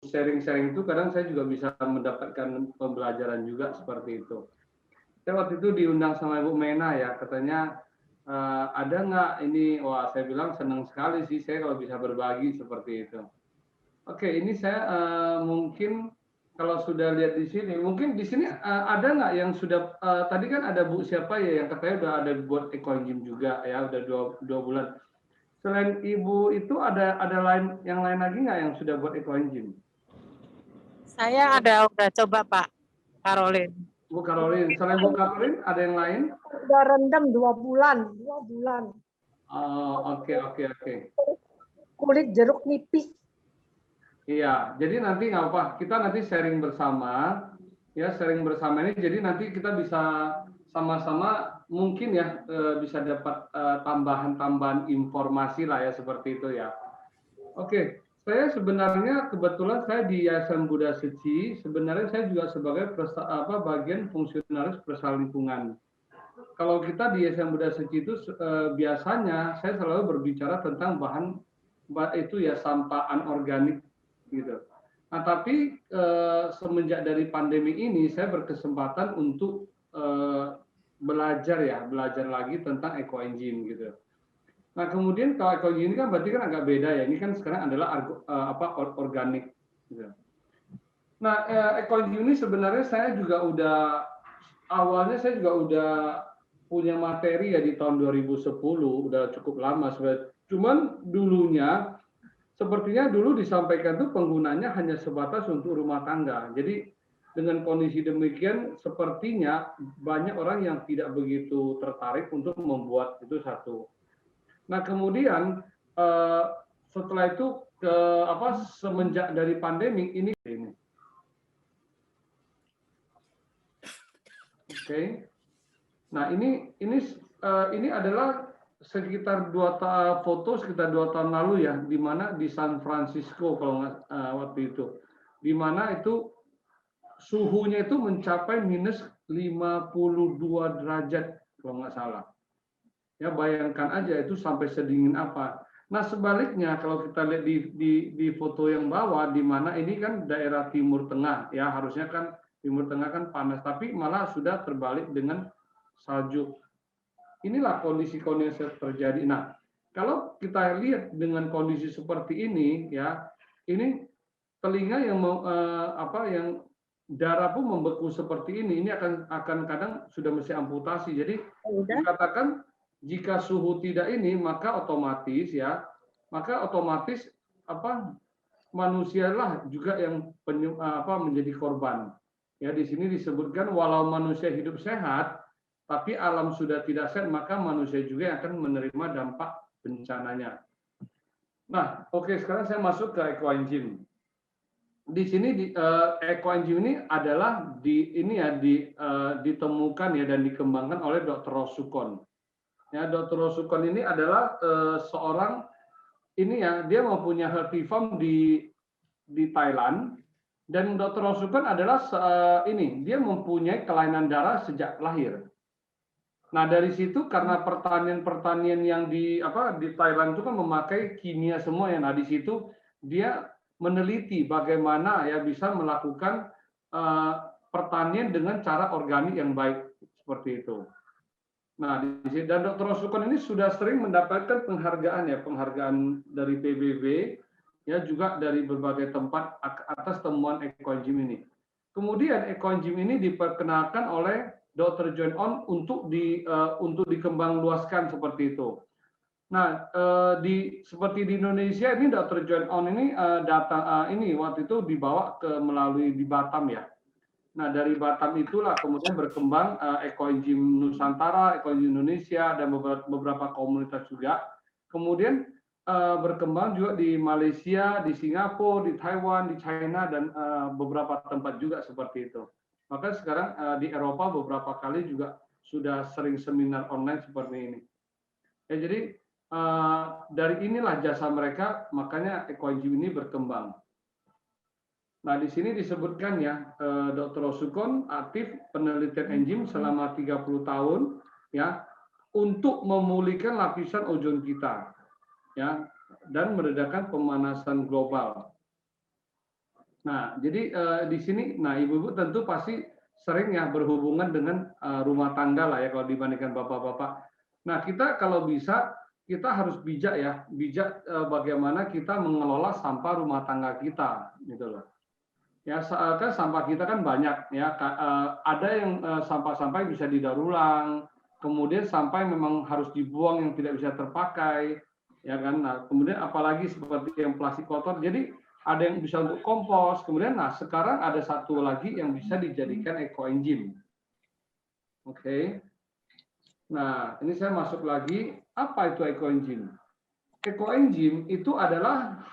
sharing-sharing itu kadang saya juga bisa mendapatkan pembelajaran juga seperti itu. Saya waktu itu diundang sama Ibu Mena ya, katanya ada nggak ini, wah saya bilang senang sekali sih saya kalau bisa berbagi seperti itu. Oke, ini saya mungkin kalau sudah lihat di sini, mungkin di sini ada nggak yang sudah, tadi kan ada Bu siapa ya yang katanya udah ada buat ekoenzim juga ya, udah dua bulan. Selain Ibu itu ada yang lain lagi nggak yang sudah buat ekoenzim? Saya udah coba Pak, Caroline. Bu Caroline, selain Bu Caroline ada yang lain? Udah rendam 2 bulan. Oh, oke. Kulit jeruk nipis. Iya, jadi nanti nggak apa, kita nanti sharing bersama, ya sharing bersama ini. Jadi nanti kita bisa sama-sama mungkin ya bisa dapat tambahan-tambahan informasi lah ya seperti itu ya. Oke, saya sebenarnya kebetulan saya di Yayasan Buddha Seci, sebenarnya saya juga sebagai bagian fungsionaris persoalan lingkungan. Kalau kita di Yayasan Buddha Seci itu biasanya saya selalu berbicara tentang bahan itu ya sampah anorganik gitu. Nah, tapi semenjak dari pandemi ini saya berkesempatan untuk belajar lagi tentang ekoenzim gitu. Nah, kemudian kalau ekoenzim ini kan berarti kan agak beda ya. Ini kan sekarang adalah organik gitu. Nah, ekoenzim ini sebenarnya saya juga awalnya saya juga udah punya materi ya di tahun 2010, udah cukup lama sebenarnya. Cuman dulunya sepertinya dulu disampaikan tuh penggunanya hanya sebatas untuk rumah tangga. Jadi dengan kondisi demikian sepertinya banyak orang yang tidak begitu tertarik untuk membuat itu satu. Nah, kemudian setelah itu semenjak dari pandemi ini. Oke. Nah, ini adalah sekitar 2 tahun lalu ya, di mana di San Francisco kalau nggak waktu itu, di mana itu suhunya itu mencapai minus 52 derajat kalau nggak salah. Ya bayangkan aja itu sampai sedingin apa. Nah sebaliknya kalau kita lihat di foto yang bawah, di mana ini kan daerah Timur Tengah ya, harusnya kan Timur Tengah kan panas, tapi malah sudah terbalik dengan salju. Inilah kondisi-kondisi yang terjadi. Nah, kalau kita lihat dengan kondisi seperti ini, ya, ini telinga yang yang darah pun membeku seperti ini akan kadang sudah mesti amputasi. Jadi dikatakan jika suhu tidak ini, maka otomatis manusialah juga yang menjadi korban. Ya, di sini disebutkan walau manusia hidup sehat, tapi alam sudah tidak sehat, maka manusia juga yang akan menerima dampak bencananya. Nah, oke, sekarang saya masuk ke ekoenzim. Di sini ekoenzim ini adalah ditemukan ya dan dikembangkan oleh Dr. Rosukon. Ya, Dr. Rosukon ini adalah seorang dia mempunyai healthy farm di Thailand. Dan Dr. Rosukon adalah dia mempunyai kelainan darah sejak lahir. Nah, dari situ karena pertanian yang di Thailand itu kan memakai kimia semua ya. Nah, di situ dia meneliti bagaimana ya bisa melakukan pertanian dengan cara organik yang baik seperti itu. Nah, dan Dr. Rosukon ini sudah sering mendapatkan penghargaan dari PBB ya, juga dari berbagai tempat atas temuan ekoenzim ini. Kemudian ekoenzim ini diperkenalkan oleh Dr. John On untuk dikembangluaskan seperti itu. Nah, seperti di Indonesia ini Dr. John On ini waktu itu dibawa melalui di Batam ya. Nah, dari Batam itulah kemudian berkembang ekoenzim Nusantara, ekoenzim Indonesia dan beberapa komunitas juga. Kemudian berkembang juga di Malaysia, di Singapura, di Taiwan, di China dan beberapa tempat juga seperti itu. Maka sekarang di Eropa beberapa kali juga sudah sering seminar online seperti ini. Ya, jadi dari inilah jasa mereka, makanya ekoenzim ini berkembang. Nah, di sini disebutkan ya, Dr. Rosukon aktif penelitian enzim selama 30 tahun ya untuk memulihkan lapisan ozon kita ya dan meredakan pemanasan global. Nah, jadi di sini, nah ibu-ibu tentu pasti sering ya berhubungan dengan rumah tangga lah ya kalau dibandingkan bapak-bapak. Nah, kita kalau bisa kita harus bijak ya, bijak bagaimana kita mengelola sampah rumah tangga kita, gitu loh. Ya, kan sampah kita kan banyak ya, ada yang sampah-sampah bisa didaur ulang, kemudian sampah yang memang harus dibuang yang tidak bisa terpakai, ya kan. Nah, kemudian apalagi seperti yang plastik kotor, jadi ada yang bisa untuk kompos. Kemudian, nah sekarang ada satu lagi yang bisa dijadikan ekoenzim. Oke. Nah, ini saya masuk lagi. Apa itu ekoenzim? Ekoenzim itu adalah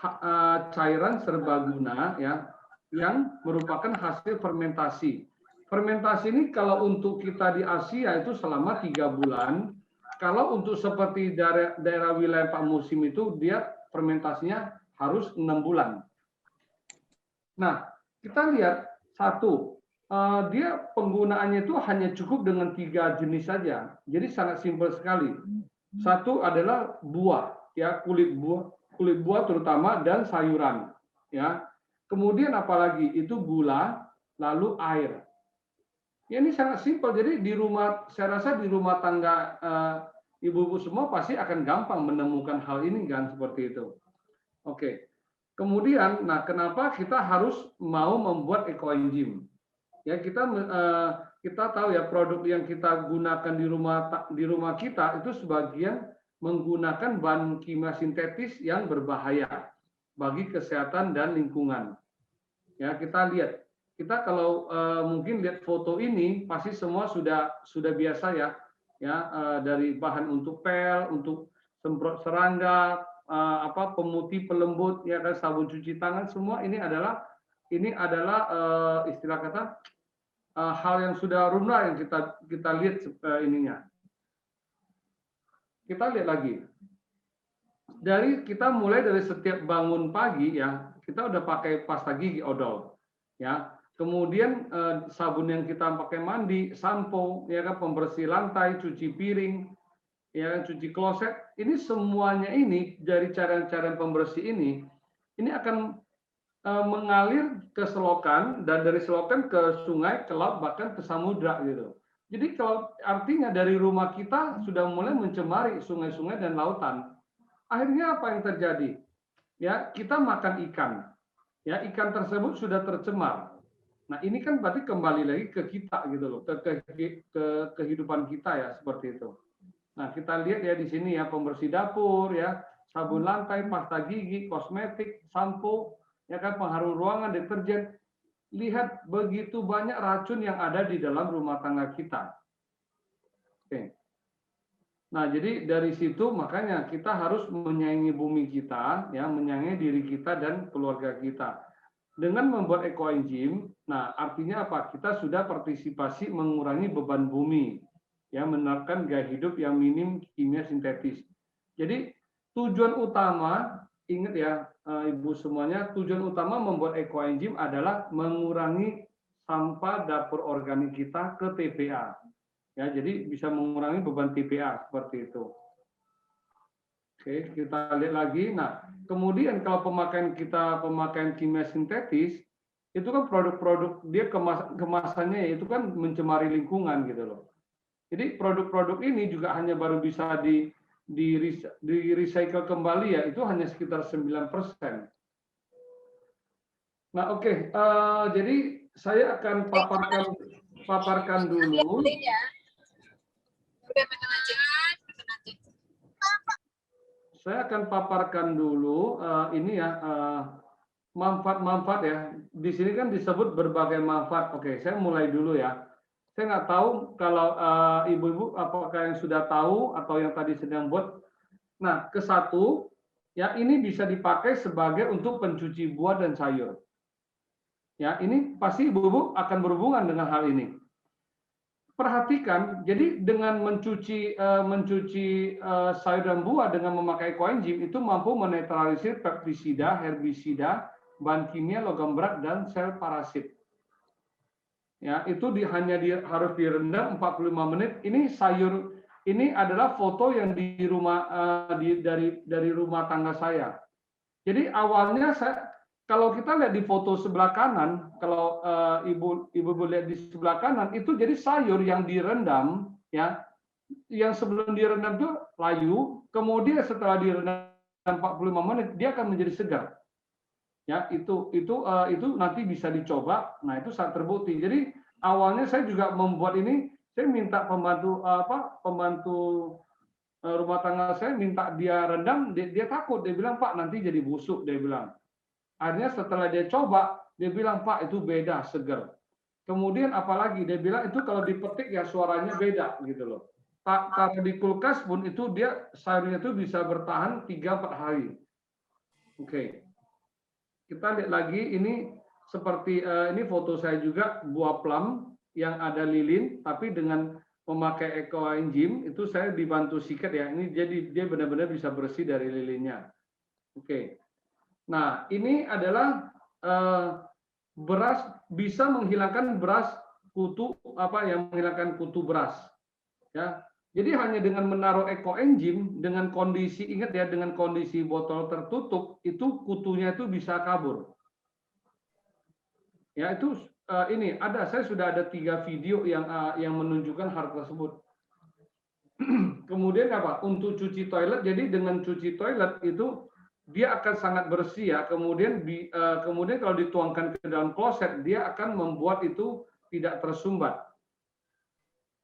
cairan serbaguna ya, yang merupakan hasil fermentasi. Fermentasi ini kalau untuk kita di Asia itu selama 3 bulan. Kalau untuk seperti daerah wilayah Pak Musim itu dia fermentasinya harus 6 bulan. Nah, kita lihat satu, dia penggunaannya itu hanya cukup dengan 3 jenis saja. Jadi sangat simpel sekali. Satu adalah buah, ya kulit buah terutama dan sayuran, ya. Kemudian apalagi itu gula, lalu air. Ya, ini sangat simpel. Jadi di rumah, saya rasa di rumah tangga ibu-ibu semua pasti akan gampang menemukan hal ini kan seperti itu. Oke. Kemudian, nah kenapa kita harus mau membuat ekoenzim? Ya kita tahu ya produk yang kita gunakan di rumah kita itu sebagian menggunakan bahan kimia sintetis yang berbahaya bagi kesehatan dan lingkungan. Ya kita lihat, kita kalau mungkin lihat foto ini pasti semua sudah biasa ya, dari bahan untuk pel, untuk semprot serangga, pemutih pelembut, ya kan sabun cuci tangan, semua ini adalah istilah kata hal yang sudah lumrah yang kita lihat ininya. Kita lihat lagi. Kita mulai dari setiap bangun pagi ya, kita udah pakai pasta gigi odol, ya. Kemudian sabun yang kita pakai mandi, sampo, ya kan, pembersih lantai, cuci piring, ya cuci kloset, ini semuanya ini dari cara-cara pembersih ini akan mengalir ke selokan dan dari selokan ke sungai, ke laut, bahkan ke samudra gitu. Jadi kalau artinya dari rumah kita sudah mulai mencemari sungai-sungai dan lautan. Akhirnya apa yang terjadi? Ya, kita makan ikan. Ya, ikan tersebut sudah tercemar. Nah, ini kan berarti kembali lagi ke kita gitu loh, ke kehidupan kita ya seperti itu. Nah, kita lihat ya di sini ya pembersih dapur ya, sabun lantai, pasta gigi, kosmetik, sampo, ya kan pengharum ruangan, deterjen. Lihat begitu banyak racun yang ada di dalam rumah tangga kita. Oke. Nah, jadi dari situ makanya kita harus menyayangi bumi kita, ya, menyayangi diri kita dan keluarga kita. Dengan membuat ekoenzim, nah artinya apa? Kita sudah partisipasi mengurangi beban bumi, ya, menerapkan gaya hidup yang minim kimia sintetis. Jadi tujuan utama, ingat ya ibu semuanya, tujuan utama membuat ekoenzim adalah mengurangi sampah dapur organik kita ke TPA. Ya, jadi bisa mengurangi beban TPA seperti itu. Oke, kita lihat lagi. Nah, kemudian kalau pemakaian kimia sintetis, itu kan produk-produk dia kemasannya itu kan mencemari lingkungan gitu loh. Jadi produk-produk ini juga hanya baru bisa di recycle kembali ya, itu hanya sekitar 9%. Nah, oke. Jadi saya akan paparkan dulu. Saya akan paparkan dulu ini ya manfaat-manfaat ya. Di sini kan disebut berbagai manfaat. Oke, saya mulai dulu ya. Saya nggak tahu kalau ibu-ibu apakah yang sudah tahu atau yang tadi sedang buat. Nah, kesatu ya ini bisa dipakai sebagai untuk pencuci buah dan sayur. Ya, ini pasti ibu-ibu akan berhubungan dengan hal ini. Perhatikan, jadi dengan mencuci sayur dan buah dengan memakai ekoenzim itu mampu menetralisir pestisida, herbisida, bahan kimia, logam berat, dan sel parasit. Ya, itu harus direndam 45 menit. Ini sayur, ini adalah foto yang di rumah dari rumah tangga saya. Jadi awalnya kalau kita lihat di foto sebelah kanan, kalau ibu lihat di sebelah kanan itu jadi sayur yang direndam, ya, yang sebelum direndam itu layu, kemudian setelah direndam 45 menit dia akan menjadi segar. Ya, itu nanti bisa dicoba. Nah, itu sangat terbukti. Jadi awalnya saya juga membuat ini, saya minta pembantu rumah tangga saya minta dia rendam, dia takut, dia bilang, Pak, nanti jadi busuk, dia bilang. Akhirnya setelah dia coba, dia bilang, Pak, itu beda, segar. Kemudian apalagi dia bilang itu kalau dipetik ya suaranya beda gitu loh. Taruh di kulkas pun itu dia sayurnya itu bisa bertahan 3-4 hari. Oke. Kita lihat lagi ini seperti ini foto saya juga buah plum yang ada lilin tapi dengan memakai ekoenzim itu saya dibantu sikat ya. Ini jadi dia benar-benar bisa bersih dari lilinnya. Oke. Nah, ini adalah beras bisa menghilangkan beras kutu yang menghilangkan kutu beras. Ya. Jadi hanya dengan menaruh ekoenzim dengan kondisi, ingat ya, dengan kondisi botol tertutup itu kutunya itu bisa kabur. Ya, itu ini ada, saya sudah ada 3 video yang menunjukkan hal tersebut. Kemudian apa? Untuk cuci toilet, jadi dengan cuci toilet itu dia akan sangat bersih ya. Kemudian kalau dituangkan ke dalam kloset dia akan membuat itu tidak tersumbat.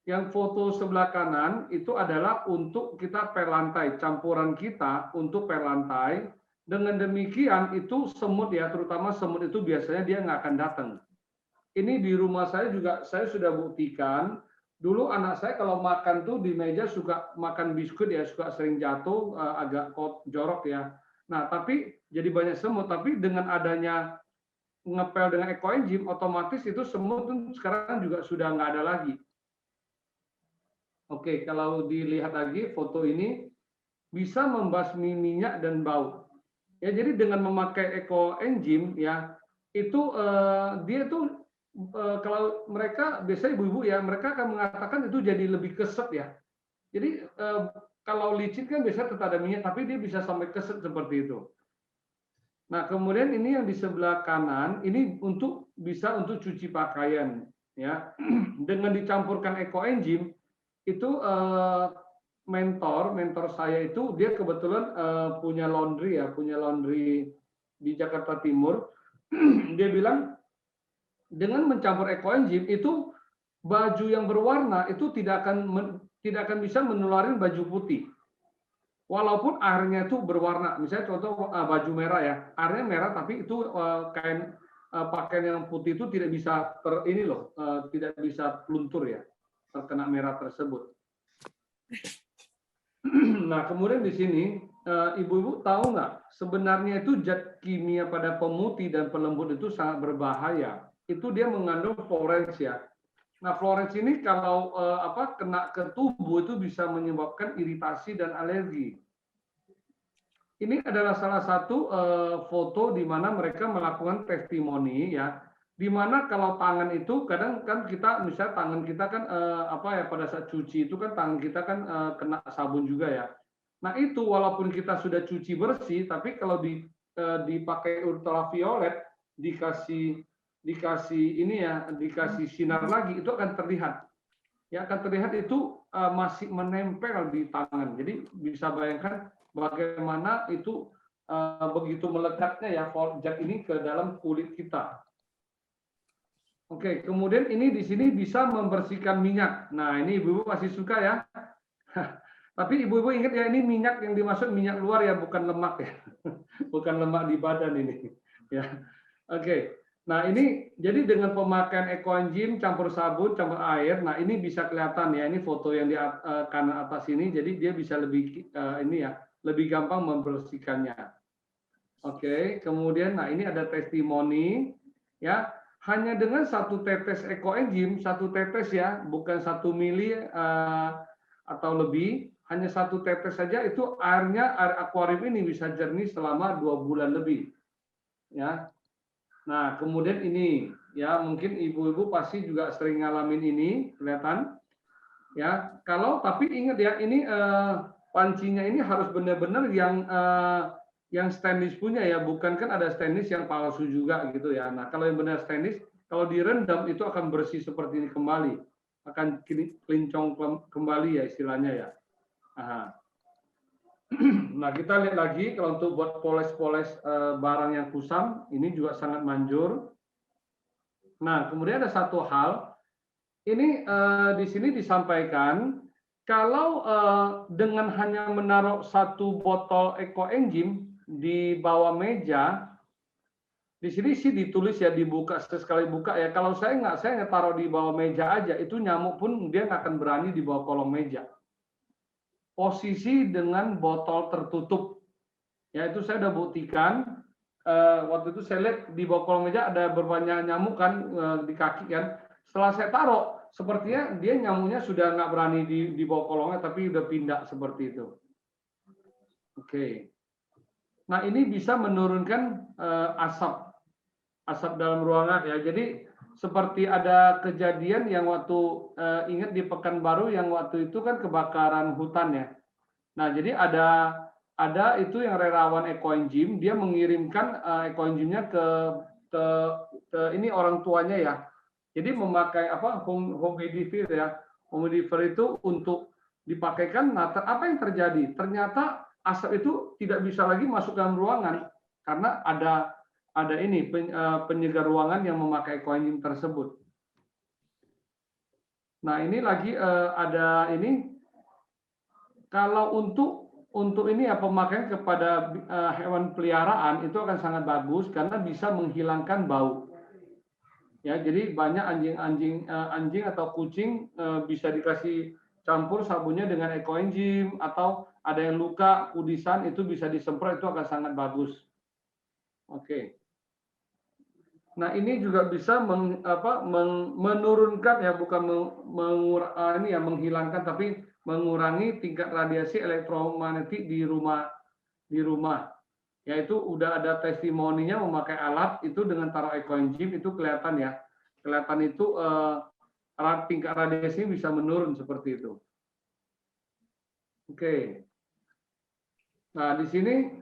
Yang foto sebelah kanan itu adalah untuk kita per lantai, campuran kita untuk per lantai. Dengan demikian itu semut ya, terutama semut itu biasanya dia nggak akan datang. Ini di rumah saya juga saya sudah buktikan. Dulu anak saya kalau makan tuh di meja suka makan biskuit ya, suka sering jatuh, agak jorok ya. Nah, tapi jadi banyak semut. Tapi dengan adanya ngepel dengan ekoenzim, otomatis itu semut sekarang juga sudah nggak ada lagi. Oke, kalau dilihat lagi foto ini bisa membasmi minyak dan bau. Ya, jadi dengan memakai ekoenzim ya itu dia tuh kalau mereka biasanya ibu-ibu ya mereka akan mengatakan itu jadi lebih keset ya. Jadi kalau licin kan biasanya tetap ada minyak tapi dia bisa sampai keset seperti itu. Nah, kemudian ini yang di sebelah kanan ini bisa untuk cuci pakaian ya. Dengan dicampurkan ekoenzim itu mentor saya itu dia kebetulan punya laundry di Jakarta Timur. Dia bilang dengan mencampur ekoenzim itu baju yang berwarna itu tidak akan bisa menularin baju putih. Walaupun airnya itu berwarna, misalnya contoh baju merah ya, airnya merah tapi itu pakaian yang putih itu tidak bisa tidak bisa luntur ya, terkena merah tersebut. Nah, kemudian di sini ibu-ibu tahu nggak sebenarnya itu zat kimia pada pemutih dan pelembut itu sangat berbahaya. Itu dia mengandung Florence ya. Nah, Florence ini kalau kena ke tubuh itu bisa menyebabkan iritasi dan alergi. Ini adalah salah satu foto di mana mereka melakukan testimoni ya. Di mana kalau tangan itu kadang kan kita misalnya tangan kita kan pada saat cuci itu kan tangan kita kan kena sabun juga ya. Nah, itu walaupun kita sudah cuci bersih tapi kalau dipakai ultraviolet dikasih sinar lagi itu akan terlihat. Ya, akan terlihat itu masih menempel di tangan. Jadi bisa bayangkan bagaimana itu begitu melekatnya ya zat ini ke dalam kulit kita. Oke, kemudian ini di sini bisa membersihkan minyak. Nah, ini ibu-ibu masih suka ya. Tapi ibu-ibu ingat ya, ini minyak yang dimaksud minyak luar ya, bukan lemak ya. Bukan lemak di badan ini. Ya. Oke. Nah, ini jadi dengan pemakaian ekoenzim campur sabun, campur air. Nah, ini bisa kelihatan ya, ini foto yang di kanan atas ini. Jadi dia bisa lebih lebih gampang membersihkannya. Oke, kemudian nah ini ada testimoni ya. Hanya dengan 1 tetes ekoenzim, 1 tetes ya, bukan 1 mili atau lebih, hanya 1 tetes saja itu air akuarium ini bisa jernih selama 2 bulan lebih. Ya. Nah, kemudian ini ya mungkin ibu-ibu pasti juga sering ngalamin ini, kelihatan. Ya, tapi ingat ya ini pancinya ini harus benar-benar yang yang stainless punya ya, bukan kan ada stainless yang palsu juga gitu ya. Nah, kalau yang benar stainless, kalau direndam itu akan bersih seperti ini kembali, akan kelincong kembali ya istilahnya ya. Aha. Nah, kita lihat lagi kalau untuk buat poles-poles barang yang kusam, ini juga sangat manjur. Nah, kemudian ada satu hal, ini di sini disampaikan kalau dengan hanya menaruh satu botol ekoenzim di bawah meja, di sini sih ditulis ya dibuka sekali buka ya. Kalau saya nggak taruh di bawah meja aja, itu nyamuk pun dia nggak akan berani di bawah kolong meja. Posisi dengan botol tertutup, ya itu saya udah buktikan. Waktu itu saya lihat di bawah kolong meja ada berbanyak nyamuk kan di kaki kan. Setelah saya taruh, sepertinya dia nyamuknya sudah nggak berani di bawah kolongnya, tapi udah pindah seperti itu. Oke. Nah ini bisa menurunkan asap dalam ruangan ya. Jadi seperti ada kejadian yang waktu ingat di Pekanbaru yang waktu itu kan kebakaran hutan ya. Nah jadi ada itu yang relawan ekoenzim, dia mengirimkan ekoenzimnya ke ini orang tuanya ya. Jadi memakai apa humidifier ya. Humidifier itu untuk dipakaikan. Nah, apa yang terjadi? Ternyata asap itu tidak bisa lagi masuk dalam ruangan karena ada ini penyegar ruangan yang memakai ekoenzim tersebut. Nah, ini lagi ada ini kalau untuk ini ya pemakaian kepada hewan peliharaan itu akan sangat bagus karena bisa menghilangkan bau. Ya, jadi banyak anjing atau kucing bisa dikasih campur sabunnya dengan ekoenzim atau ada yang luka kudisan itu bisa disemprot, itu akan sangat bagus. Oke. Nah, ini juga bisa menurunkan ya, bukan menghilangkan tapi mengurangi tingkat radiasi elektromagnetik di rumah. Yaitu udah ada testimoninya memakai alat itu dengan taruh ekoenzim itu kelihatan ya. Kelihatan itu tingkat radiasi bisa menurun seperti itu. Oke. Nah, di sini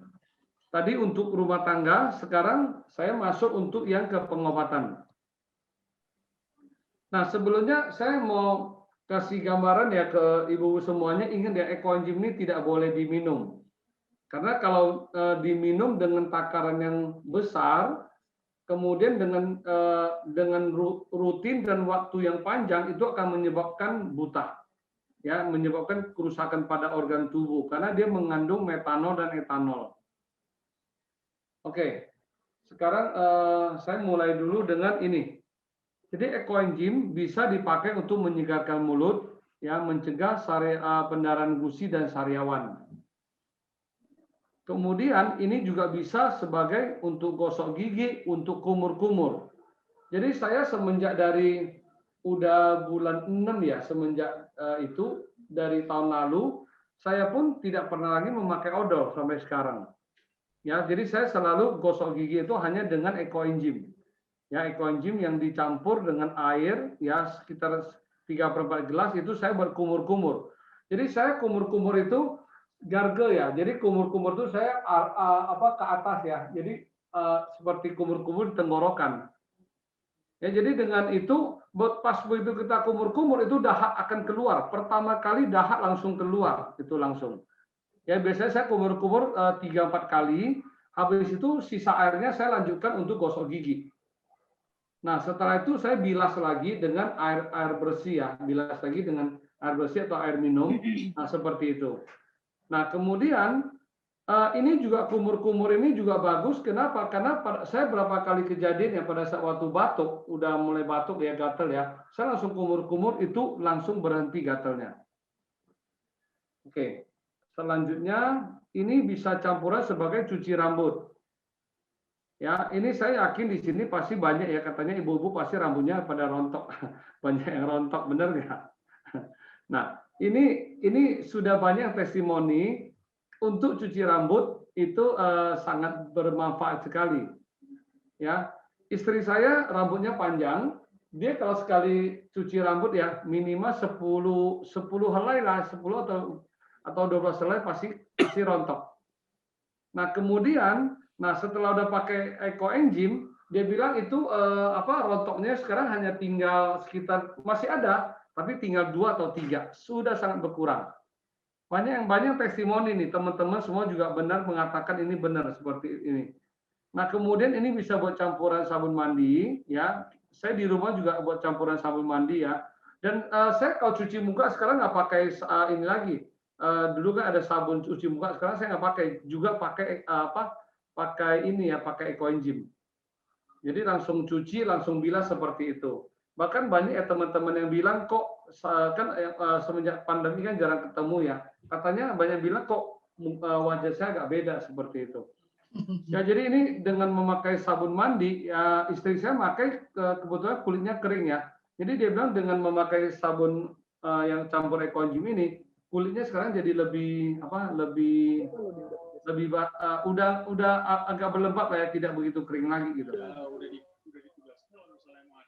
tadi untuk rumah tangga, sekarang saya masuk untuk yang ke pengobatan. Nah, sebelumnya saya mau kasih gambaran ya ke ibu semuanya, ingat ya ekoenzim ini tidak boleh diminum. Karena kalau diminum dengan takaran yang besar, kemudian dengan rutin dan waktu yang panjang itu akan menyebabkan buta, ya, menyebabkan kerusakan pada organ tubuh karena dia mengandung metanol dan etanol. Oke, sekarang saya mulai dulu dengan ini. Jadi ekoenzim bisa dipakai untuk menyegarkan mulut, ya, mencegah pendarahan gusi dan sariawan. Kemudian ini juga bisa sebagai untuk gosok gigi, untuk kumur-kumur. Jadi saya semenjak dari udah bulan 6 ya, semenjak itu dari tahun lalu, saya pun tidak pernah lagi memakai odol sampai sekarang. Ya, jadi saya selalu gosok gigi itu hanya dengan ekoenzim. Ya, ekoenzim yang dicampur dengan air ya sekitar 3/4 gelas itu saya berkumur-kumur. Jadi saya kumur-kumur itu gargle ya. Jadi kumur-kumur itu saya ke atas ya. Jadi seperti kumur-kumur di tenggorokan. Ya, jadi dengan itu pas begitu kita kumur-kumur itu dahak akan keluar. Pertama kali dahak langsung keluar, itu langsung. Ya, biasanya saya kumur-kumur 3-4 kali. Habis itu sisa airnya saya lanjutkan untuk gosok gigi. Nah, setelah itu saya bilas lagi dengan air bersih ya. Bilas lagi dengan air bersih atau air minum. Nah, seperti itu. Nah, kemudian ini juga kumur-kumur ini juga bagus. Kenapa? Karena saya berapa kali kejadian ya pada saat waktu batuk, udah mulai batuk ya gatel ya, saya langsung kumur-kumur itu langsung berhenti gatelnya. Oke, selanjutnya ini bisa campuran sebagai cuci rambut. Ya, ini saya yakin di sini pasti banyak ya katanya ibu-ibu pasti rambutnya pada rontok, banyak yang rontok, bener nggak? Nah, ini sudah banyak testimoni untuk cuci rambut itu sangat bermanfaat sekali. Ya, istri saya rambutnya panjang, dia kalau sekali cuci rambut ya minimal 10 helai lah, 10 atau 12 helai pasti rontok. Nah, kemudian, setelah udah pakai ekoenzim, dia bilang itu rontoknya sekarang hanya tinggal sekitar, masih ada, tapi tinggal 2 atau 3, sudah sangat berkurang. Banyak testimoni nih, teman-teman semua juga benar mengatakan ini benar seperti ini. Nah, kemudian ini bisa buat campuran sabun mandi, ya. Saya di rumah juga buat campuran sabun mandi ya. Dan saya kalau cuci muka sekarang nggak pakai ini lagi. Dulu kan ada sabun cuci muka, sekarang saya nggak pakai. Juga pakai pakai ini ya, pakai ekoenzim. Jadi langsung cuci, langsung bilas seperti itu. Bahkan banyak ya teman-teman yang bilang kok kan semenjak pandemi kan jarang ketemu ya. Katanya banyak bilang kok wajah saya agak beda seperti itu. Ya, jadi ini dengan memakai sabun mandi, ya istri saya pakai kebetulan kulitnya kering ya. Jadi dia bilang dengan memakai sabun yang campur ekoenzim ini, kulitnya sekarang jadi lebih udah agak berlembab lah ya, tidak begitu kering lagi gitu.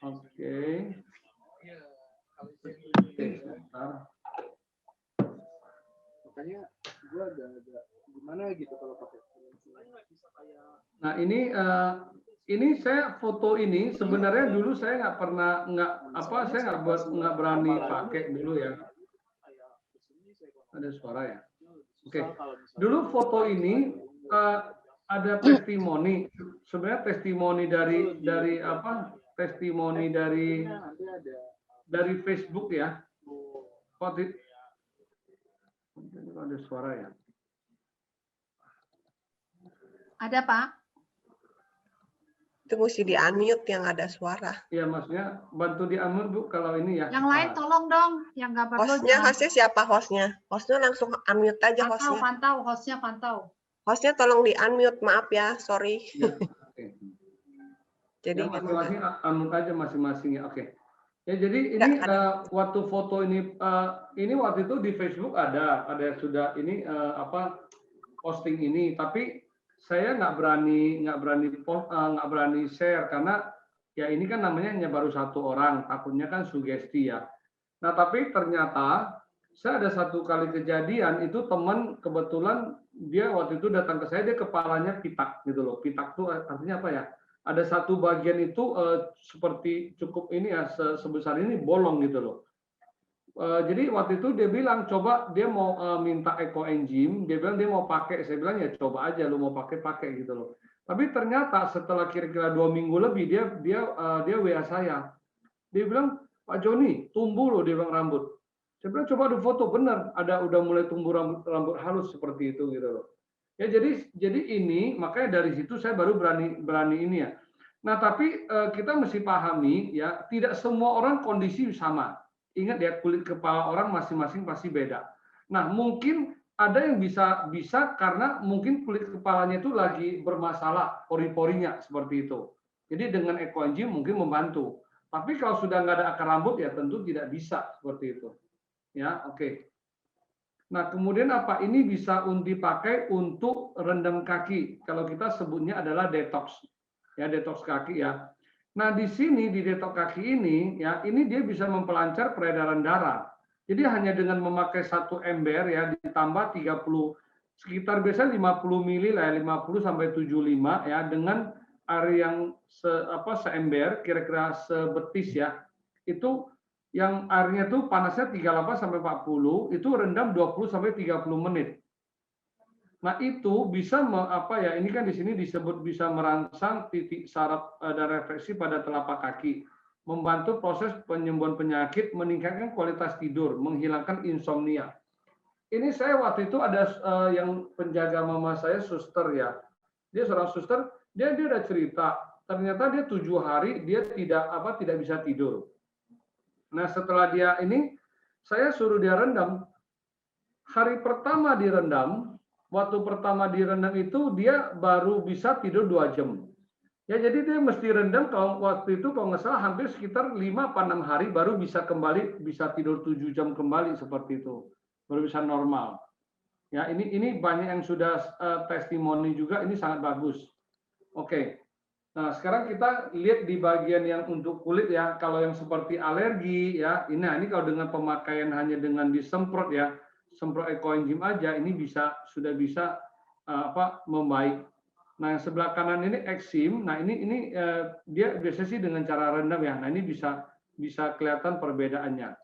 Oke. Sebentar. Makanya gue agak gimana gitu kalau pakai. Nah, ini saya foto ini sebenarnya dulu saya saya nggak berani pakai dulu ya. Ada suara ya. Oke. Dulu foto ini ada testimoni. Sebenarnya testimoni dari testimoni dari Facebook ya. Ada suara ya. Ada, Pak. Itu mesti di-unmute yang ada suara. Iya, maksudnya bantu di-unmute Bu kalau ini ya. Yang lain tolong dong, yang nggak perlu. Hostnya siapa hostnya? Hostnya langsung unmute aja hostnya. Pantau. Hostnya tolong di-unmute, maaf ya, sorry. Ya, okay. Jadi ya, masing-masing unmute aja masing-masing ya, oke. Ya, jadi ini waktu foto ini waktu itu di Facebook ada sudah ini posting ini, tapi saya nggak berani share karena ya ini kan namanya hanya baru 1 orang, takutnya kan sugesti ya. Nah, tapi ternyata saya ada 1 kali kejadian itu teman kebetulan dia waktu itu datang ke saya, dia kepalanya pitak gitu loh. Pitak itu artinya apa ya? Ada 1 bagian itu seperti cukup ini ya, sebesar ini bolong gitu loh. Jadi waktu itu dia bilang coba dia mau minta ekoenzim, dia bilang dia mau pakai, saya bilang ya coba aja lu mau pakai gitu loh. Tapi ternyata setelah kira-kira 2 minggu lebih dia WA saya, dia bilang Pak Joni tumbuh loh, dia bilang rambut. Saya bilang coba ada foto, benar ada udah mulai tumbuh rambut halus seperti itu gitu loh. Ya jadi ini makanya dari situ saya baru berani ini ya. Nah tapi kita mesti pahami ya tidak semua orang kondisi sama. Ingat ya, kulit kepala orang masing-masing pasti beda. Nah, mungkin ada yang bisa karena mungkin kulit kepalanya itu lagi bermasalah, pori-porinya seperti itu. Jadi dengan ekoenzim mungkin membantu. Tapi kalau sudah nggak ada akar rambut ya tentu tidak bisa seperti itu. Ya, oke. Nah, kemudian apa? Ini bisa dipakai untuk rendam kaki. Kalau kita sebutnya adalah detox. Ya, detox kaki ya. Nah, di sini di detox kaki ini ya, ini dia bisa mempelancar peredaran darah. Jadi hanya dengan memakai 1 ember ya ditambah 30 sekitar biasanya 50 ml lah, 50 sampai 75 ya dengan air yang seember kira-kira sebetis ya. Itu yang airnya tuh panasnya 38 sampai 40, itu rendam 20 sampai 30 menit. Nah, itu bisa ini kan di sini disebut bisa merangsang titik saraf dan refleksi pada telapak kaki, membantu proses penyembuhan penyakit, meningkatkan kualitas tidur, menghilangkan insomnia. Ini saya waktu itu ada yang penjaga mama saya, suster ya. Dia seorang suster, dia udah cerita, ternyata dia 7 hari dia tidak bisa tidur. Nah, setelah dia ini saya suruh dia rendam. Hari pertama direndam, waktu pertama direndam itu dia baru bisa tidur 2 jam. Ya jadi dia mesti rendam kalau waktu itu kalau nggak salah hampir sekitar 5 atau 6 hari baru bisa tidur 7 jam kembali seperti itu. Baru bisa normal. Ya ini banyak yang sudah testimoni juga, ini sangat bagus. Oke. Nah, sekarang kita lihat di bagian yang untuk kulit ya. Kalau yang seperti alergi ya, ini kalau dengan pemakaian hanya dengan disemprot ya, semprot ekoenzim aja ini sudah bisa membaik. Nah, yang sebelah kanan ini eksim. Nah, ini dia biasanya sih dengan cara rendam ya. Nah, ini bisa kelihatan perbedaannya.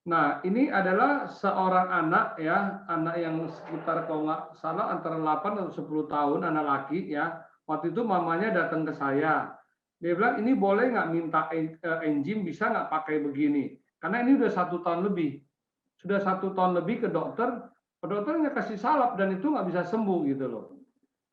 Nah, ini adalah seorang anak ya, anak yang sekitar kalau nggak salah antara 8 atau 10 tahun, anak laki ya. Waktu itu mamanya datang ke saya. Dia bilang, ini boleh nggak minta enzim, bisa nggak pakai begini? Karena ini udah 1 tahun lebih. Sudah 1 tahun lebih ke dokternya kasih salep dan itu nggak bisa sembuh gitu loh.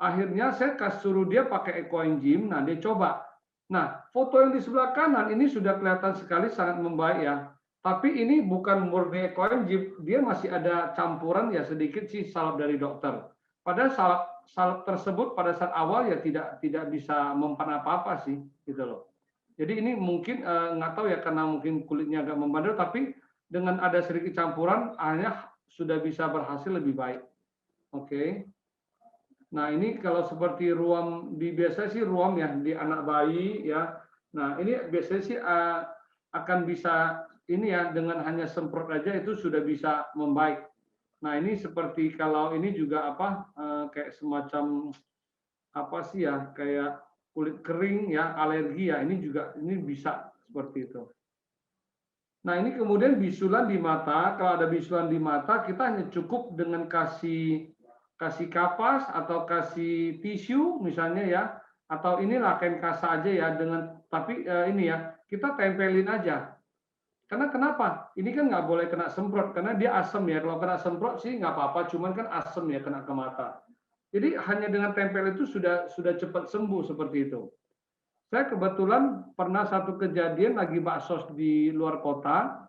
Akhirnya saya suruh dia pakai ekoenzim, nah dia coba. Nah, foto yang di sebelah kanan ini sudah kelihatan sekali sangat membaik ya. Tapi ini bukan murni ekoenzim, dia masih ada campuran ya sedikit sih salep dari dokter. Padahal salep tersebut pada saat awal ya tidak bisa mempan apa-apa sih gitu loh. Jadi ini mungkin nggak tahu ya karena mungkin kulitnya agak membandel, tapi dengan ada sedikit campuran akhirnya sudah bisa berhasil lebih baik. Oke. Nah ini kalau seperti ruam biasanya sih ruam ya di anak bayi ya. Nah ini biasanya sih akan bisa ini ya dengan hanya semprot aja itu sudah bisa membaik. Nah ini seperti kalau ini juga kayak semacam apa sih ya kayak kulit kering ya alergi ya ini bisa seperti itu. Nah ini kemudian bisulan di mata. Kalau ada bisulan di mata kita hanya cukup dengan kasih kapas atau kasih tisu misalnya ya atau inilah kain kasa aja ya tapi ini ya kita tempelin aja. Karena kenapa? Ini kan nggak boleh kena semprot karena dia asam ya. Kalau kena semprot sih nggak apa-apa, cuman kan asam ya kena ke mata. Jadi hanya dengan tempel itu sudah cepat sembuh seperti itu. Saya kebetulan pernah satu kejadian lagi baksos di luar kota.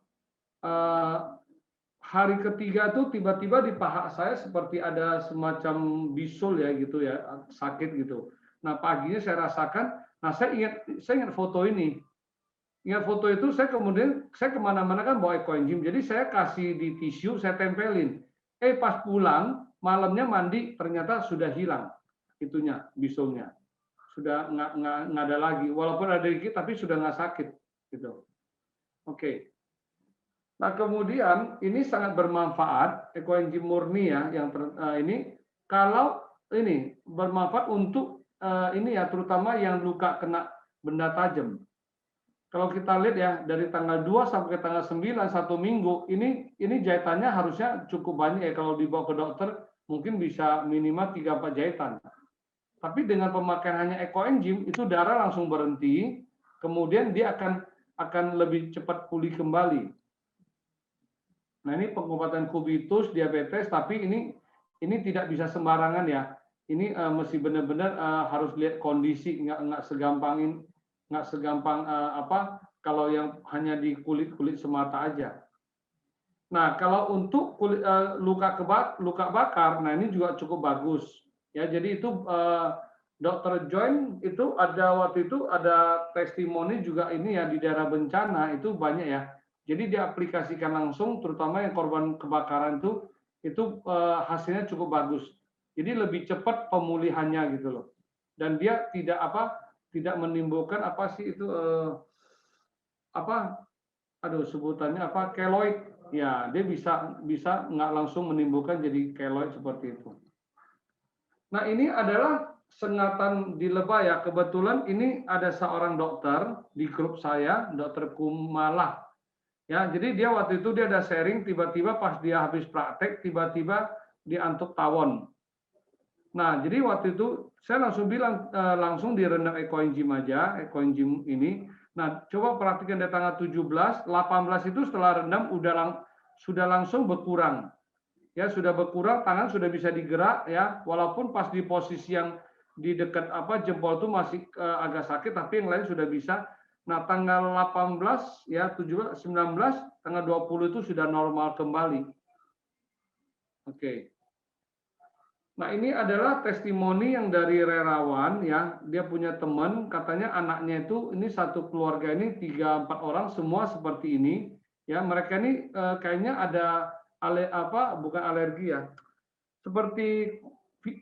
Hari ketiga tuh tiba-tiba di paha saya seperti ada semacam bisul ya gitu ya, sakit gitu. Nah paginya saya rasakan, nah saya ingat foto ini. Ingat foto itu saya kemana-mana kan bawa ekoenzim, jadi saya kasih di tisu, saya tempelin. Pas pulang malamnya mandi ternyata sudah hilang itunya bisulnya, sudah nggak ada lagi, walaupun ada dikit tapi sudah nggak sakit gitu. Oke. Nah kemudian ini sangat bermanfaat ekoenzim murni ya yang ini kalau ini bermanfaat untuk ini ya terutama yang luka kena benda tajam. Kalau kita lihat ya dari tanggal 2 sampai tanggal 9 1 minggu ini jahitannya harusnya cukup banyak ya kalau dibawa ke dokter mungkin bisa minimal 3-4 jahitan. Tapi dengan pemakaian hanya ekoenzim itu darah langsung berhenti, kemudian dia akan lebih cepat pulih kembali. Nah ini pengobatan kubitus diabetes tapi ini tidak bisa sembarangan ya. Ini mesti benar-benar harus lihat kondisi nggak segampang kalau yang hanya di kulit semata aja. Nah kalau untuk luka bakar, nah ini juga cukup bagus ya. Jadi itu Dr. Join itu waktu itu ada testimoni juga ini ya di daerah bencana itu banyak ya. Jadi diaplikasikan langsung, terutama yang korban kebakaran itu hasilnya cukup bagus. Jadi lebih cepat pemulihannya gitu loh. Dan dia tidak menimbulkan sebutannya keloid ya, dia bisa nggak langsung menimbulkan jadi keloid seperti itu. Nah ini adalah sengatan di lebah ya, kebetulan ini ada seorang dokter di grup saya, Dokter Kumalah ya, jadi dia waktu itu dia ada sharing, tiba-tiba pas dia habis praktek tiba-tiba dia antuk tawon. Nah, jadi waktu itu saya langsung bilang langsung direndam ekoenzim aja, ekoenzim ini. Nah, coba perhatikan di tanggal 17, 18 itu setelah rendam sudah langsung berkurang. Ya, sudah berkurang, tangan sudah bisa digerak ya, walaupun pas di posisi yang di dekat jempol itu masih agak sakit tapi yang lain sudah bisa. Nah, tanggal 18 ya, 17, 19, tanggal 20 itu sudah normal kembali. Oke. Nah ini adalah testimoni yang dari relawan ya, dia punya teman, katanya anaknya itu ini satu keluarga ini 3-4 orang semua seperti ini ya, mereka ini kayaknya ada bukan alergi ya, seperti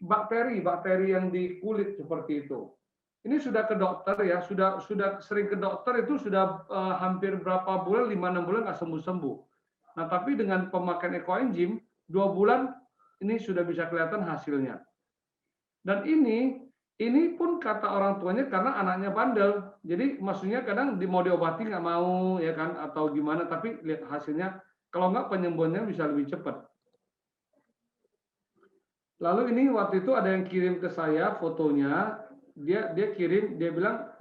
bakteri yang di kulit seperti itu. Ini sudah ke dokter ya, sudah sering ke dokter itu sudah hampir berapa bulan, 5-6 bulan nggak sembuh-sembuh. Nah tapi dengan pemakaian ekoenzim 2 bulan ini sudah bisa kelihatan hasilnya. Dan ini pun kata orang tuanya karena anaknya bandel. Jadi maksudnya kadang mau diobati nggak mau ya kan atau gimana, tapi lihat hasilnya, kalau nggak penyembuhannya bisa lebih cepat. Lalu ini waktu itu ada yang kirim ke saya fotonya, dia kirim, dia bilang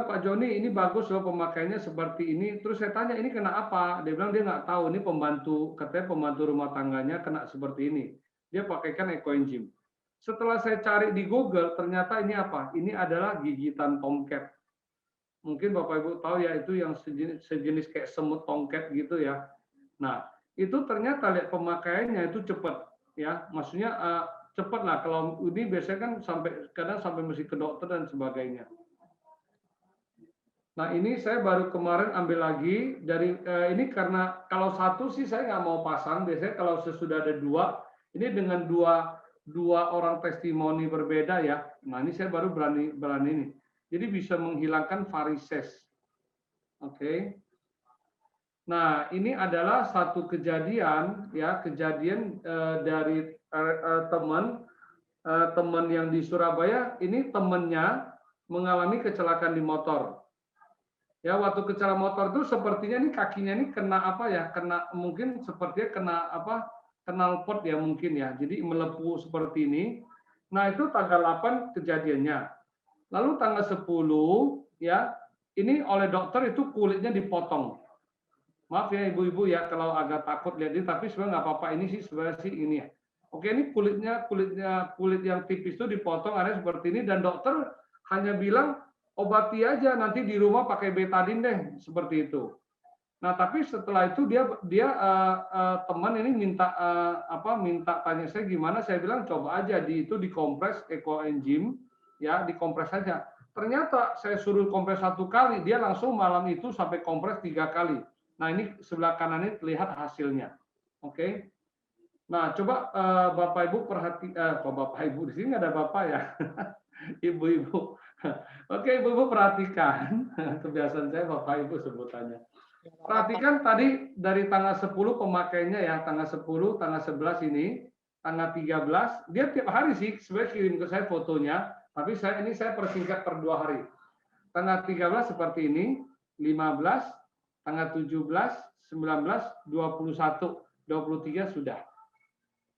Pak Joni ini bagus loh pemakaiannya seperti ini. Terus saya tanya ini kena apa? Dia bilang dia nggak tahu, ini katanya pembantu rumah tangganya kena seperti ini. Dia pakaikan ekoenzim. Setelah saya cari di Google, ternyata ini apa? Ini adalah gigitan tomcat. Mungkin Bapak Ibu tahu ya, itu yang sejenis kayak semut tomcat gitu ya. Nah, itu ternyata lihat pemakaiannya itu cepat ya. Maksudnya cepat lah. Kalau ini biasanya kan kadang sampai mesti ke dokter dan sebagainya. Nah, ini saya baru kemarin ambil lagi dari ini karena kalau satu sih saya nggak mau pasang. Biasanya kalau sesudah ada dua, ini dengan dua orang testimoni berbeda ya. Nah, ini saya baru berani ini. Jadi bisa menghilangkan varises. Oke. Nah, ini adalah satu kejadian ya, dari teman yang di Surabaya. Ini temannya mengalami kecelakaan di motor. Ya, waktu kecelakaan motor itu sepertinya nih kakinya ini kena apa ya? Mungkin sepertinya kena apa? Knalpot ya mungkin ya, jadi melepuh seperti ini. Nah itu tanggal 8 kejadiannya. Lalu tanggal 10 ya, ini oleh dokter itu kulitnya dipotong. Maaf ya ibu-ibu ya kalau agak takut lihat ini, tapi sebenarnya nggak apa-apa, ini sih sebenarnya sih ini ya. Oke, ini kulit yang tipis itu dipotong ada seperti ini, dan dokter hanya bilang obati aja nanti di rumah pakai betadin deh seperti itu. Nah, tapi setelah itu dia teman ini minta tanya saya gimana, saya bilang coba aja itu dikompres ekoenzim ya, dikompres saja. Ternyata saya suruh kompres 1 kali, dia langsung malam itu sampai kompres 3 kali. Nah, ini sebelah kanan ini terlihat hasilnya. Oke. Nah, coba Bapak Ibu Bapak Ibu di sini nggak ada Bapak ya. Ibu-ibu. Oke, Ibu-ibu perhatikan. Kebiasaan saya Bapak Ibu sebutannya. Perhatikan tadi dari tanggal 10 pemakaiannya ya, tanggal 10, tanggal 11 ini, tanggal 13, dia tiap hari sih sebenarnya kirim ke saya fotonya, tapi saya persingkat per 2 hari. Tanggal 13 seperti ini, 15, tanggal 17, 19, 21, 23 sudah.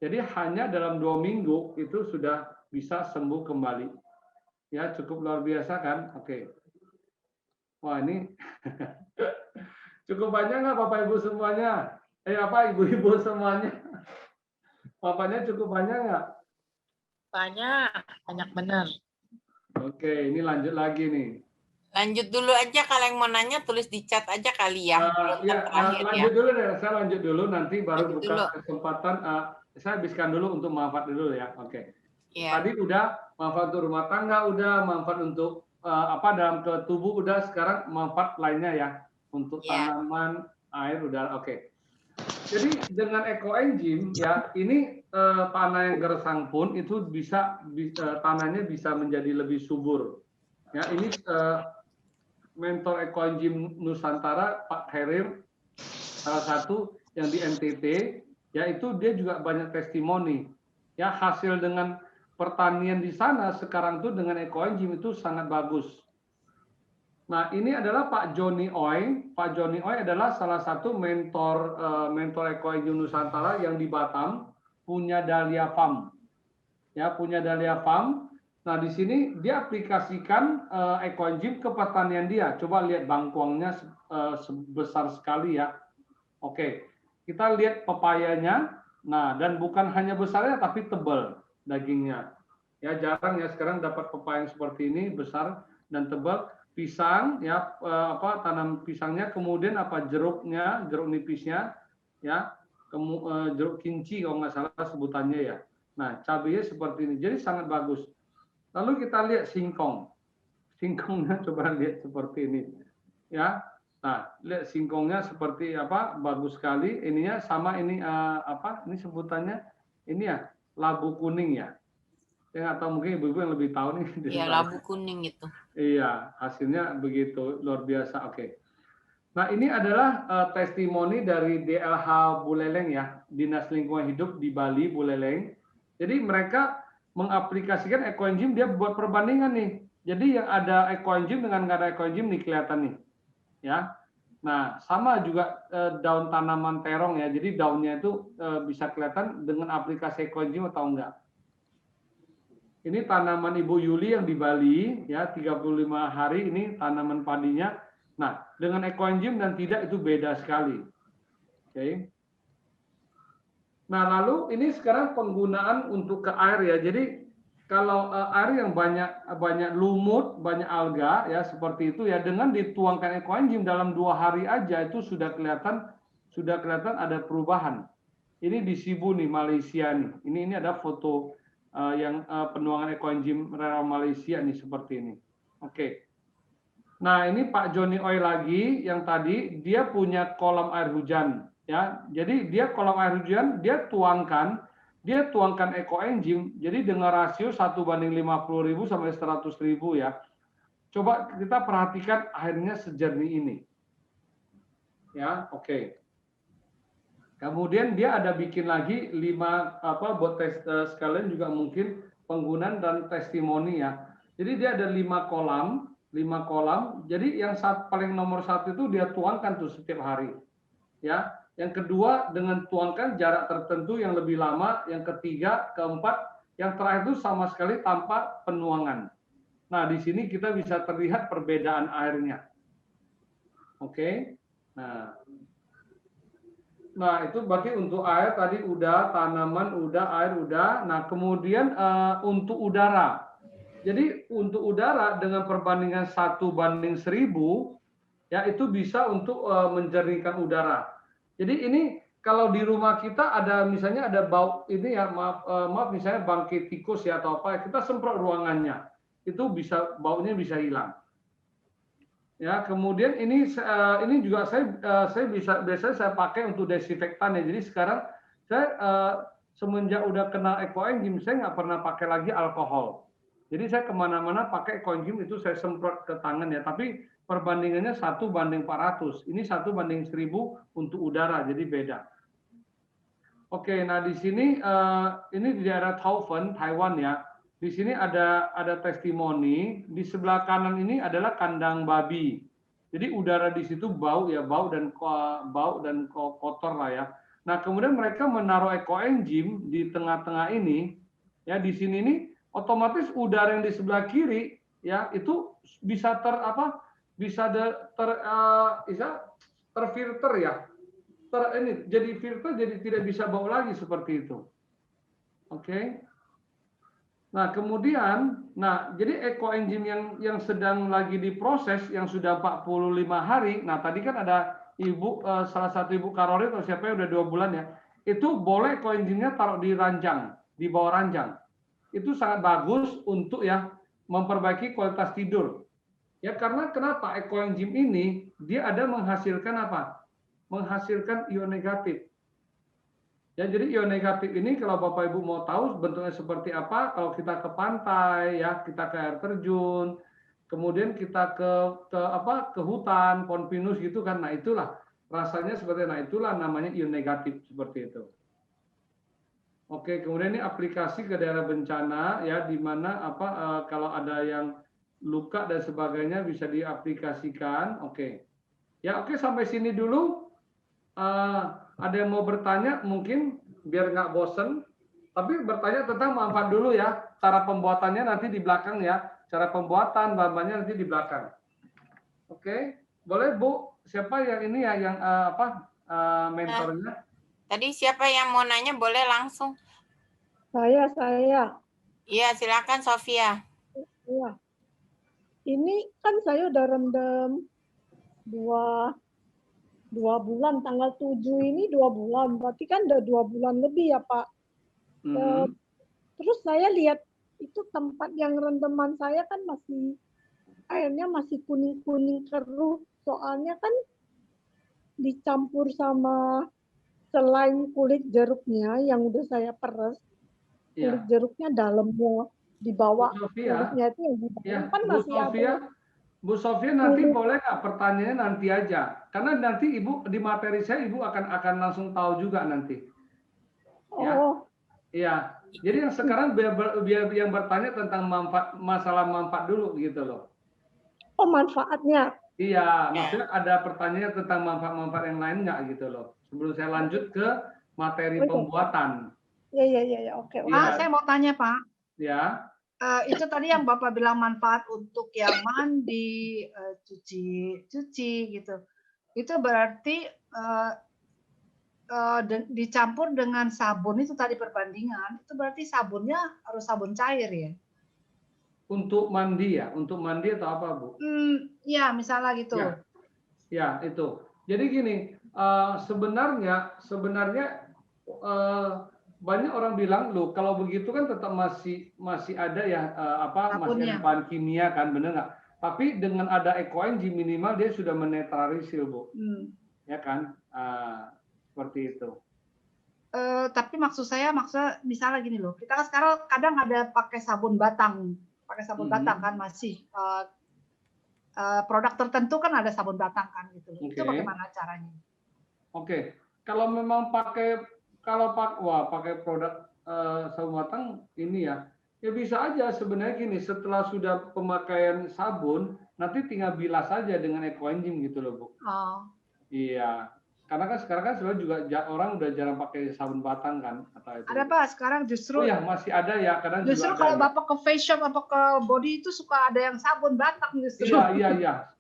Jadi hanya dalam 2 minggu itu sudah bisa sembuh kembali. Ya, cukup luar biasa kan? Oke. Wah, ini cukup banyak nggak Bapak Ibu semuanya? Ibu-ibu semuanya? Bapaknya cukup banyak nggak? Banyak benar. Oke, ini lanjut lagi nih. Lanjut dulu aja, kalau yang mau nanya tulis di chat aja kali ya. Lanjut dulu deh, saya lanjut dulu nanti baru buka kesempatan. Saya habiskan dulu untuk manfaat dulu ya. Oke. Tadi udah manfaat untuk rumah tangga, udah manfaat untuk dalam ke tubuh, udah, sekarang manfaat lainnya ya. Untuk tanaman, air, udara. Oke. Jadi dengan ekoenzim ya, ini tanah yang gersang pun itu bisa tanahnya bisa menjadi lebih subur. Ya, ini mentor ekoenzim Nusantara Pak Herir, salah satu yang di NTT, ya itu dia juga banyak testimoni. Ya, hasil dengan pertanian di sana sekarang tuh dengan ekoenzim itu sangat bagus. Nah, ini adalah Pak Joni Oy. Pak Joni Oy adalah salah satu mentor ekoenzim Nusantara yang di Batam, punya Dahlia Farm. Ya, punya Dahlia Farm. Nah, di sini dia aplikasikan ekoenzim ke pertanian dia. Coba lihat bangkuangnya sebesar sekali ya. Oke. Kita lihat pepayanya. Nah, dan bukan hanya besarnya tapi tebal dagingnya. Ya, jarang ya sekarang dapat pepaya yang seperti ini, besar dan tebal. Pisang ya, tanam pisangnya, kemudian jeruk nipisnya ya, jeruk kinci kalau nggak salah sebutannya ya. Nah, cabenya seperti ini, jadi sangat bagus. Lalu kita lihat singkongnya coba lihat seperti ini ya. Nah, lihat singkongnya seperti apa, bagus sekali. Ininya sama ini ini sebutannya ini ya, labu kuning ya. Atau mungkin ibu-ibu yang lebih tahu nih. Iya, labu kuning itu. Iya, hasilnya begitu luar biasa. Oke. Nah, ini adalah testimoni dari DLH Buleleng ya, Dinas Lingkungan Hidup di Bali, Buleleng. Jadi mereka mengaplikasikan ekoenzim, dia buat perbandingan nih. Jadi yang ada ekoenzim dengan nggak ada ekoenzim nih kelihatan nih. Ya. Nah, sama juga daun tanaman terong ya. Jadi daunnya itu bisa kelihatan dengan aplikasi ekoenzim atau enggak. Ini tanaman Ibu Yuli yang di Bali ya, 35 hari ini tanaman padinya. Nah, dengan ekoenzim dan tidak itu beda sekali. Oke. Nah, lalu ini sekarang penggunaan untuk ke air ya. Jadi kalau air yang banyak lumut, banyak alga ya seperti itu ya, dengan dituangkan ekoenzim dalam 2 hari aja itu sudah kelihatan ada perubahan. Ini di Sibu nih, Malaysia nih. Ini ada foto yang penuangan ekoenzim rel Malaysia nih seperti ini. Oke. Nah, ini Pak Joni Oy lagi yang tadi dia punya kolam air hujan ya. Jadi dia kolam air hujan dia tuangkan ekoenzim. Jadi dengan rasio 1:50.000 sampai 100.000 ya. Coba kita perhatikan airnya sejernih ini. Ya, oke. Kemudian dia ada bikin lagi 5 buat tes sekalian juga mungkin penggunaan dan testimoni ya. Jadi dia ada 5 kolam. Jadi yang paling nomor 1 itu dia tuangkan tuh setiap hari. Ya. Yang kedua dengan tuangkan jarak tertentu yang lebih lama, yang ketiga, keempat, yang terakhir itu sama sekali tanpa penuangan. Nah, di sini kita bisa terlihat perbedaan airnya. Oke. Nah, itu berarti untuk air tadi udah, tanaman udah, air udah. Nah, kemudian untuk udara. Jadi untuk udara dengan perbandingan 1:1000 ya itu bisa untuk menjernihkan udara. Jadi ini kalau di rumah kita ada misalnya ada bau ini ya maaf misalnya bangkai tikus ya atau apa, kita semprot ruangannya. Itu bisa baunya bisa hilang. Ya, kemudian ini juga saya biasanya saya pakai untuk desinfektan ya. Jadi sekarang saya semenjak udah kenal ekoenzim saya nggak pernah pakai lagi alkohol. Jadi saya kemana-mana pakai ekoenzim itu saya semprot ke tangan ya. Tapi perbandingannya 1:400. Ini 1:1000 untuk udara, jadi beda. Oke, nah di sini ini di daerah Taofen, Taiwan ya. Di sini ada testimoni. Di sebelah kanan ini adalah kandang babi. Jadi udara di situ bau dan kotor lah ya. Nah kemudian mereka menaruh ekoenzim di tengah-tengah ini. Ya di sini ini otomatis udara yang di sebelah kiri ya itu bisa terfilter ya. Jadi filter jadi tidak bisa bau lagi seperti itu. Oke. Nah, kemudian jadi ekoenzim yang sedang lagi diproses yang sudah 45 hari. Nah, tadi kan ada salah satu Ibu Karolin atau siapa yang udah 2 bulan ya. Itu boleh ekoenzimnya taruh di ranjang, di bawah ranjang. Itu sangat bagus untuk ya memperbaiki kualitas tidur. Ya karena kenapa ekoenzim ini dia ada menghasilkan apa? Menghasilkan ion negatif. Ya jadi ion negatif ini kalau Bapak Ibu mau tahu bentuknya seperti apa, kalau kita ke pantai ya, kita ke air terjun, kemudian kita ke hutan, pohon pinus gitu kan. Nah, itulah rasanya seperti itulah namanya ion negatif seperti itu. Oke, kemudian ini aplikasi ke daerah bencana ya di mana kalau ada yang luka dan sebagainya bisa diaplikasikan. Oke. Ya, oke sampai sini dulu. Ada yang mau bertanya mungkin biar nggak bosen. Tapi bertanya tentang manfaat dulu ya. Cara pembuatannya nanti di belakang ya. Cara pembuatan bahannya nanti di belakang. Oke, boleh Bu. Siapa yang ini ya yang mentornya? Tadi siapa yang mau nanya boleh langsung. Saya. Iya, silakan Sofia. Iya. Ini kan saya udah rendam 2 bulan, tanggal 7 ini 2 bulan, berarti kan udah 2 bulan lebih ya Pak. Terus saya lihat itu tempat yang rendaman saya kan masih airnya masih kuning-kuning keruh, soalnya kan dicampur sama selain kulit jeruknya yang udah saya peres, kulit jeruknya dalamnya di bawah kulitnya itu yang di dalam kan masih ada Bu Sofia nanti boleh nggak pertanyaannya nanti aja, karena nanti Ibu di materi saya Ibu akan langsung tahu juga nanti. Ya, Oh, iya. Jadi yang sekarang biar yang bertanya tentang masalah manfaat dulu gitu loh. oh manfaatnya. Iya, maksudnya ada pertanyaan tentang manfaat-manfaat yang lain nggak gitu loh. Sebelum saya lanjut ke materi pembuatan. Ya, oke. Iya. Saya mau tanya Pak. Ya. Itu tadi yang Bapak bilang manfaat untuk yang mandi, cuci gitu. Itu berarti dicampur dengan sabun itu tadi perbandingan. Itu berarti sabunnya harus sabun cair ya? Untuk mandi ya? Untuk mandi atau apa, Bu? Ya, misalnya gitu. Ya, itu. Jadi gini, sebenarnya banyak orang bilang loh kalau begitu kan tetap masih ada ya masih ada bahan kimia kan, bener nggak? Tapi dengan ada ekoenzim minimal dia sudah menetralisir, Bu. Ya kan? Seperti itu. Tapi maksudnya misalnya gini loh, kita kan sekarang kadang ada pakai sabun batang kan masih produk tertentu kan ada sabun batang kan gitu loh. Itu bagaimana caranya? Oke. Kalau memang pakai produk sabun batang ini ya bisa aja sebenarnya gini, setelah sudah pemakaian sabun nanti tinggal bilas saja dengan ekoenzim gitu loh, Bu. Iya, karena kan sekarang kan sebenarnya juga orang udah jarang pakai sabun batang kan atau itu. Ada Pak sekarang justru. Oh ya masih ada ya, kadang justru juga kalau ada, Bapak ke face shop atau ke body itu suka ada yang sabun batang justru.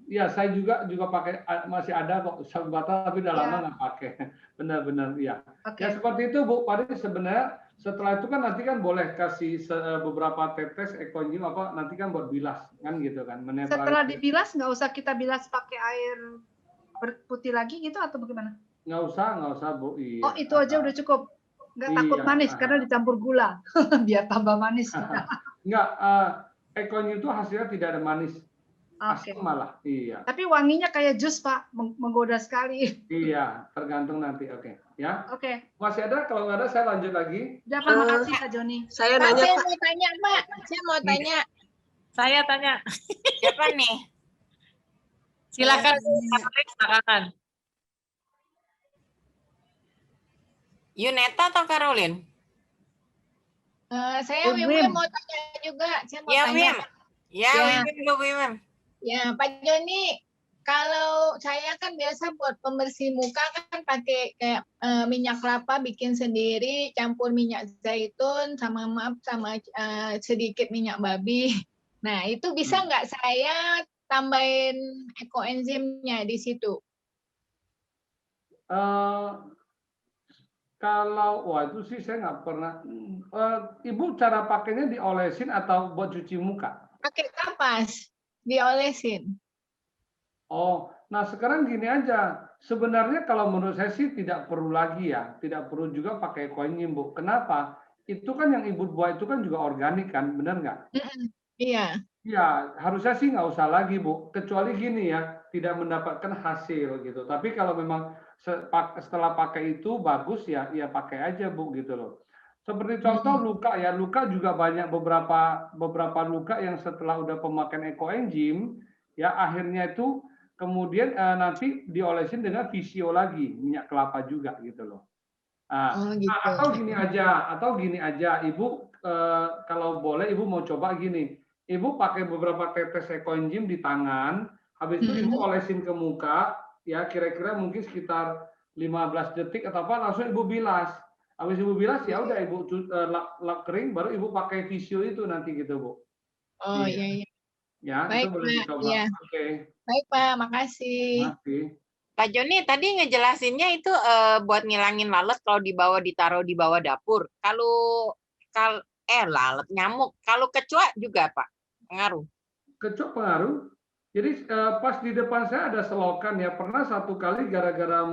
Iya, saya juga pakai, masih ada kok sabun batang tapi udah lama nggak pakai. Benar-benar ya. Ya seperti itu Bu. Padahal sebenarnya setelah itu kan nanti kan boleh kasih beberapa tetes ekoenzim nanti kan buat bilas kan gitu kan. Setelah dibilas nggak usah kita bilas pakai air putih lagi gitu atau bagaimana? Nggak usah Bu. Iya. Oh itu aja udah cukup. Nggak takut manis karena dicampur gula biar tambah manis. Nggak, ekoenzim itu hasilnya tidak ada manis. Asam malah, iya. Tapi wanginya kayak jus Pak, menggoda sekali. Iya, tergantung nanti, ya. Oke. Masih ada? Kalau nggak ada, saya lanjut lagi. Udah Pak, makasih Kak Joni. Saya Pak, nanya, saya Pak. mau tanya, Pak. Saya mau tanya. Saya tanya. Siapa nih? Silakan belakangan. Yuneta atau Caroline? Saya Wim mau tanya juga. Saya mau tanya. Wim. Ya, Pak Joni, kalau saya kan biasa buat pembersih muka kan pakai kayak minyak kelapa bikin sendiri, campur minyak zaitun sama sedikit minyak babi. Nah, itu bisa nggak saya tambahin ekoenzimnya di situ? Itu sih saya nggak pernah. Ibu cara pakainya diolesin atau buat cuci muka? Pakai kapas, diolesin. Oh, nah sekarang gini aja. Sebenarnya kalau menurut saya sih tidak perlu lagi ya, tidak perlu juga pakai ekoenzim, Bu. Kenapa? Itu kan yang ibu buat itu kan juga organik kan, benar nggak? Iya. Ya, harusnya sih nggak usah lagi, Bu. Kecuali gini ya, tidak mendapatkan hasil gitu. Tapi kalau memang setelah pakai itu bagus ya pakai aja, Bu, gitu loh. Seperti contoh luka ya, luka juga banyak beberapa luka yang setelah udah pemakaian ekoenzim ya akhirnya itu kemudian nanti diolesin dengan visio lagi, minyak kelapa juga gitu loh. Gitu. Atau gini aja, Ibu kalau boleh Ibu mau coba gini. Ibu pakai beberapa tetes ekoenzim di tangan, habis itu Ibu olesin ke muka, ya kira-kira mungkin sekitar 15 detik atau apa, langsung Ibu bilas. Habis Ibu bilas ya udah Ibu lap kering, baru Ibu pakai visio itu nanti gitu, Bu. Oh iya. Ya, baik, itu boleh dicoba. Iya. Oke. Baik Pak, makasih. Pak Joni tadi ngejelasinnya itu buat ngilangin lalat kalau ditaruh di bawah dapur. Kalau lalat nyamuk, kalau kecoa juga Pak pengaruh. Kecoa pengaruh. Jadi pas di depan saya ada selokan ya. Pernah satu kali gara-gara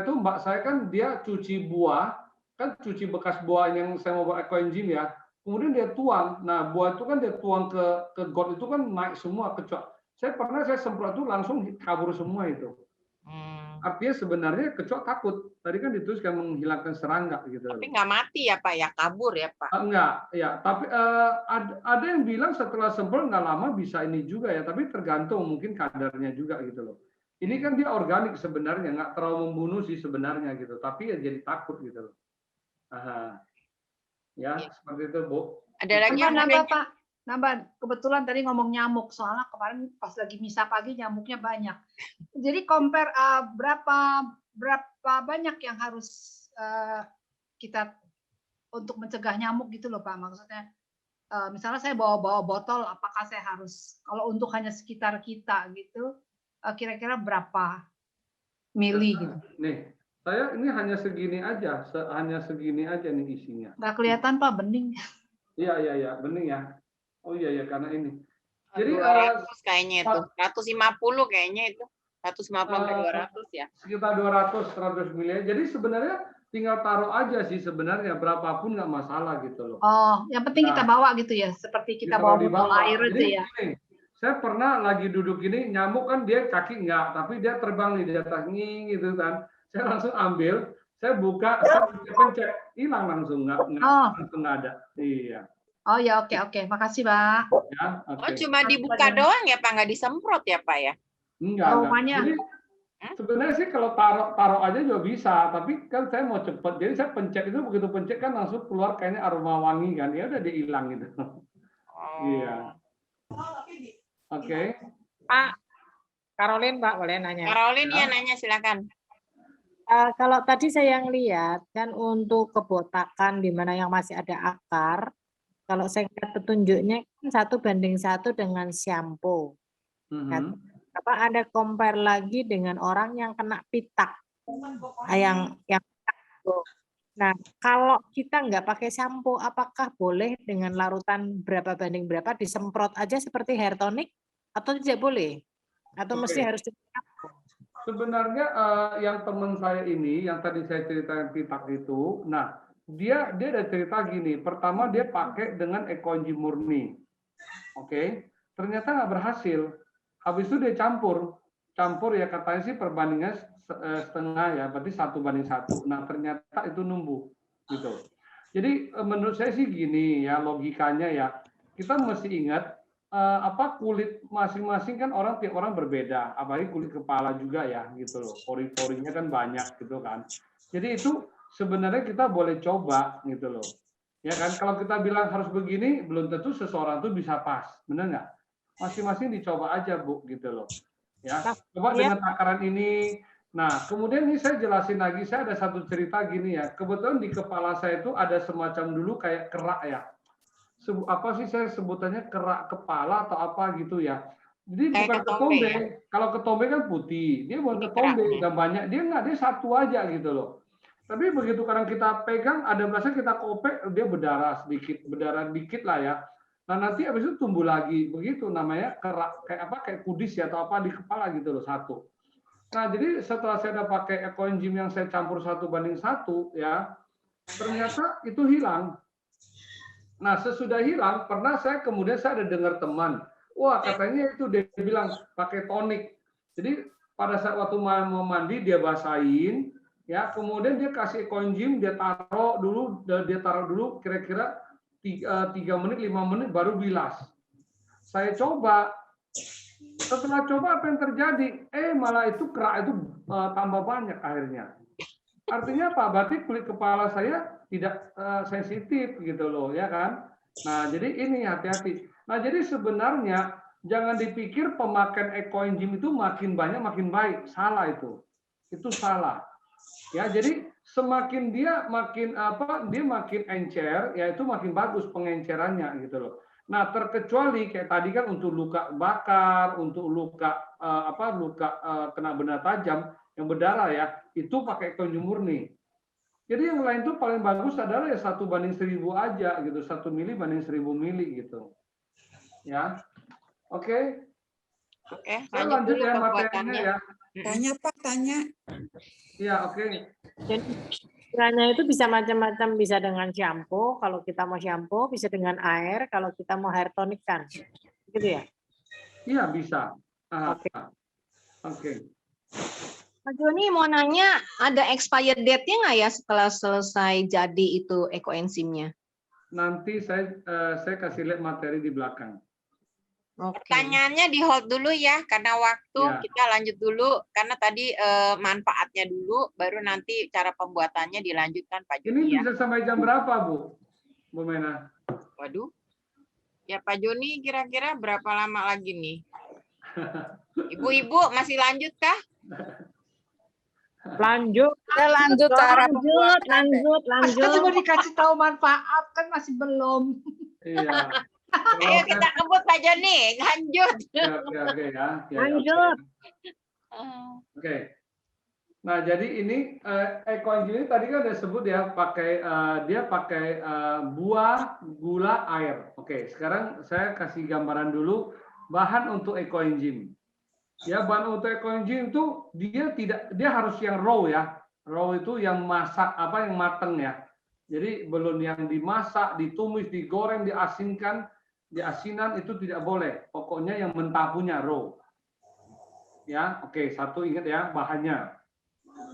itu mbak saya kan dia cuci buah, kan cuci bekas buah yang saya mau buat ekoenzim ya. Kemudian dia tuang. Nah buah itu kan dia tuang ke got itu kan naik semua kecoa. Saya semprot itu langsung kabur semua itu. artinya sebenarnya kecoa takut. Tadi kan dituliskan menghilangkan serangga gitu. Tapi nggak mati ya Pak ya, kabur ya Pak. Enggak, ya. Tapi ada yang bilang setelah semprot nggak lama bisa ini juga ya. Tapi tergantung mungkin kadarnya juga gitu loh. Ini kan dia organik sebenarnya, nggak terlalu membunuh sih sebenarnya gitu. Tapi ya jadi takut gitu loh. Aha. Ya, seperti itu Bu. Ada lagi yang mau Nambah nanya? Pak, nambah. Kebetulan tadi ngomong nyamuk, soalnya kemarin pas lagi misa pagi nyamuknya banyak. Jadi compare berapa banyak yang harus kita untuk mencegah nyamuk gitu loh Pak, maksudnya. Misalnya saya bawa botol, apakah saya harus, kalau untuk hanya sekitar kita gitu, kira-kira berapa mili gitu? Nih, saya ini hanya segini aja nih isinya. Nggak kelihatan Pak, bening. Iya, bening ya. Oh iya karena ini. Jadi 200 kayaknya itu, 150 kayaknya itu, 150 sampai 200 ya. Sekitar 200-100 mili. Jadi sebenarnya tinggal taruh aja sih sebenarnya, berapapun nggak masalah gitu loh. Oh, yang penting kita bawa gitu ya, seperti kita bawa botol air Jadi, itu ya. gini, saya pernah lagi duduk ini, nyamuk kan dia kaki nggak, tapi dia terbang nih di atas nging gitu kan. Saya langsung ambil, saya buka, saya pencet, hilang langsung langsung nggak ada. Iya. Oh ya, oke. Makasih Pak. Ya, Oh cuma dibuka doang ya Pak, nggak disemprot ya Pak ya? Enggak. Jadi sebenarnya sih kalau taruh aja juga bisa, tapi kan saya mau cepet, jadi saya pencet itu, begitu pencet kan langsung keluar kayaknya aroma wangi kan, ya udah dia hilang gitu. Iya. Oke. Pak, Caroline Pak, boleh nanya? Caroline ya nanya silakan. Kalau tadi saya yang lihat kan untuk kebotakan di mana yang masih ada akar, kalau saya lihat petunjuknya kan 1:1 dengan shampoo. Apa ada compare lagi dengan orang yang kena pitak, yang nah kalau kita nggak pakai shampoo, apakah boleh dengan larutan berapa banding berapa disemprot aja seperti hair tonic atau tidak boleh? Atau mesti harus sebenarnya yang teman saya ini, yang tadi saya ceritakan pitak itu, nah dia ada cerita gini. Pertama dia pakai dengan ekoenzim murni, oke? Ternyata nggak berhasil. Habis itu dia campur ya katanya sih perbandingan setengah ya, berarti 1:1. Nah ternyata itu numbuh gitu. Jadi menurut saya sih gini ya logikanya ya, kita mesti ingat kulit masing-masing kan tiap orang berbeda, apalagi kulit kepala juga ya gitu loh, pori-porinya kan banyak gitu kan. Jadi itu sebenarnya kita boleh coba gitu loh, ya kan. Kalau kita bilang harus begini, belum tentu seseorang tuh bisa pas, benar nggak? Masing-masing dicoba aja Bu gitu loh, ya. Coba dengan takaran ini. Nah kemudian ini saya jelasin lagi, saya ada satu cerita gini ya. Kebetulan di kepala saya itu ada semacam dulu kayak kerak ya. Apa sih saya sebutannya, kerak kepala atau apa gitu ya. Jadi kayak bukan ketombe. Ya? Kalau ketombe kan putih, dia bukan ketombe, nggak banyak. Dia nggak, dia satu aja gitu loh. Tapi begitu kadang kita pegang, ada berasa kita kopek, dia berdarah dikit lah ya. Nah nanti habis itu tumbuh lagi, begitu namanya kerak, kayak kudis ya atau apa di kepala gitu loh, satu. Nah jadi setelah saya udah pakai ekoenzim yang saya campur 1:1 ya, ternyata itu hilang. Nah sesudah hilang, pernah saya ada dengar teman, wah katanya itu dia bilang pakai tonik. Jadi pada saat waktu mau mandi dia basahin, ya kemudian dia kasih ekoenzim, dia taruh dulu kira-kira 3 menit 5 menit baru bilas. Saya coba, setelah coba apa yang terjadi? Malah itu kerak itu tambah banyak akhirnya. Artinya apa? Berarti kulit kepala saya tidak sensitif gitu loh, ya kan? Nah jadi ini hati-hati. Nah jadi sebenarnya jangan dipikir pemakaian ekoenzim itu makin banyak makin baik, salah itu salah. Ya jadi semakin dia makin encer, ya itu makin bagus pengencerannya gitu loh. Nah terkecuali kayak tadi kan untuk luka bakar, untuk luka kena benda tajam yang berdarah ya, itu pakai ekoenzim murni. Jadi yang lain itu paling bagus adalah ya 1:1000 aja gitu, 1 mili banding 1000 mili gitu. Ya, oke. Saya lanjut ya materinya ya. Tanya Pak, tanya. Iya, oke. Jadi caranya itu bisa macam-macam, bisa dengan shampoo, kalau kita mau shampoo, bisa dengan air, kalau kita mau hair tonic kan. Gitu ya? Iya, bisa. Oke. Pak Joni mau nanya, ada expired date-nya nggak ya setelah selesai jadi itu ekoenzimnya? Nanti saya kasih lihat materi di belakang. Oke. Pertanyaannya di hold dulu ya, karena waktu Ya. kita lanjut dulu, karena tadi manfaatnya dulu, baru nanti cara pembuatannya dilanjutkan Pak Ini Joni ya. bisa sampai jam berapa, Bu Mena? Waduh, ya Pak Joni kira-kira berapa lama lagi nih? Ibu-ibu masih lanjut kah? Lanjut. Kita lanjut cara pembuatan. Masa cuma dikasih tahu manfaat kan masih belum. Iya. Ayo kita kebut Pak Joni, lanjut. Oke ya. Lanjut. Oke. Nah, jadi ini ekoenzim ini tadi kan udah sebut ya, dia pakai buah, gula, air. Oke, sekarang saya kasih gambaran dulu bahan untuk ekoenzim. Ya, bahan untuk ekoenzim itu dia harus yang raw ya. Raw itu yang masak yang mateng ya. Jadi belum yang dimasak, ditumis, digoreng, diasinkan, diasinan itu tidak boleh. Pokoknya yang mentah punya raw. Ya, oke, satu ingat ya bahannya.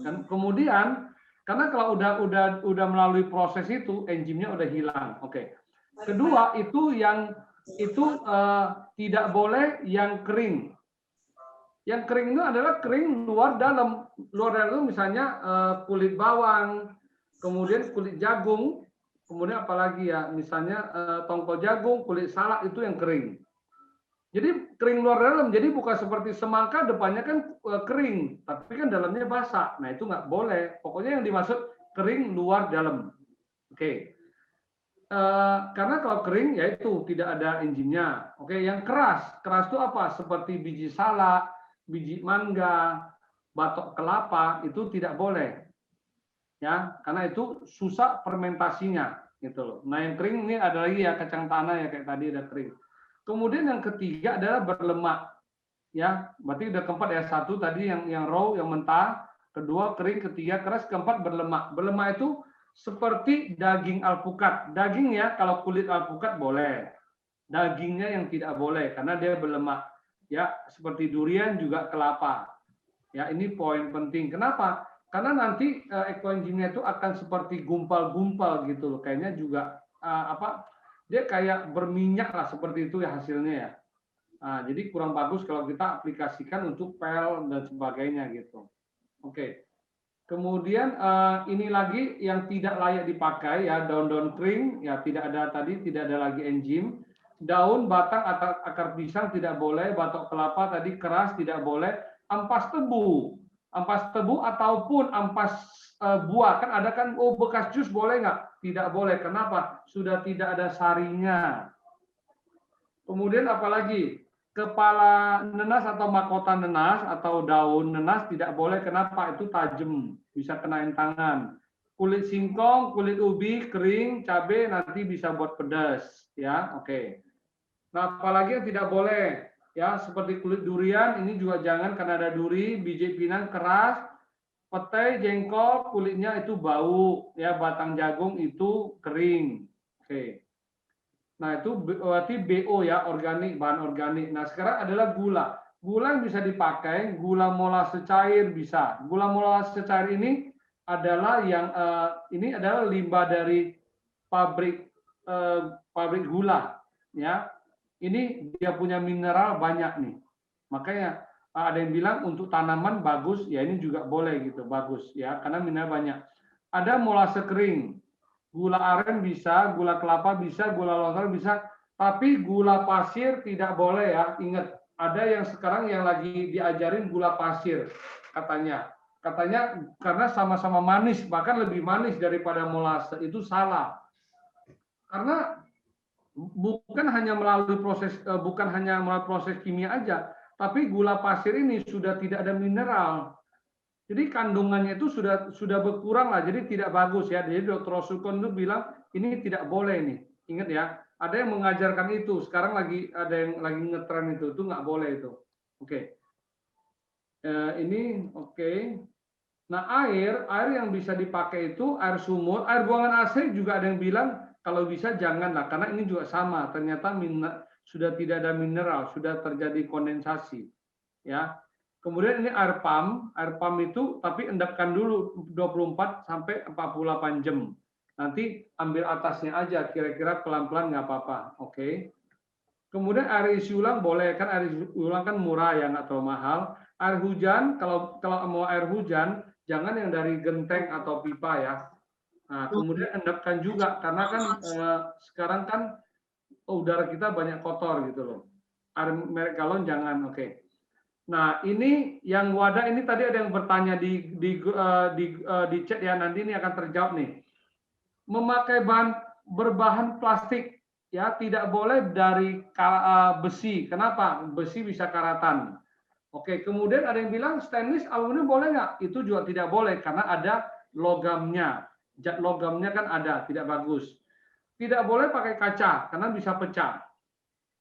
Dan kemudian karena kalau udah melalui proses itu enzimnya udah hilang. Oke. Kedua itu tidak boleh yang kering. Yang kering itu adalah kering luar dalam. Luar dalam itu misalnya kulit bawang, kemudian kulit jagung, kemudian apalagi ya misalnya tongkol jagung, kulit salak itu yang kering. Jadi kering luar dalam, jadi bukan seperti semangka depannya kan kering, tapi kan dalamnya basah. Nah itu nggak boleh. Pokoknya yang dimaksud kering luar dalam. Oke. Karena kalau kering ya itu tidak ada enzimnya. Oke. Yang keras itu apa? Seperti biji salak, biji mangga, batok kelapa itu tidak boleh. Ya, karena itu susah fermentasinya gitu loh. Nah yang kering ini ada lagi ya kacang tanah ya kayak tadi ada kering. Kemudian yang ketiga adalah berlemak, ya. Berarti udah keempat ya, satu tadi yang raw, yang mentah, kedua kering, ketiga keras, keempat berlemak. Berlemak itu seperti daging alpukat. Daging ya, kalau kulit alpukat boleh, dagingnya yang tidak boleh karena dia berlemak. Ya, seperti durian juga kelapa. Ya, ini poin penting. Kenapa? Karena nanti ekoenzimnya itu akan seperti gumpal-gumpal gitu loh. Kayaknya juga dia kayak berminyak lah seperti itu ya hasilnya ya. Nah, jadi kurang bagus kalau kita aplikasikan untuk pel dan sebagainya gitu. Oke. Kemudian ini lagi yang tidak layak dipakai ya, daun-daun kering ya tidak ada tadi, tidak ada lagi enzim. Daun, batang atau akar pisang tidak boleh, batok kelapa tadi keras tidak boleh, ampas tebu. Ampas tebu ataupun ampas buah kan ada kan bekas jus boleh nggak? Tidak boleh. Kenapa? Sudah tidak ada sarinya. Kemudian apalagi kepala nenas atau mahkota nenas atau daun nenas tidak boleh. Kenapa? Itu tajam, bisa kenain tangan. Kulit singkong, kulit ubi kering, cabai nanti bisa buat pedas, ya. Oke. Nah, apalagi yang tidak boleh, ya seperti kulit durian ini juga jangan karena ada duri, biji pinang keras. Petai, jengkol, kulitnya itu bau, ya batang jagung itu kering. Oke. Nah itu berarti BO ya, organik, bahan organik. Nah sekarang adalah gula. Gula yang bisa dipakai, gula molase cair bisa. Gula molase cair ini adalah ini adalah limbah dari pabrik gula, ya. Ini dia punya mineral banyak nih. Makanya ada yang bilang untuk tanaman bagus, ya ini juga boleh gitu, bagus ya, karena mineral banyak. Ada molase kering, gula aren bisa, gula kelapa bisa, gula lontar bisa, tapi gula pasir tidak boleh ya. Ingat, ada yang sekarang yang lagi diajarin gula pasir katanya. Katanya karena sama-sama manis, bahkan lebih manis daripada molase, itu salah. Karena bukan hanya melalui proses kimia aja, tapi gula pasir ini sudah tidak ada mineral. Jadi kandungannya itu sudah berkurang lah, jadi tidak bagus ya. Jadi Dr. Rosukon itu bilang ini tidak boleh nih. Ingat ya, ada yang mengajarkan itu. Sekarang ada yang lagi ngetren itu nggak boleh itu. Oke. Ini oke. Nah air yang bisa dipakai itu air sumur, air buangan AC juga ada yang bilang kalau bisa janganlah, karena ini juga sama. Ternyata sudah tidak ada mineral, sudah terjadi kondensasi, ya. Kemudian ini air pump itu tapi endapkan dulu 24 sampai 48 jam. Nanti ambil atasnya aja, kira-kira pelan-pelan nggak apa-apa. Oke. Kemudian air isi ulang boleh, kan air isi ulang kan murah ya, nggak terlalu mahal. Air hujan, kalau mau air hujan, jangan yang dari genteng atau pipa ya. Nah, kemudian endapkan juga, karena kan sekarang kan udara kita banyak kotor gitu loh. Air merek galon jangan, oke. Nah, ini yang wadah ini tadi ada yang bertanya di chat ya, nanti ini akan terjawab nih. Memakai bahan berbahan plastik ya, tidak boleh dari besi. Kenapa? Besi bisa karatan. Oke, kemudian ada yang bilang stainless aluminium boleh nggak? Itu juga tidak boleh karena ada logamnya. Zat logamnya kan ada, tidak bagus. Tidak boleh pakai kaca karena bisa pecah.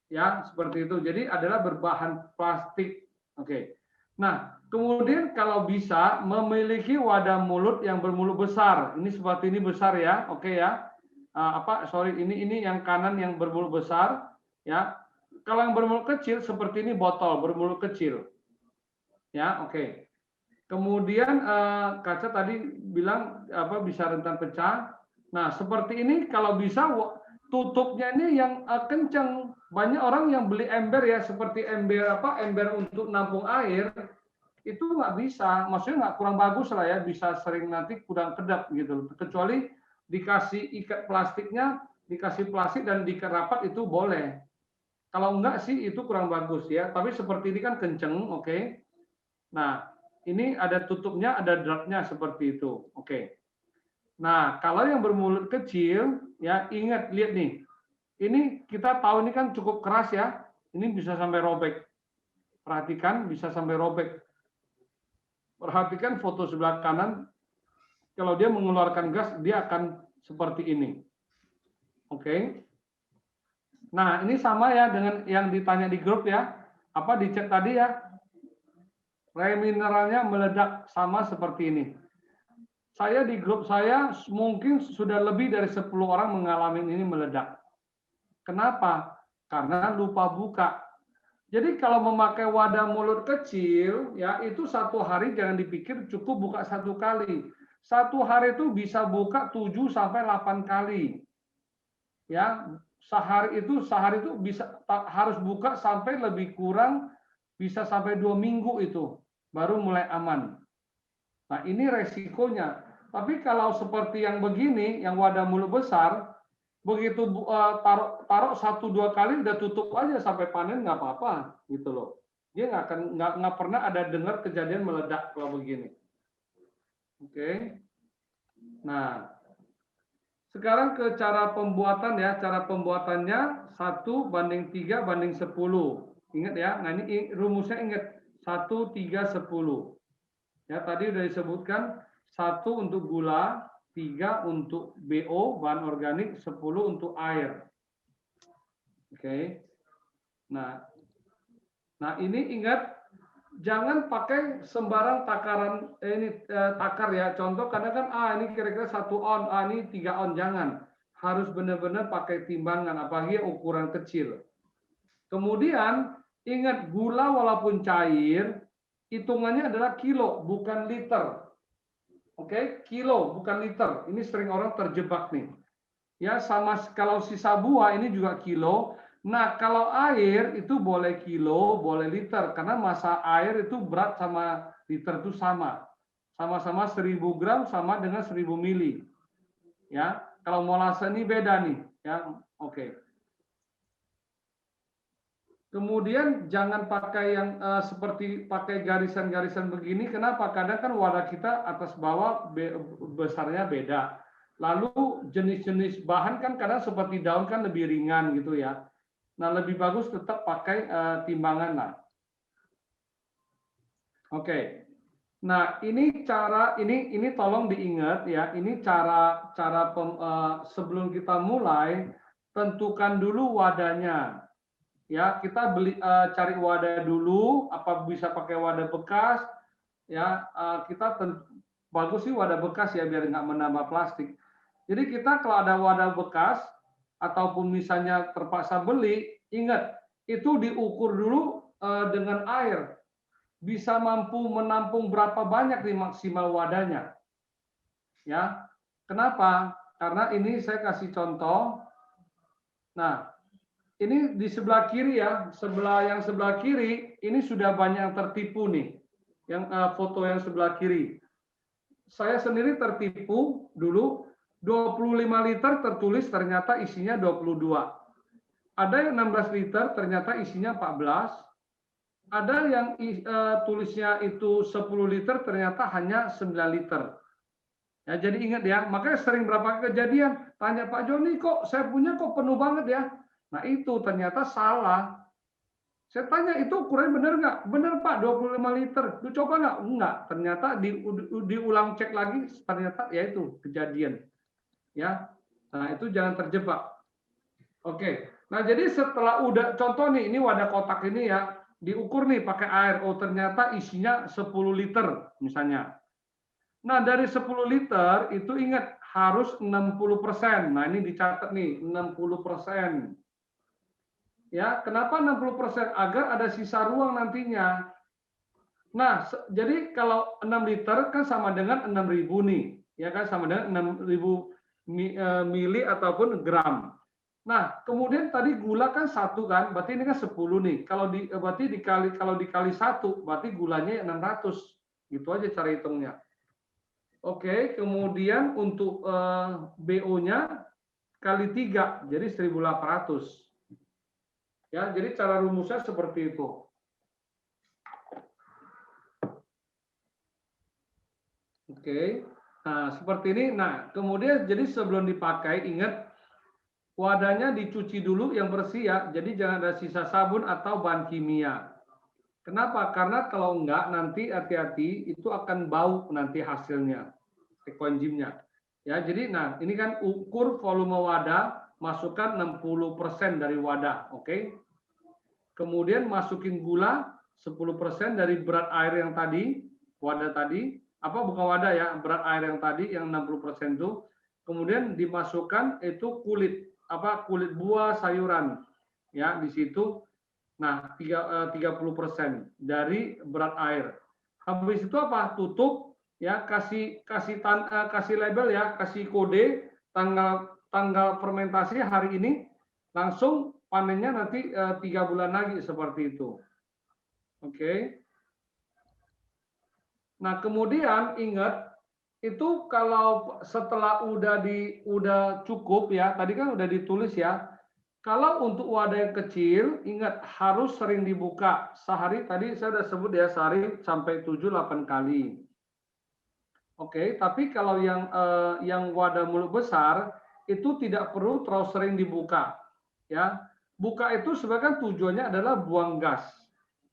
Ya, seperti itu. Jadi adalah berbahan plastik. Oke. Nah, kemudian kalau bisa memiliki wadah mulut yang bermulut besar. Ini seperti ini besar ya. Oke ya. Ini yang kanan yang bermulut besar ya. Kalau yang bermulut kecil seperti ini botol bermulut kecil. Ya, oke. Kemudian kaca tadi bilang bisa rentan pecah. Nah, seperti ini kalau bisa tutupnya ini yang kencang. Banyak orang yang beli ember ya, seperti ember untuk nampung air, itu nggak bisa. Maksudnya nggak kurang bagus lah ya, bisa sering nanti kurang kedap gitu. Kecuali dikasih ikat plastiknya, dikasih plastik dan diikat rapat itu boleh. Kalau enggak sih itu kurang bagus ya. Tapi seperti ini kan kenceng, oke. Nah, ini ada tutupnya, ada dratnya seperti itu, oke. Nah, kalau yang bermulut kecil, ya ingat, lihat nih. Ini kita tahu ini kan cukup keras ya. Ini bisa sampai robek. Perhatikan, bisa sampai robek. Perhatikan foto sebelah kanan. Kalau dia mengeluarkan gas, dia akan seperti ini. Oke. Nah, ini sama ya dengan yang ditanya di grup ya. Di chat tadi ya. Mineralnya meledak sama seperti ini. Saya di grup saya mungkin sudah lebih dari 10 orang mengalami ini meledak. Kenapa? Karena lupa buka. Jadi kalau memakai wadah mulut kecil, ya itu satu hari jangan dipikir cukup buka satu kali. Satu hari itu bisa buka 7 sampai 8 kali. Ya, sehari itu bisa harus buka sampai lebih kurang bisa sampai 2 minggu itu baru mulai aman. Nah, ini resikonya. Tapi kalau seperti yang begini, yang wadah mulut besar, begitu taruh 1-2 kali udah tutup aja sampai panen nggak apa-apa gitu loh. Dia nggak pernah ada dengar kejadian meledak kalau begini. Oke. Nah, sekarang ke cara pembuatan ya. Cara pembuatannya 1:3:10. Ingat ya. Nah, ini rumusnya ingat 1:3:10. Ya, tadi udah disebutkan 1 untuk gula, 3 untuk BO, bahan organik, 10 untuk air. Oke. Nah ini ingat, jangan pakai sembarang takaran, takar ya. Contoh kadang kan, ini kira-kira 1 on, ini 3 on, jangan. Harus benar-benar pakai timbangan, apalagi ukuran kecil. Kemudian, ingat gula walaupun cair, hitungannya adalah kilo, bukan liter. Oke, kilo bukan liter. Ini sering orang terjebak nih. Ya, sama kalau sisa buah ini juga kilo. Nah, kalau air itu boleh kilo, boleh liter karena massa air itu berat sama liter itu sama. Sama-sama 1000 gram sama dengan 1000 mili. Ya, kalau molase ini beda nih, ya. Oke. Kemudian jangan pakai yang seperti pakai garisan-garisan begini. Kenapa? Kadang kan wadah kita atas bawah besarnya beda. Lalu jenis-jenis bahan kan kadang seperti daun kan lebih ringan gitu ya. Nah, lebih bagus tetap pakai timbangan lah. Oke. Nah, ini cara ini tolong diingat ya. Ini cara sebelum kita mulai tentukan dulu wadahnya. Ya, kita cari wadah dulu, apa bisa pakai wadah bekas, ya bagus sih wadah bekas ya biar nggak menambah plastik. Jadi kita kalau ada wadah bekas ataupun misalnya terpaksa beli, ingat itu diukur dulu dengan air. bisa mampu menampung berapa banyak nih maksimal wadahnya. Ya. Kenapa? Karena ini saya kasih contoh. Nah, ini di sebelah kiri ya, yang sebelah kiri ini sudah banyak yang tertipu nih. Yang foto yang sebelah kiri. Saya sendiri tertipu dulu 25 liter tertulis ternyata isinya 22. Ada yang 16 liter ternyata isinya 14. Ada yang tulisnya itu 10 liter ternyata hanya 9 liter. Ya, jadi ingat ya, makanya sering berapa kejadian tanya Pak Joni kok saya punya kok penuh banget ya. Nah itu ternyata salah. Saya tanya itu ukurannya benar nggak? Benar Pak, 25 liter. Lu coba nggak? Enggak. Ternyata diulang cek lagi, ternyata ya itu kejadian. Ya, nah itu jangan terjebak. Oke, nah jadi setelah udah contoh nih, ini wadah kotak ini ya, diukur nih pakai air. Oh ternyata isinya 10 liter misalnya. Nah dari 10 liter itu ingat harus 60%. Nah ini dicatat nih 60%. Ya, kenapa 60%? Agar ada sisa ruang nantinya. Nah, jadi kalau 6 liter kan sama dengan 6.000 nih. Ya kan sama dengan 6.000 mili ataupun gram. Nah, kemudian tadi gula kan 1 kan, berarti ini kan 10 nih. Berarti kalau dikali 1, berarti gulanya 600. Gitu aja cara hitungnya. Oke, kemudian untuk BO-nya kali 3, jadi 1.800. Ya, jadi cara rumusnya seperti itu. Oke. Nah, seperti ini. Nah, kemudian jadi sebelum dipakai ingat wadahnya dicuci dulu yang bersih ya. Jadi jangan ada sisa sabun atau bahan kimia. Kenapa? Karena kalau enggak nanti hati-hati itu akan bau nanti hasilnya. Ekoenzimnya. Ya, jadi nah, ini kan ukur volume wadah, masukkan 60% dari wadah, oke? Kemudian masukin gula 10% dari berat air yang tadi, wadah tadi, bukan wadah ya, berat air yang tadi yang 60% itu. Kemudian dimasukkan itu kulit buah sayuran. Ya, di situ nah 30% dari berat air. Habis itu tutup ya, kasih label ya, kasih kode tanggal fermentasi hari ini, langsung panennya nanti 3 bulan lagi seperti itu. Oke. Nah, kemudian ingat itu kalau setelah udah cukup ya, tadi kan udah ditulis ya. Kalau untuk wadah yang kecil, ingat harus sering dibuka. Sehari tadi saya sudah sebut ya, sehari sampai 7-8 kali. Oke, tapi kalau yang wadah mulut besar itu tidak perlu terlalu sering dibuka. Ya, buka itu sebenarnya tujuannya adalah buang gas.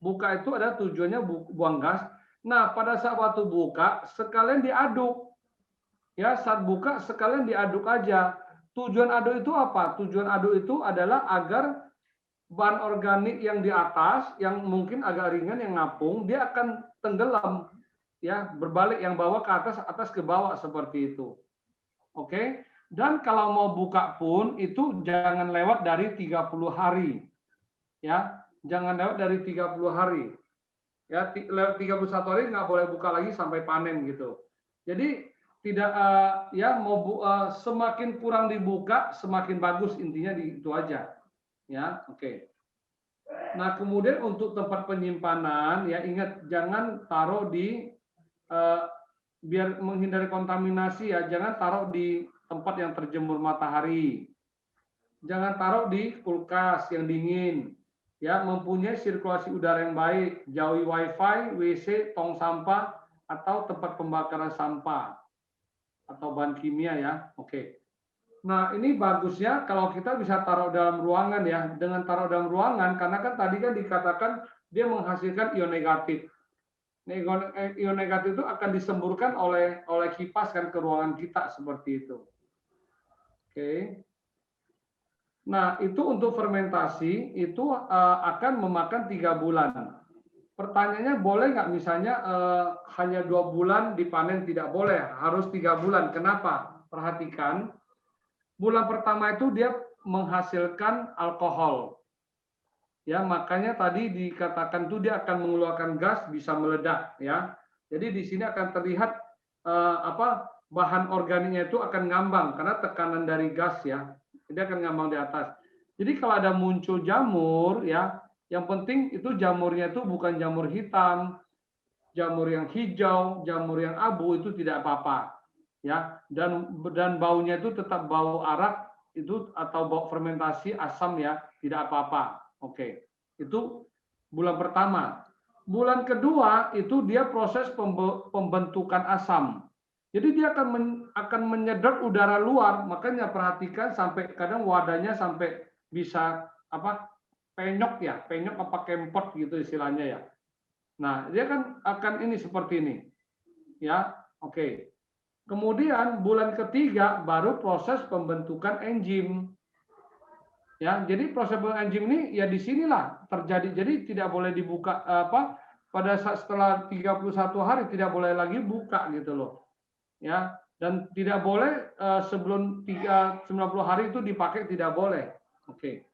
Buka itu adalah tujuannya buang gas. Nah, pada saat waktu buka sekalian diaduk. Ya, saat buka sekalian diaduk aja. Tujuan aduk itu apa? Tujuan aduk itu adalah agar bahan organik yang di atas, yang mungkin agak ringan, yang ngapung, dia akan tenggelam. Ya, berbalik yang bawah ke atas, atas ke bawah seperti itu. Oke? Dan kalau mau buka pun itu jangan lewat dari 30 hari. Ya, jangan lewat dari 30 hari. Ya, lewat 31 hari nggak boleh buka lagi sampai panen gitu. Jadi tidak semakin kurang dibuka semakin bagus, intinya itu aja. Ya, oke. Nah, kemudian untuk tempat penyimpanan ya ingat jangan taruh di biar menghindari kontaminasi ya, jangan taruh di tempat yang terjemur matahari. Jangan taruh di kulkas yang dingin. Ya, mempunyai sirkulasi udara yang baik, jauhi wifi, WC, tong sampah atau tempat pembakaran sampah atau bahan kimia ya. Oke. Nah, ini bagusnya kalau kita bisa taruh dalam ruangan ya. Dengan taruh dalam ruangan karena kan tadi kan dikatakan dia menghasilkan ion negatif. Ion negatif itu akan disemburkan oleh kipas kan ke ruangan kita seperti itu. Oke. Nah, itu untuk fermentasi itu akan memakan 3 bulan. Pertanyaannya boleh nggak misalnya hanya 2 bulan dipanen? Tidak boleh, harus 3 bulan. Kenapa? Perhatikan, bulan pertama itu dia menghasilkan alkohol. Ya, makanya tadi dikatakan tuh dia akan mengeluarkan gas bisa meledak ya. Jadi di sini akan terlihat bahan organiknya itu akan ngambang karena tekanan dari gas ya. Dia akan ngambang di atas. Jadi kalau ada muncul jamur ya, yang penting itu jamurnya itu bukan jamur hitam, jamur yang hijau, jamur yang abu itu tidak apa-apa ya. Dan baunya itu tetap bau arak itu atau bau fermentasi asam ya, tidak apa-apa. Oke, itu bulan pertama. Bulan kedua itu dia proses pembentukan asam. Jadi dia akan menyedot udara luar. Makanya perhatikan sampai kadang wadahnya sampai bisa penyok ya, penyok apa kempot gitu istilahnya ya. Nah dia kan akan ini seperti ini, ya. Oke. Kemudian bulan ketiga baru proses pembentukan enzim. Ya, jadi proses enzim ini ya di sinilah terjadi. Jadi tidak boleh dibuka pada saat setelah 31 hari tidak boleh lagi buka gitu loh. Ya, dan tidak boleh sebelum 90 hari itu dipakai, tidak boleh. Oke.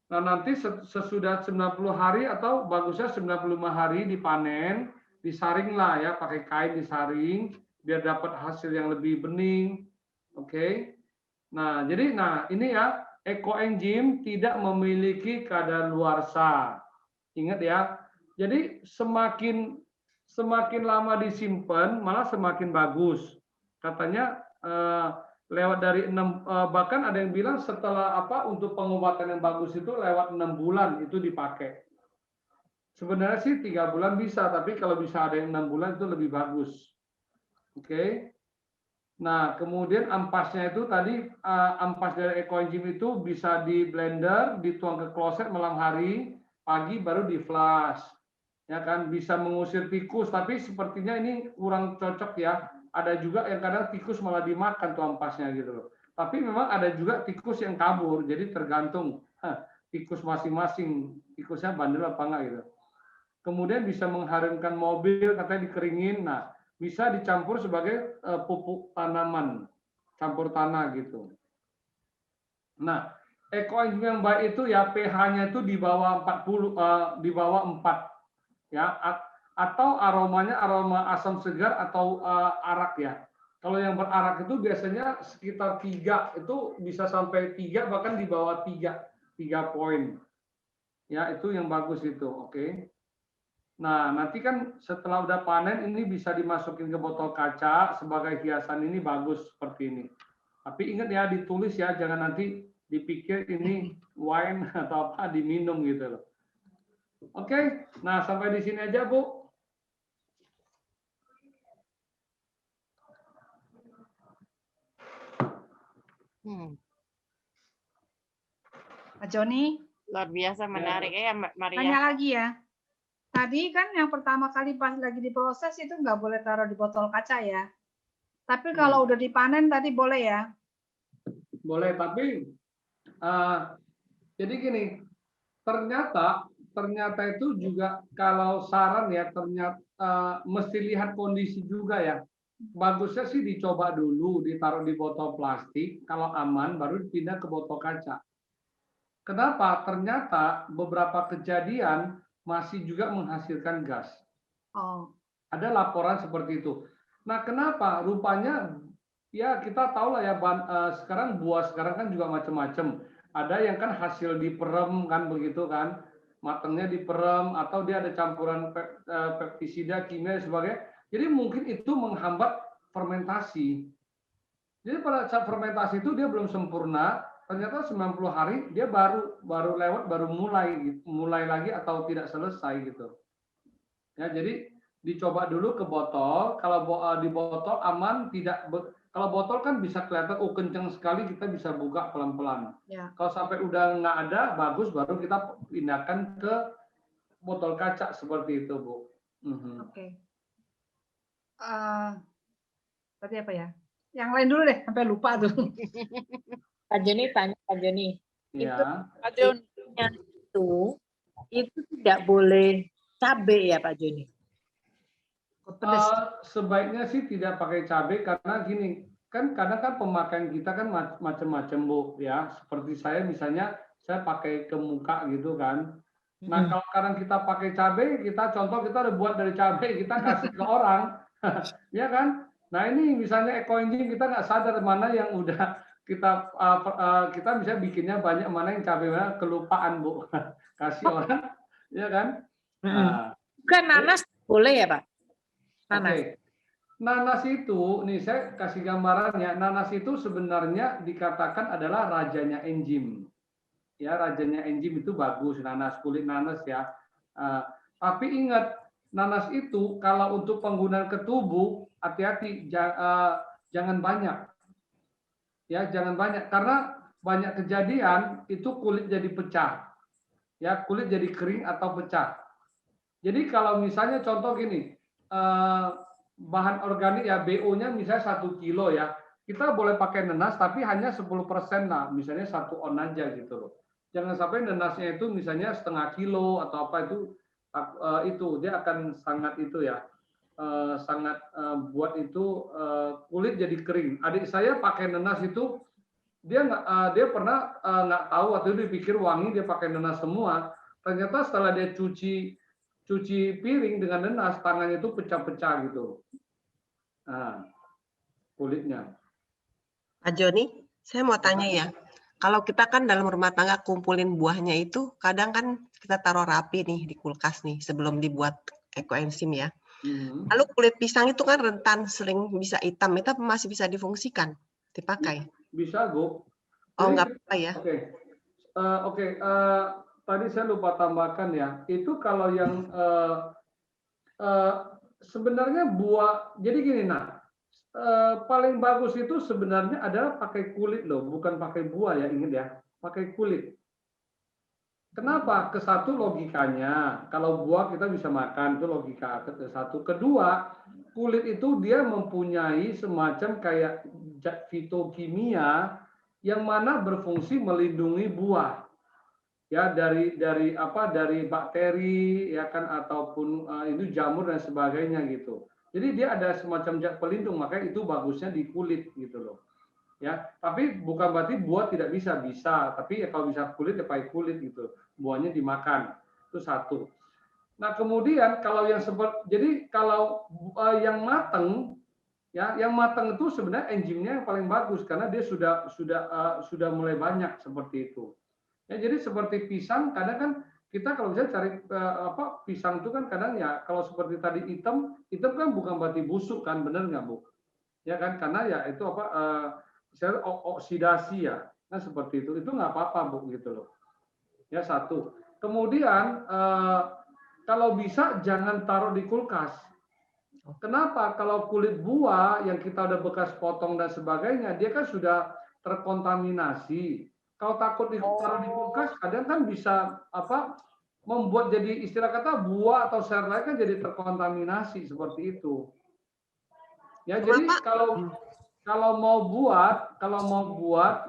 Nah, nanti sesudah 90 hari atau bagusnya 95 hari dipanen, disaring lah ya, pakai kain disaring biar dapat hasil yang lebih bening. Oke. Nah, jadi ini ya ekoenzim tidak memiliki kadaluarsa. Ingat ya. Jadi semakin lama disimpan malah semakin bagus. Katanya lewat dari 6 bahkan ada yang bilang setelah untuk pengobatan yang bagus itu lewat 6 bulan itu dipakai. Sebenarnya sih 3 bulan bisa, tapi kalau bisa ada yang 6 bulan itu lebih bagus. Oke. Nah, kemudian ampasnya itu tadi ampas dari ekoenzim itu bisa di blender, dituang ke kloset malam hari, pagi baru di flash. Ya kan, bisa mengusir tikus, tapi sepertinya ini kurang cocok ya. Ada juga yang kadang tikus malah dimakan tuh ampasnya gitu loh. Tapi memang ada juga tikus yang kabur, jadi tergantung tikus masing-masing, tikusnya bandel apa enggak gitu. Kemudian bisa mengharumkan mobil, katanya dikeringin. Nah, bisa dicampur sebagai pupuk tanaman, campur tanah gitu. Nah, ekoenzim yang baik itu ya pH-nya itu di bawah 40, di bawah 4 ya, atau aromanya aroma asam segar atau arak ya. Kalau yang berarak itu biasanya sekitar 3, itu bisa sampai 3 bahkan di bawah 3 poin. Ya, itu yang bagus itu, oke. Nah, nanti kan setelah udah panen ini bisa dimasukin ke botol kaca sebagai hiasan, ini bagus seperti ini. Tapi ingat ya, ditulis ya, jangan nanti dipikir ini wine atau apa diminum gitu loh. Oke, nah sampai di sini aja Bu. Pak Joni. Luar biasa menarik ya Mbak Maria. Tanya lagi ya. Tadi kan yang pertama kali pas lagi diproses itu nggak boleh taruh di botol kaca ya. Tapi kalau udah dipanen tadi boleh ya? Boleh, tapi jadi gini, ternyata itu juga kalau saran ya, ternyata mesti lihat kondisi juga ya. Bagusnya sih dicoba dulu, ditaruh di botol plastik, kalau aman baru dipindah ke botol kaca. Kenapa? Ternyata beberapa kejadian masih juga menghasilkan gas. Oh. Ada laporan seperti itu. Nah, kenapa? Rupanya ya kita tahu lah ya, sekarang buah sekarang kan juga macam-macam. Ada yang kan hasil diperem kan begitu kan, matangnya diperem atau dia ada campuran pestisida, kimia dan sebagainya. Jadi mungkin itu menghambat fermentasi. Jadi pada saat fermentasi itu dia belum sempurna. Ternyata 90 hari dia baru lewat, baru mulai lagi atau tidak selesai gitu. Ya, jadi dicoba dulu ke botol. Kalau di botol aman, kalau botol kan bisa kelihatan kenceng sekali, kita bisa buka pelan-pelan. Ya. Kalau sampai udah nggak ada, bagus baru kita pindahkan ke botol kaca seperti itu, Bu. Oke. Tadi apa ya? Yang lain dulu deh, sampai lupa tuh. Pak Joni tanya, Pak Joni. Ya. Itu tidak boleh cabai ya Pak Joni? Sebaiknya sih tidak pakai cabai karena gini, kan kadang kan pemakaian kita kan macam-macam Bu ya. Seperti saya misalnya saya pakai ke muka gitu kan. Nah, kalau sekarang kita pakai cabai, kita udah buat dari cabai, kita kasih ke orang, ya kan? Nah, ini misalnya eco-engine kita nggak sadar mana yang udah kita bisa bikinnya banyak, mana yang cabai, mana kelupaan, Bu. Kasih orang, ya kan? Nah, Bukan nanas boleh ya, Pak? Nanas. Oke. Nanas itu, nih saya kasih gambarannya, nanas itu sebenarnya dikatakan adalah rajanya enzim. Ya, rajanya enzim itu bagus, nanas, kulit nanas ya. Tapi ingat, nanas itu kalau untuk penggunaan ke tubuh, hati-hati, jangan banyak. Ya, jangan banyak, karena banyak kejadian itu kulit jadi pecah. Ya, kulit jadi kering atau pecah. Jadi kalau misalnya contoh gini, bahan organik ya, BO-nya misalnya 1 kilo ya, kita boleh pakai nanas tapi hanya 10% lah, misalnya 1 on aja gitu loh. Jangan sampai nanasnya itu misalnya setengah kilo atau apa itu dia akan sangat itu ya, sangat buat itu kulit jadi kering. Adik saya pakai nanas itu dia pernah nggak tahu waktu itu dipikir wangi, dia pakai nanas semua. Ternyata setelah dia cuci piring dengan nanas, tangannya itu pecah-pecah gitu. Nah, kulitnya. Pak Joni, saya mau tanya ya. Kalau kita kan dalam rumah tangga kumpulin buahnya itu, kadang kan kita taruh rapi nih di kulkas nih sebelum dibuat ekoenzim ya. Lalu kulit pisang itu kan rentan, sering bisa hitam. Itu masih bisa difungsikan, dipakai? Bisa, Bu. Oh, nggak apa ya? Oke. Tadi saya lupa tambahkan ya. Itu kalau yang sebenarnya buah. Jadi gini, paling bagus itu sebenarnya adalah pakai kulit loh, bukan pakai buah ya, ingat ya, pakai kulit. Kenapa? Kesatu logikanya, kalau buah kita bisa makan, itu logika satu. Kedua, kulit itu dia mempunyai semacam kayak zat fitokimia yang mana berfungsi melindungi buah. Ya, dari bakteri ya kan, ataupun itu jamur dan sebagainya gitu. Jadi dia ada semacam zat pelindung, makanya itu bagusnya di kulit gitu loh. Ya, tapi bukan berarti buah tidak bisa, tapi ya kalau bisa kulit ya pakai kulit gitu. Buahnya dimakan. Itu satu. Nah, kemudian kalau yang jadi kalau yang matang ya, yang matang itu sebenarnya enzimnya yang paling bagus karena dia sudah mulai banyak seperti itu. Ya, jadi seperti pisang, kadang kan kita kalau bisa cari pisang itu kan kadang ya kalau seperti tadi hitam kan bukan berarti busuk kan, benar nggak Bu? Ya kan, karena ya itu misalnya oksidasi ya, nah seperti itu nggak apa-apa Bu gitu loh. Ya, satu. Kemudian kalau bisa jangan taruh di kulkas. Kenapa? Kalau kulit buah yang kita udah bekas potong dan sebagainya, dia kan sudah terkontaminasi. Kalau takut ditaruh di kulkas, kadang kan bisa membuat jadi istilah kata buah atau sayur lain kan jadi terkontaminasi seperti itu. Ya, jadi kalau mau buat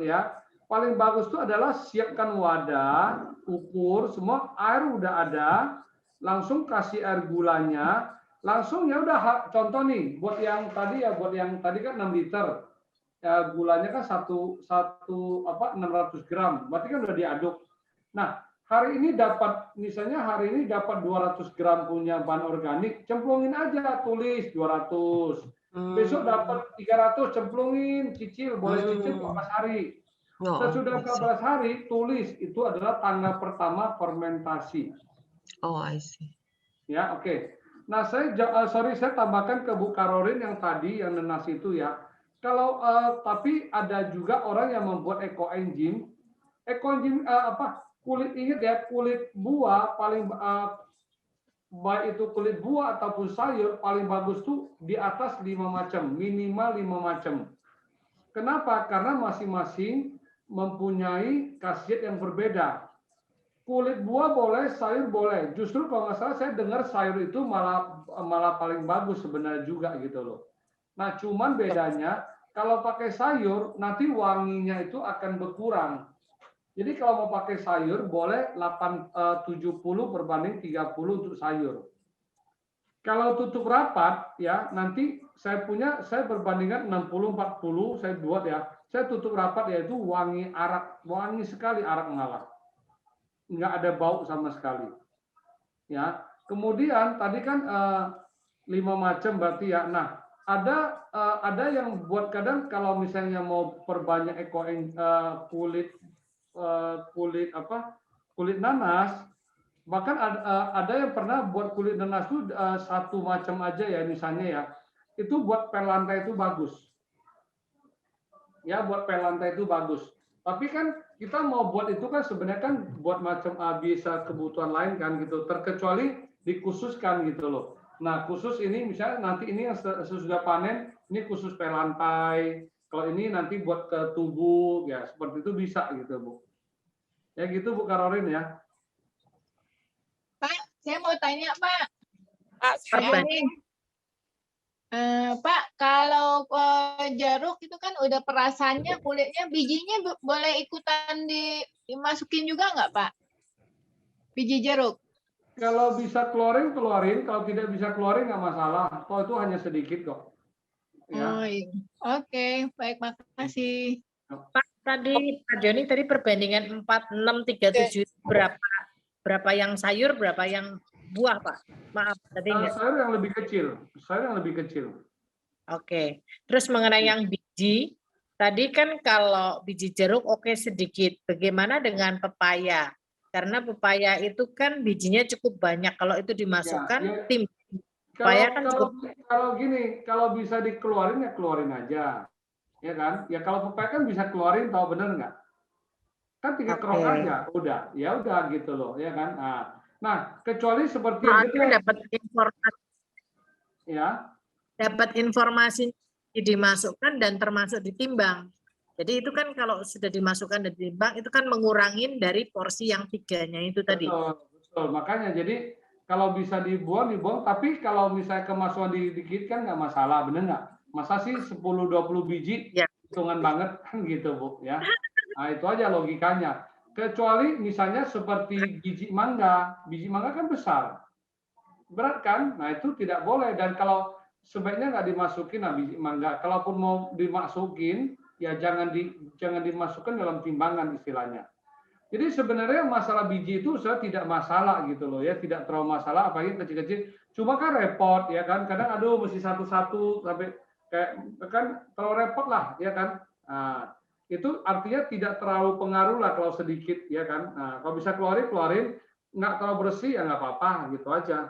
ya paling bagus itu adalah siapkan wadah, ukur semua, air udah ada, langsung kasih air gulanya, langsung ya udah. Contoh nih buat yang tadi kan 6 liter. Ya, gulanya kan 600 gram, berarti kan udah diaduk. Nah, hari ini dapat 200 gram punya bahan organik, cemplungin aja, tulis 200. Besok dapat 300, cemplungin, cicil, boleh cicil 14 hari. Sesudah 14 hari, tulis itu adalah tanggal pertama fermentasi. Oh, I see. Ya, oke. Nah, saya tambahkan ke Bu Karorin yang tadi yang nanas itu ya. Kalau tapi ada juga orang yang membuat ekoenzim kulit, ingat ya, kulit buah paling baik itu kulit buah ataupun sayur paling bagus tuh di atas 5 macam, minimal 5 macam. Kenapa? Karena masing-masing mempunyai khasiat yang berbeda. Kulit buah boleh, sayur boleh. Justru kalau nggak salah saya dengar sayur itu malah paling bagus sebenarnya juga gitu loh. Nah, cuman bedanya kalau pakai sayur nanti wanginya itu akan berkurang. Jadi kalau mau pakai sayur boleh 70 berbanding 30 untuk sayur. Kalau tutup rapat ya nanti saya berbandingkan 60-40 saya buat ya. Saya tutup rapat yaitu wangi sekali arak ngalah. nggak ada bau sama sekali. Ya, kemudian tadi kan 5 macam berarti ya. Nah, ada yang buat kadang kalau misalnya mau perbanyak kulit nanas, bahkan ada yang pernah buat kulit nanas itu 1 macam aja ya misalnya ya. Itu buat pel lantai itu bagus. Ya, buat pel lantai itu bagus. Tapi kan kita mau buat itu kan sebenarnya kan buat macam bisa kebutuhan lain kan gitu. Terkecuali dikhususkan gitu loh. Nah, khusus ini misalnya nanti ini yang sesudah panen, ini khusus pel lantai. Kalau ini nanti buat ke tubuh, ya seperti itu bisa gitu, Bu. Ya gitu, Bu Karorin ya. Pak, saya mau tanya, Pak. Pak, kalau jeruk itu kan udah perasannya, kulitnya, bijinya boleh ikutan dimasukin juga nggak, Pak? Biji jeruk. Kalau bisa keluarin, keluarin. Kalau tidak bisa keluarin, nggak masalah. Toh itu hanya sedikit kok. Ya. Oh, iya. Oke, baik, makasih. Pak, tadi Pak Joni tadi perbandingan 4, 6, 3, 7 berapa yang sayur, berapa yang buah, Pak? Maaf, tadi enggak. Sayur yang lebih kecil. Sayur yang lebih kecil. Oke. Terus mengenai yang biji, tadi kan kalau biji jeruk oke sedikit. Bagaimana dengan pepaya? Karena pepaya itu kan bijinya cukup banyak. Kalau itu dimasukkan, tim pepaya kan cukup. Kalau gini, kalau bisa dikeluarin ya keluarin aja. Ya kan? Ya kalau pepaya kan bisa keluarin, tahu bener nggak? Kan tinggal kerok aja, udah. Ya udah gitu loh, ya kan? Nah, kecuali seperti itu dapat informasi. Ya. Dapat informasi dimasukkan dan termasuk ditimbang. Jadi itu kan kalau sudah dimasukkan dan ditimbang, itu kan mengurangin dari porsi yang 3-nya itu tadi. Betul. Makanya jadi kalau bisa dibuang, tapi kalau misalnya kemasukan dikit kan nggak masalah, bener nggak? Masa sih 10-20 biji, hitungan banget kan gitu, Bu. Ya. Nah, itu aja logikanya. Kecuali misalnya seperti biji mangga kan besar. Berat kan? Nah, itu tidak boleh. Dan kalau sebaiknya nggak dimasukin biji mangga. Kalaupun mau dimasukin, ya jangan dimasukkan dalam timbangan istilahnya. Jadi sebenarnya masalah biji itu saya tidak masalah gitu loh ya, tidak terlalu masalah apalagi kecil-kecil. Cuma kan repot ya kan, kadang aduh mesti satu-satu sampai kayak kan terlalu repot lah ya kan. Nah, itu artinya tidak terlalu pengaruh lah kalau sedikit ya kan. Nah, kalau bisa keluarin, nggak terlalu bersih ya nggak apa-apa gitu aja.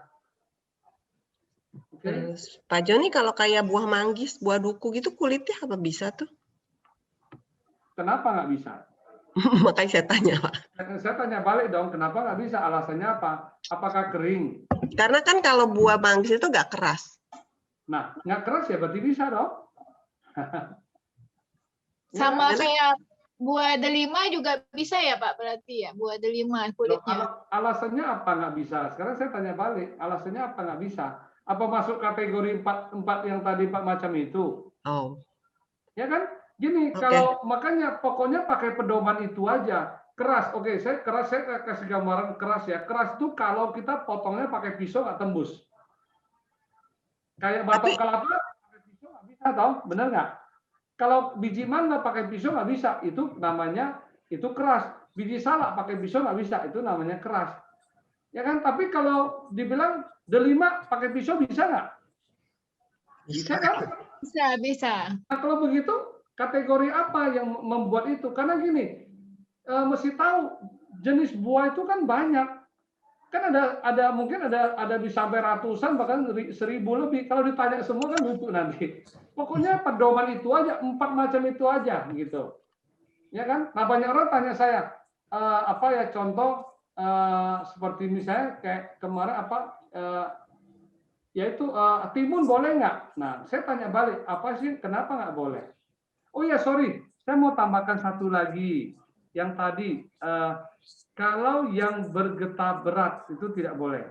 Okay. Pak Joni, kalau kayak buah manggis, buah duku gitu kulitnya apa bisa tuh? Kenapa nggak bisa? Makanya saya tanya, Pak. Saya tanya balik dong, kenapa nggak bisa? Alasannya apa? Apakah kering? Karena kan kalau buah manggis itu nggak keras. Nah, nggak keras ya berarti bisa dong. Sama kayak buah delima juga bisa ya Pak berarti ya? Buah delima kulitnya. Alasannya apa nggak bisa? Sekarang saya tanya balik, alasannya apa nggak bisa? Apa masuk kategori 4 yang tadi 4 macam itu? Oh. Ya kan? Gini, kalau makanya pokoknya pakai pedoman itu aja. Keras, oke, saya kasih gambaran keras ya. Keras itu kalau kita potongnya pakai pisau nggak tembus. Kayak batok kelapa pakai pisau nggak bisa, tau? Bener nggak? Kalau biji mangga pakai pisau nggak bisa, itu namanya itu keras. Biji salak pakai pisau nggak bisa, itu namanya keras. Ya kan? Tapi kalau dibilang delima pakai pisau bisa nggak? Bisa kan? Bisa. Nah, kalau begitu kategori apa yang membuat itu? Karena gini, mesti tahu jenis buah itu kan banyak. Kan ada mungkin ada bisa sampai ratusan bahkan 1000 lebih. Kalau ditanya semua kan lucu nanti. Pokoknya pedoman itu aja, 4 macam itu aja gitu. Ya kan? Nah, banyak orang tanya saya apa ya contoh seperti misalnya kayak kemarin yaitu timun boleh nggak? Nah, saya tanya balik, apa sih kenapa nggak boleh? Oh ya, sorry, saya mau tambahkan satu lagi. Yang tadi, kalau yang bergetah berat itu tidak boleh.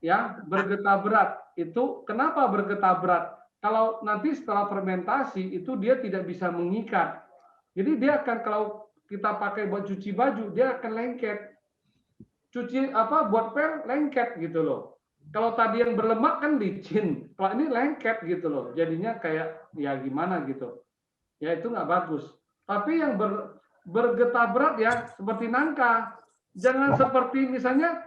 Ya, bergetah berat itu kenapa bergetah berat? Kalau nanti setelah fermentasi itu dia tidak bisa mengikat. Jadi dia akan kalau kita pakai buat cuci baju dia akan lengket. Buat pel lengket gitu loh. Kalau tadi yang berlemak kan licin, kalau ini lengket gitu loh. Jadinya kayak ya gimana gitu. Ya itu nggak bagus. Tapi bergetah berat ya, seperti nangka. Jangan seperti misalnya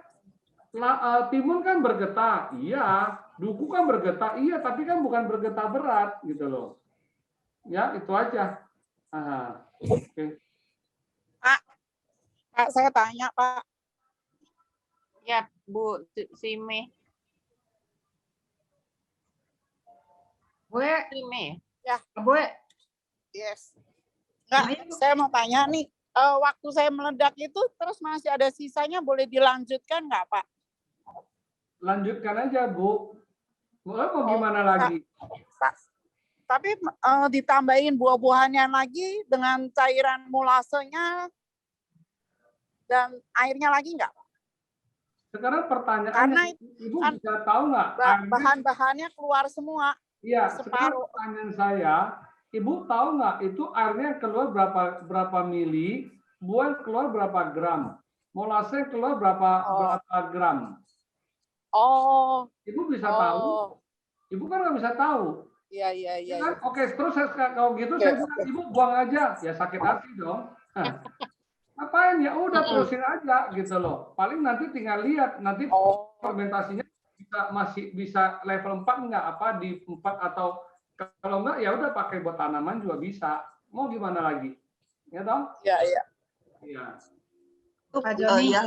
timun kan bergetah, iya. Duku kan bergetah, iya. Tapi kan bukan bergetah berat gitu loh. Ya itu aja. Oke. Pak, saya tanya Pak. Ya Bu Sime. Bu Sime. Ya, Bu. Yes. Enggak, saya mau tanya nih, waktu saya meledak itu terus masih ada sisanya, boleh dilanjutkan nggak Pak? Lanjutkan aja Bu. Mau gimana lagi? Pak, tapi ditambahin buah-buahannya lagi dengan cairan molasenya dan airnya lagi nggak? Sekarang pertanyaannya, karena Ibu bisa tahu nggak? Bahan-bahannya keluar semua. Iya, sekarang pertanyaan saya, Ibu tahu nggak itu airnya keluar berapa mili, buah keluar berapa gram, molase keluar berapa gram? Oh. Ibu bisa tahu? Ibu kan nggak bisa tahu. Iya. Kan? Oke, terus kalau gitu saya bilang, Ibu buang aja, ya sakit hati dong. Ngapain? Ya udah terusin aja gitu loh. Paling nanti tinggal lihat nanti fermentasinya masih bisa level 4 nggak, apa di 4, atau kalau nggak ya udah pakai buat tanaman juga bisa. Mau gimana lagi? Ya dong? Iya. Pak Joni. Ya.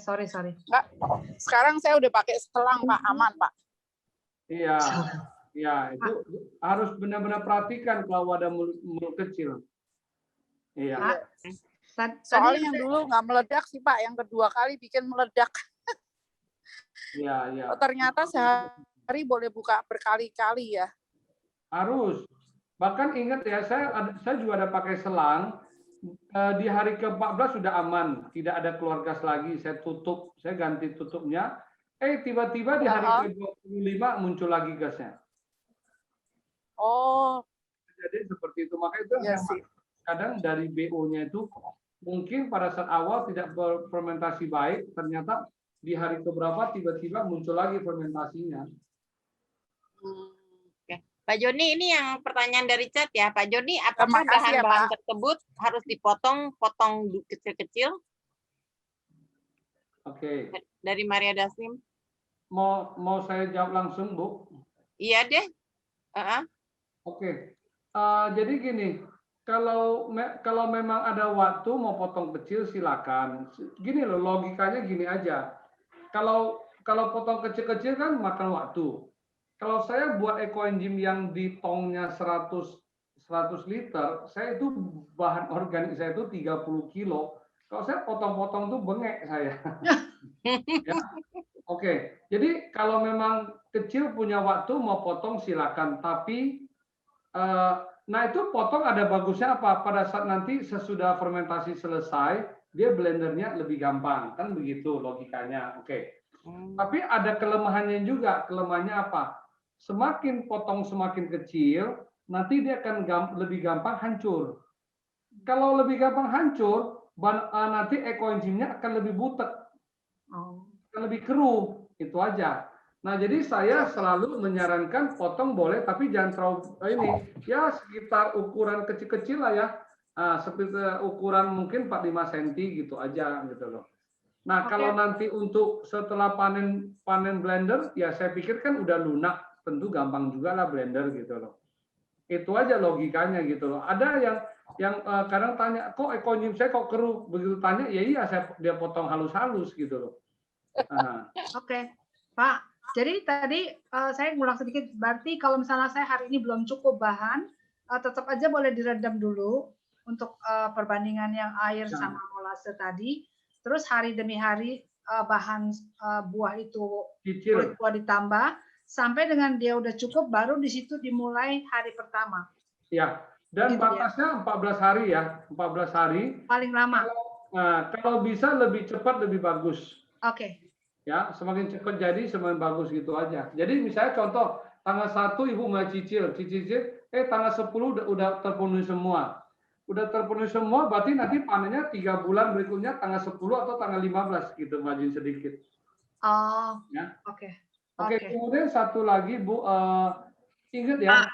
Sorry. Enggak, sekarang saya udah pakai selang Pak, aman Pak. Iya. Ya, itu harus benar-benar perhatikan kalau ada mulut kecil. Iya. Soalnya yang dulu nggak meledak sih Pak, yang kedua kali bikin meledak. Iya. Ternyata sehari boleh buka berkali-kali ya. Harus. Bahkan ingat ya, saya juga ada pakai selang. Di hari ke-14 sudah aman, tidak ada keluar gas lagi. Saya tutup, saya ganti tutupnya. Tiba-tiba di hari ke-25 muncul lagi gasnya. Oh. Jadi seperti itu. Makanya itu kadang dari BO-nya itu mungkin pada saat awal tidak berfermentasi baik, ternyata di hari keberapa tiba-tiba muncul lagi fermentasinya. Oke. Pak Joni, ini yang pertanyaan dari chat ya. Pak Joni, apakah bahan-bahan tersebut harus dipotong kecil-kecil? Oke. Dari Maria Daslim. Mau saya jawab langsung, Bu? Iya deh. Oke. Jadi gini, kalau memang ada waktu mau potong kecil silakan. Gini loh, logikanya gini aja. Kalau potong kecil-kecil kan makan waktu. Kalau saya buat ekoenzim yang di tongnya 100 liter, saya itu bahan organik saya itu 30 kilo. Kalau saya potong-potong tuh bengek saya. Ya. Oke. Jadi kalau memang kecil punya waktu mau potong silakan. Tapi nah itu potong ada bagusnya apa? Pada saat nanti sesudah fermentasi selesai, dia blendernya lebih gampang. Kan begitu logikanya. Oke. Tapi ada kelemahannya juga. Kelemahannya apa? Semakin potong semakin kecil, nanti dia akan lebih gampang hancur. Kalau lebih gampang hancur, nanti ekoenzimnya akan lebih butek. Akan lebih keruh. Itu aja. Nah, jadi saya selalu menyarankan potong boleh, tapi jangan terlalu ini. Ya, sekitar ukuran kecil-kecil lah ya. Seperti ukuran mungkin 4-5 cm gitu aja gitu loh. Nah, kalau nanti untuk setelah panen blender, ya saya pikir kan udah lunak, tentu gampang juga lah blender gitu loh. Itu aja logikanya gitu loh. Ada yang kadang tanya, kok ekoenzim saya kok keruh? Begitu tanya, ya iya dia potong halus-halus gitu loh. Oke, Pak. Jadi tadi saya ngulang sedikit. Berarti kalau misalnya saya hari ini belum cukup bahan, tetap aja boleh direndam dulu untuk perbandingan yang air sama molase tadi. Terus hari demi hari bahan buah itu buah ditambah sampai dengan dia udah cukup, baru di situ dimulai hari pertama. Ya, dan gitu batasnya ya? 14 hari ya, 14 hari. Paling lama. Kalau bisa lebih cepat lebih bagus. Oke. Ya, semakin cepat jadi semakin bagus gitu aja. Jadi misalnya contoh tanggal 1 Ibu mulai cicil, tanggal 10 udah terpenuhi semua. Udah terpenuhi semua, berarti nanti panennya 3 bulan berikutnya tanggal 10 atau tanggal 15 gitu, majuin sedikit. Ya. Oke. Kemudian satu lagi Bu, ingat ya,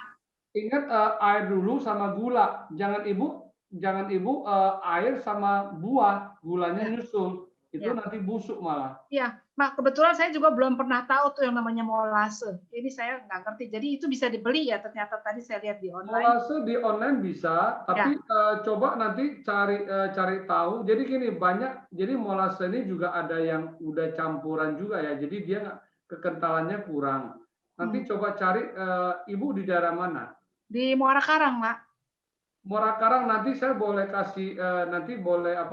ingat air dulu sama gula. Jangan Ibu jangan ibu air sama buah gulanya nyusul, itu nanti busuk malah. Iya, Mak, kebetulan saya juga belum pernah tahu tuh yang namanya molase. Ini saya nggak ngerti. Jadi itu bisa dibeli ya ternyata tadi saya lihat di online. Molase di online bisa, tapi coba nanti cari tahu. Jadi gini, banyak. Jadi molase ini juga ada yang udah campuran juga ya. Jadi dia kekentalannya kurang. Nanti coba cari ibu di daerah mana? Di Muara Karang, Mak. Muara Karang nanti saya boleh kasih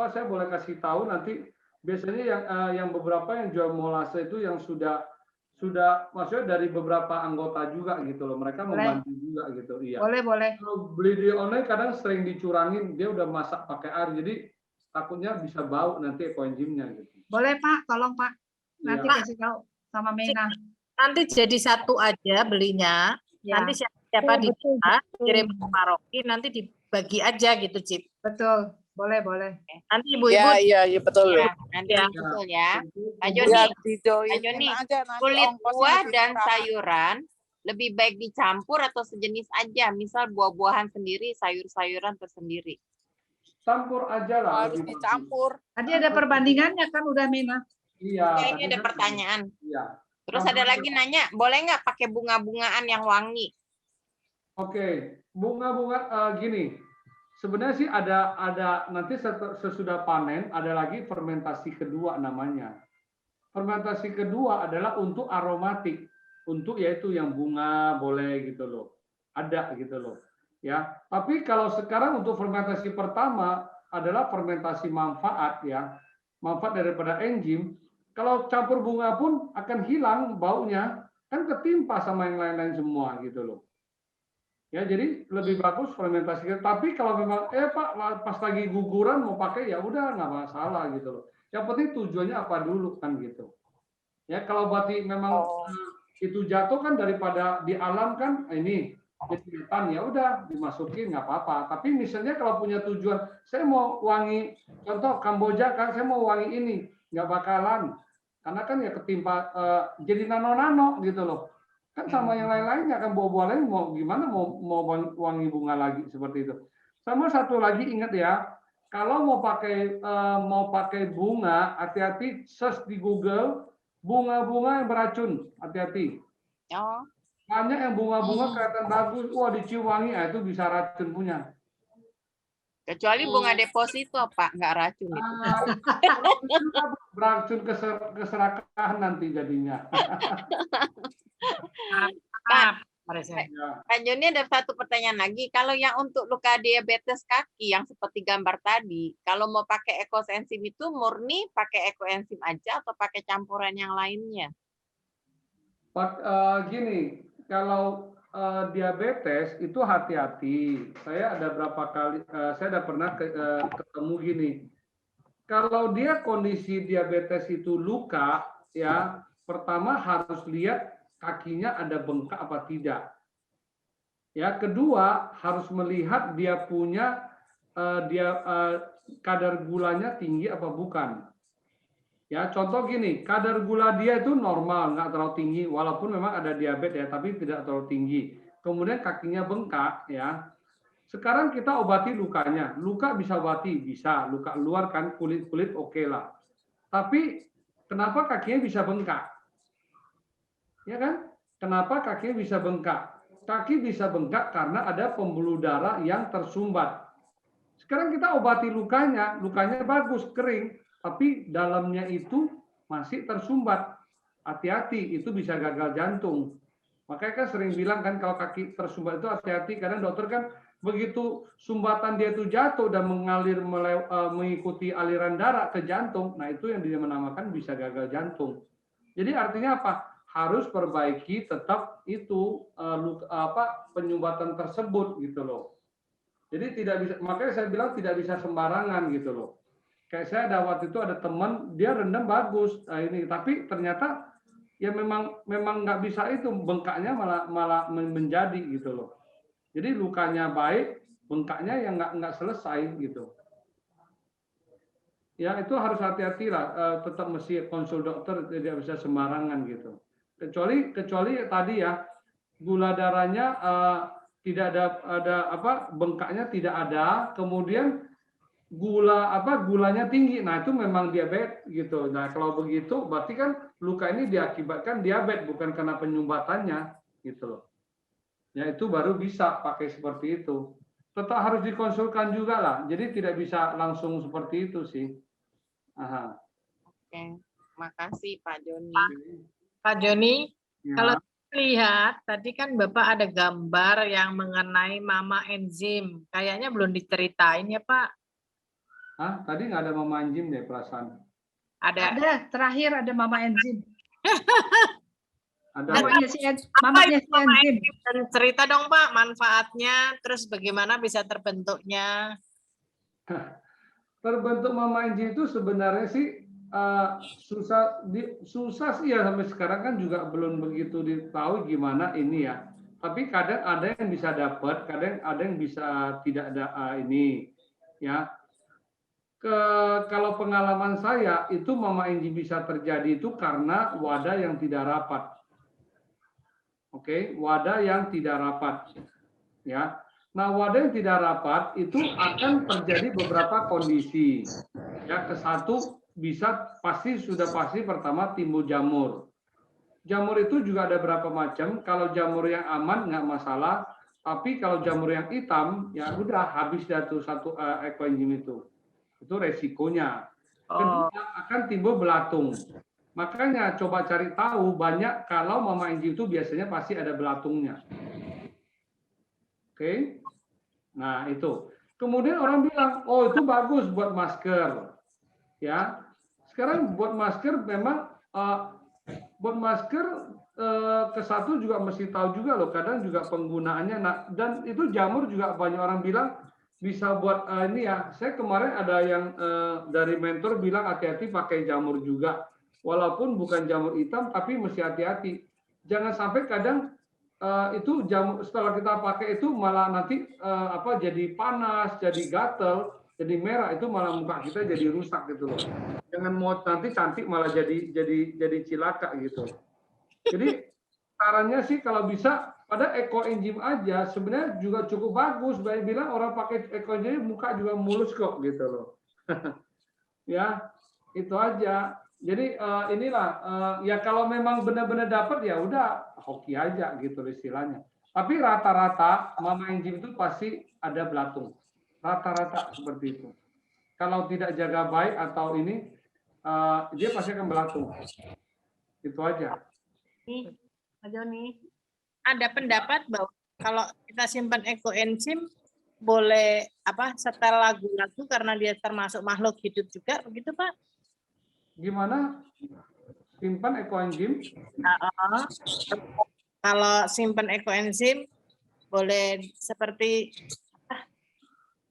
saya boleh kasih tahu nanti. Biasanya yang beberapa yang jual molase itu yang sudah maksudnya dari beberapa anggota juga gitu loh. Mereka membantu juga gitu. Iya. Boleh. Kalau beli di online kadang sering dicurangin, dia udah masak pakai air, jadi takutnya bisa bau nanti ekoenzimnya gitu. Boleh Pak, tolong Pak. Nanti kasih tahu sama Mena. Nanti jadi satu aja belinya. Ya. Nanti siapa kirim ke paroki, nanti dibagi aja gitu, Cip. Betul. Boleh. Nanti ibu-ibu. Iya, betul. Ya, nanti betul ya. Pak Joni, kulit buah dan sayuran lebih baik dicampur atau sejenis aja? Misal buah-buahan sendiri, sayur-sayuran tersendiri. Campur aja lah. Harus dicampur. Tadi ada perbandingannya kan udah Mena. Iya. Ini ada pertanyaan. Iya. Terus ada lagi nanya, boleh nggak pakai bunga-bungaan yang wangi? Oke, bunga-bunga gini. Sebenarnya sih ada nanti sesudah panen ada lagi fermentasi kedua namanya. Fermentasi kedua adalah untuk aromatik, untuk yaitu yang bunga boleh gitu loh. Ada gitu loh. Ya. Tapi kalau sekarang untuk fermentasi pertama adalah fermentasi manfaat ya. Manfaat daripada enzim. Kalau campur bunga pun akan hilang baunya, kan ketimpa sama yang lain-lain semua gitu loh. Ya, jadi lebih bagus fermentasi. Tapi kalau memang Pak pas lagi guguran mau pakai ya udah nggak masalah gitu loh. Yang penting tujuannya apa dulu kan gitu. Ya kalau berarti memang itu jatuh kan daripada di alam kan ini kegiatan ya udah dimasukin nggak apa-apa. Tapi misalnya kalau punya tujuan saya mau wangi, contoh Kamboja kan saya mau wangi ini nggak bakalan karena kan ya ketimpa jadi nano-nano gitu loh. Kan sama yang lain-lainnya kan buah-buah lain mau gimana mau wangi bunga lagi seperti itu. Sama satu lagi ingat ya, kalau mau pakai bunga, hati-hati search di Google bunga-bunga yang beracun, hati-hati. Oh. Banyak yang bunga-bunga kelihatan bagus, wah dicium wangi, itu bisa racun punya. Kecuali bunga deposito, Pak, nggak racun itu. Beracun keserakahan nanti jadinya. Pak Joni ada satu pertanyaan lagi. Kalau yang untuk luka diabetes kaki yang seperti gambar tadi, kalau mau pakai ekoenzim itu murni pakai ekoenzim aja atau pakai campuran yang lainnya? Gini, kalau diabetes itu hati-hati. Saya ada berapa kali, saya ada pernah ketemu gini. Kalau dia kondisi diabetes itu luka, ya pertama harus lihat kakinya ada bengkak apa tidak. Ya, kedua harus melihat dia punya kadar gulanya tinggi apa bukan. Ya, contoh gini, kadar gula dia itu normal, nggak terlalu tinggi, walaupun memang ada diabetes ya, tapi tidak terlalu tinggi. Kemudian kakinya bengkak, ya. Sekarang kita obati lukanya. Luka bisa obati, bisa. Luka luar kan, kulit oke lah. Tapi kenapa kakinya bisa bengkak? Ya kan? Kenapa kakinya bisa bengkak? Kaki bisa bengkak karena ada pembuluh darah yang tersumbat. Sekarang kita obati lukanya bagus, kering, tapi dalamnya itu masih tersumbat. Hati-hati, itu bisa gagal jantung. Makanya kan sering bilang kan kalau kaki tersumbat itu hati-hati, karena dokter kan begitu sumbatan dia itu jatuh dan mengalir mengikuti aliran darah ke jantung, nah itu yang dia menamakan bisa gagal jantung. Jadi artinya apa? Harus perbaiki tetap itu penyumbatan tersebut gitu loh. Jadi tidak bisa, makanya saya bilang tidak bisa sembarangan gitu loh. Kayak saya ada waktu itu ada teman dia rendam bagus, ini tapi ternyata ya memang nggak bisa itu, bengkaknya malah menjadi gitu loh. Jadi lukanya baik, bengkaknya yang nggak selesai gitu. Ya itu harus hati-hati lah, tetap mesti konsul dokter, tidak bisa sembarangan gitu. Kecuali tadi ya gula darahnya tidak ada bengkaknya tidak ada, kemudian gulanya tinggi. Nah, itu memang diabetes gitu. Nah, kalau begitu berarti kan luka ini diakibatkan diabetes bukan karena penyumbatannya gitu loh. Ya, itu baru bisa pakai seperti itu. Tetap harus dikonsulkan juga lah. Jadi tidak bisa langsung seperti itu sih. Aha. Oke, makasih Pak Joni. Pak Joni, Ya. kalau lihat tadi kan Bapak ada gambar yang mengenai mama enzim. Kayaknya belum diceritain ya Pak. Hah? Tadi nggak ada mama enzim deh perasaan. Ada, terakhir ada mama enzim. Ada. Mamanya si enzim. Dan cerita dong Pak manfaatnya, terus bagaimana bisa terbentuknya. Terbentuk mama enzim itu sebenarnya sih susah sih ya, sampai sekarang kan juga belum begitu ditahu gimana ini ya. Tapi kadang ada yang bisa dapat, kadang ada yang bisa tidak ada ini ya. Kalau pengalaman saya itu mama enzim bisa terjadi itu karena wadah yang tidak rapat. Oke, wadah yang tidak rapat ya. Nah, wadah yang tidak rapat itu akan terjadi beberapa kondisi. Ya, kesatu sudah pasti pertama timbul jamur. Jamur itu juga ada berapa macam. Kalau jamur yang aman nggak masalah, tapi kalau jamur yang hitam ya udah habis dah tuh satu ekoenzim itu. Itu resikonya. Kedua akan timbul belatung. Makanya coba cari tahu banyak kalau mama enzim itu biasanya pasti ada belatungnya. Oke. Nah, itu. Kemudian orang bilang, "Oh, itu bagus buat masker." Ya. Sekarang buat masker memang buat masker kesatu juga mesti tahu juga loh, kadang juga penggunaannya. Nah, dan itu jamur juga banyak orang bilang bisa buat ini ya. Saya kemarin ada yang dari mentor bilang hati-hati pakai jamur juga. Walaupun bukan jamur hitam tapi mesti hati-hati. Jangan sampai kadang itu jamur setelah kita pakai itu malah nanti jadi panas, jadi gatel, jadi merah, itu malah muka kita jadi rusak gitu loh. Jangan mau nanti cantik malah jadi cilaka gitu. Jadi sarannya sih kalau bisa pada ekoenzim aja sebenarnya juga cukup bagus. Banyak bilang orang pakai ekoenzim muka juga mulus kok gitu loh. Ya, itu aja. Jadi inilah ya kalau memang benar-benar dapat ya udah hoki aja gitu istilahnya. Tapi rata-rata mama enzim itu pasti ada belatung. Rata-rata seperti itu. Kalau tidak jaga baik atau ini dia pasti akan belatung. Itu aja. Pak Joni, ada pendapat bahwa kalau kita simpan ekoenzim boleh setel lagu-lagu karena dia termasuk makhluk hidup juga begitu Pak? Gimana? Simpan ekoenzim? Kalau simpan ekoenzim boleh seperti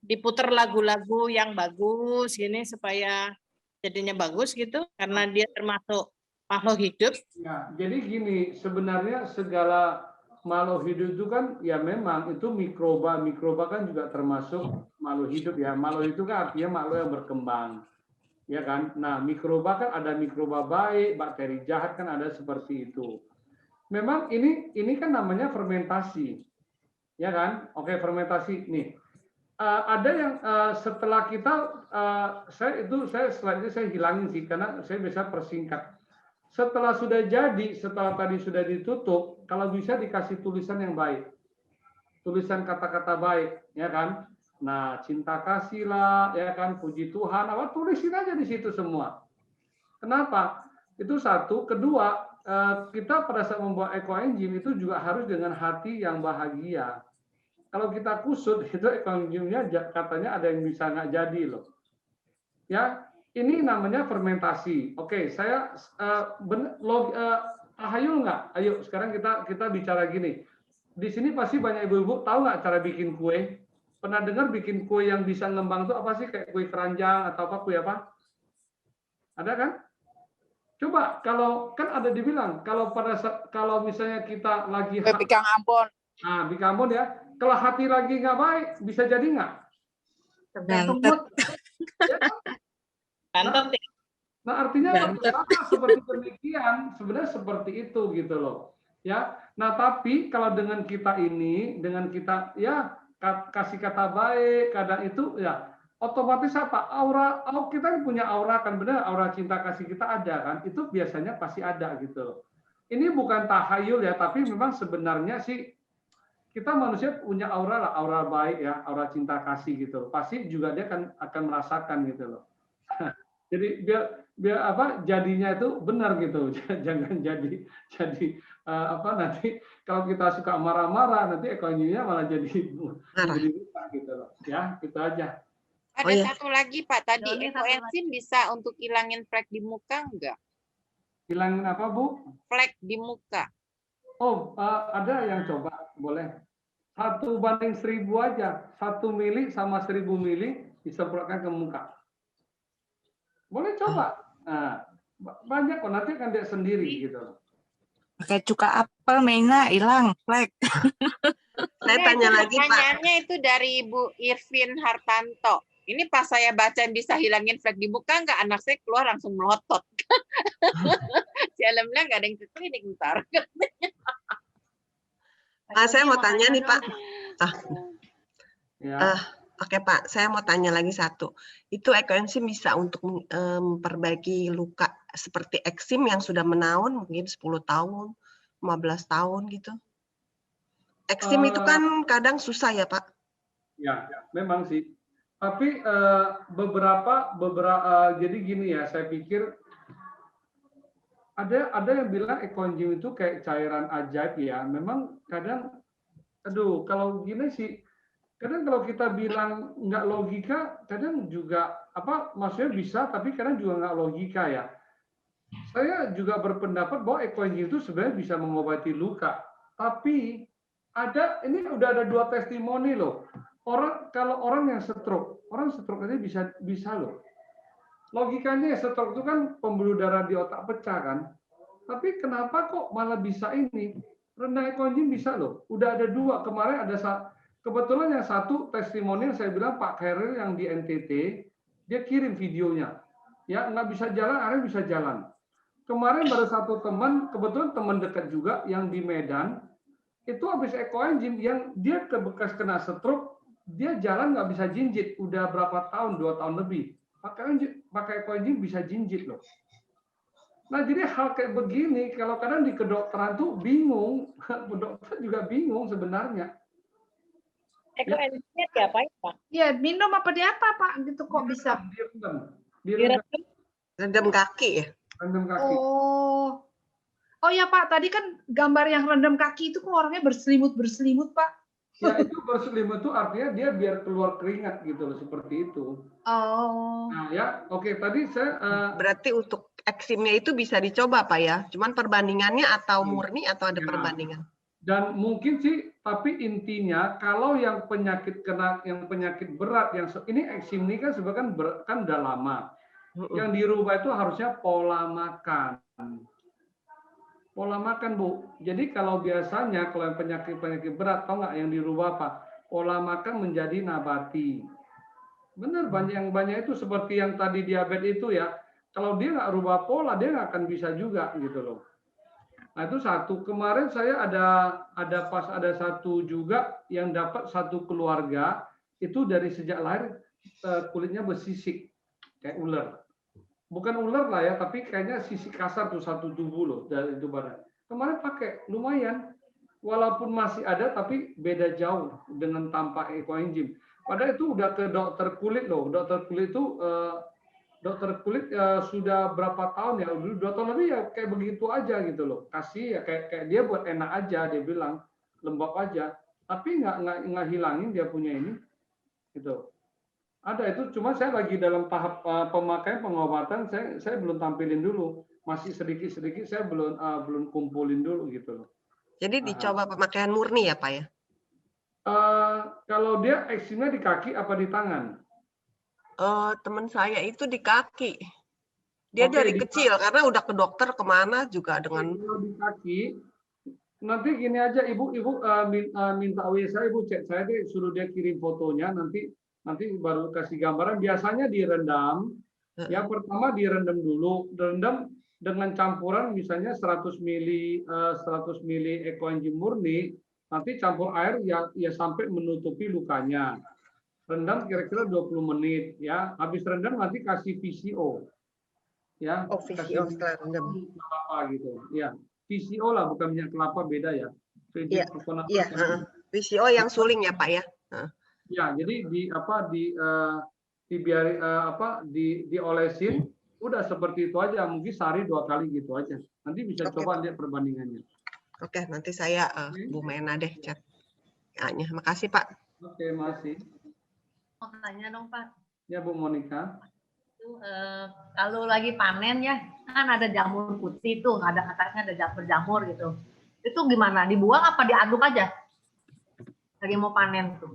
diputar lagu-lagu yang bagus gini supaya jadinya bagus gitu karena dia termasuk makhluk hidup. Ya, jadi gini, sebenarnya segala makhluk hidup itu kan ya memang itu mikroba kan juga termasuk makhluk hidup ya. Makhluk itu kan artinya makhluk yang berkembang. Ya kan? Nah, mikroba kan ada mikroba baik, bakteri jahat kan ada seperti itu. Memang ini kan namanya fermentasi. Ya kan? Oke, fermentasi nih. Ada yang setelah kita slide-nya saya hilangin sih karena saya bisa persingkat. Setelah sudah jadi, setelah tadi sudah ditutup, kalau bisa dikasih tulisan yang baik. Tulisan kata-kata baik, ya kan? Nah, cinta kasih lah, ya kan? Puji Tuhan, tulisin aja di situ semua. Kenapa? Itu satu. Kedua, kita pada saat membuat ekoenzim itu juga harus dengan hati yang bahagia. Kalau kita kusut, itu ekoenzimnya katanya ada yang bisa nggak jadi loh. Ya, ini namanya fermentasi. Oke, saya tahayul nggak? Ayo, sekarang kita bicara gini. Di sini pasti banyak ibu-ibu tahu nggak cara bikin kue? Pernah dengar bikin kue yang bisa ngembang itu apa sih? Kayak kue keranjang atau apa, kue apa? Ada kan? Coba kalau kan ada dibilang kalau misalnya kita lagi Bikang Ambon. Nah, Bikang Ambon ya. Kalau hati lagi nggak baik, bisa jadi nggak? Tergantung mood. Nah, artinya seperti demikian, sebenarnya seperti itu gitu loh. Ya, nah tapi kalau dengan kita ini, dengan kita ya kasih kata baik, kadang itu ya otomatis apa? Aura kita punya aura kan, benar, aura cinta kasih kita ada kan? Itu biasanya pasti ada gitu. Ini bukan tahayul ya, tapi memang sebenarnya sih kita manusia punya aura lah, aura baik ya, aura cinta kasih gitu. Pasti juga dia akan merasakan gitu loh. Jadi biar apa jadinya itu benar gitu. Jangan jadi apa nanti kalau kita suka marah-marah nanti ekonominya malah jadi lupa gitu loh. Ya, itu aja. Ada satu lagi Pak, tadi ekoenzim bisa untuk hilangin flek di muka enggak? Hilangin apa, Bu? Flek di muka. Oh, ada yang coba, boleh. 1:1000 aja. 1 mili sama 1000 mili disemprotkan ke muka. Boleh coba. Nah, banyak kok, nanti akan dia sendiri gitu. Pakai cuka apel, Mena, hilang flek. Saya tanya lagi, Pak. Pertanyaannya itu dari Ibu Irvin Hartanto. Ini pas saya baca bisa hilangin flek di muka, enggak, anak saya keluar langsung melotot. Saya bilang nggak ada yang ke klinik ntar. Saya mau tanya nih, Pak. Ya. Oke Pak, saya mau tanya lagi satu. Itu ekoenzim bisa untuk memperbaiki luka seperti eksim yang sudah menaun mungkin 10 tahun, 15 tahun gitu. Eksim itu kan kadang susah ya Pak? Ya, memang sih. Tapi beberapa jadi gini ya, saya pikir ada yang bilang ekoenzim itu kayak cairan ajaib ya. Memang kadang, aduh, kalau gini sih. Kadang kalau kita bilang nggak logika, kadang juga apa maksudnya bisa, tapi kadang juga nggak logika ya. Saya juga berpendapat bahwa ekoenzim itu sebenarnya bisa mengobati luka, tapi ini udah ada 2 testimoni loh. Kalau orang yang stroke aja bisa loh. Logikanya stroke itu kan pembuluh darah di otak pecah kan, tapi kenapa kok malah bisa ini? Rendah ekoenzim bisa loh. Udah ada 2 kemarin kebetulan yang satu testimoni yang saya bilang Pak Khairil yang di NTT, dia kirim videonya. Ya, nggak bisa jalan, akhirnya bisa jalan. Kemarin baru satu teman, kebetulan teman dekat juga yang di Medan, itu habis ekoenzim yang dia bekas kena stroke, dia jalan nggak bisa jinjit, udah berapa tahun, 2 tahun lebih. Pakai ekoenzim bisa jinjit loh. Nah, jadi hal kayak begini, kalau kadang di kedokteran tuh bingung, dokter juga bingung sebenarnya. Ekoenzimnya diapain, Pak? Ya, minum apa diapa, Pak? Gitu kok bisa? Rendam kaki ya? Rendam kaki. Oh ya Pak, tadi kan gambar yang rendam kaki itu kok orangnya berselimut, Pak. Ya, itu berselimut itu artinya dia biar keluar keringat gitu loh, seperti itu. Oh. Nah, ya, oke. Tadi saya berarti untuk eksimnya itu bisa dicoba Pak ya? Cuman perbandingannya atau murni atau ada perbandingan? Dan mungkin sih, tapi intinya kalau yang penyakit berat, ini eksim ini kan sebenarnya kan udah lama. Yang dirubah itu harusnya pola makan. Pola makan, Bu. Jadi kalau biasanya kalau yang penyakit berat, tahu nggak yang dirubah apa? Pola makan menjadi nabati. Benar, banyak itu seperti yang tadi diabetes itu ya. Kalau dia nggak rubah pola, dia nggak akan bisa juga gitu loh. Nah, itu satu. Kemarin saya ada satu juga yang dapat satu keluarga itu dari sejak lahir kulitnya bersisik kayak ular. Bukan ular lah ya, tapi kayaknya sisik kasar tuh satu tubuh loh dari itu badan. Kemarin pakai lumayan, walaupun masih ada tapi beda jauh dengan tanpa ekoenzim. Padahal itu udah ke dokter kulit loh. Dokter kulit sudah berapa tahun ya, dulu 2 tahun lebih ya kayak begitu aja gitu loh. Kasih ya kayak dia buat enak aja, dia bilang lembab aja, tapi nggak hilangin dia punya ini gitu. Ada itu, cuma saya lagi dalam tahap pemakaian pengobatan, saya belum tampilin dulu, masih sedikit saya belum kumpulin dulu gitu loh. Jadi dicoba pemakaian murni ya Pak ya? Kalau dia eksimnya di kaki apa di tangan? Teman saya itu di kaki. Dia dari kecil karena udah ke dokter kemana juga dengan di kaki. Nanti gini aja, ibu minta WA saya, ibu cek saya deh, suruh dia kirim fotonya, nanti baru kasih gambaran. Biasanya direndam. Ya pertama direndam dulu, dengan campuran misalnya 100 mili ekoenzim murni, nanti campur air ya sampai menutupi lukanya. Rendam kira-kira 20 menit ya. Habis rendam nanti kasih VCO. Ya, Oh, VCO setelah rendam. Kelapa gitu. Ya, VCO lah, bukan minyak kelapa, beda ya. Iya, iya. VCO yang suling ya Pak ya. Ya, jadi diolesin, udah seperti itu aja. Mungkin sehari 2 kali gitu aja. Nanti bisa coba lihat perbandingannya. Oke, nanti saya Bu Mena deh chat. Ya, makasih Pak. Oke, makasih. Mau tanya dong Pak. Ya Bu Monica. Itu, kalau lagi panen ya, kan ada jamur putih tuh, ada atasnya ada jamur gitu. Itu gimana? Dibuang apa diaduk aja? Lagi mau panen tuh.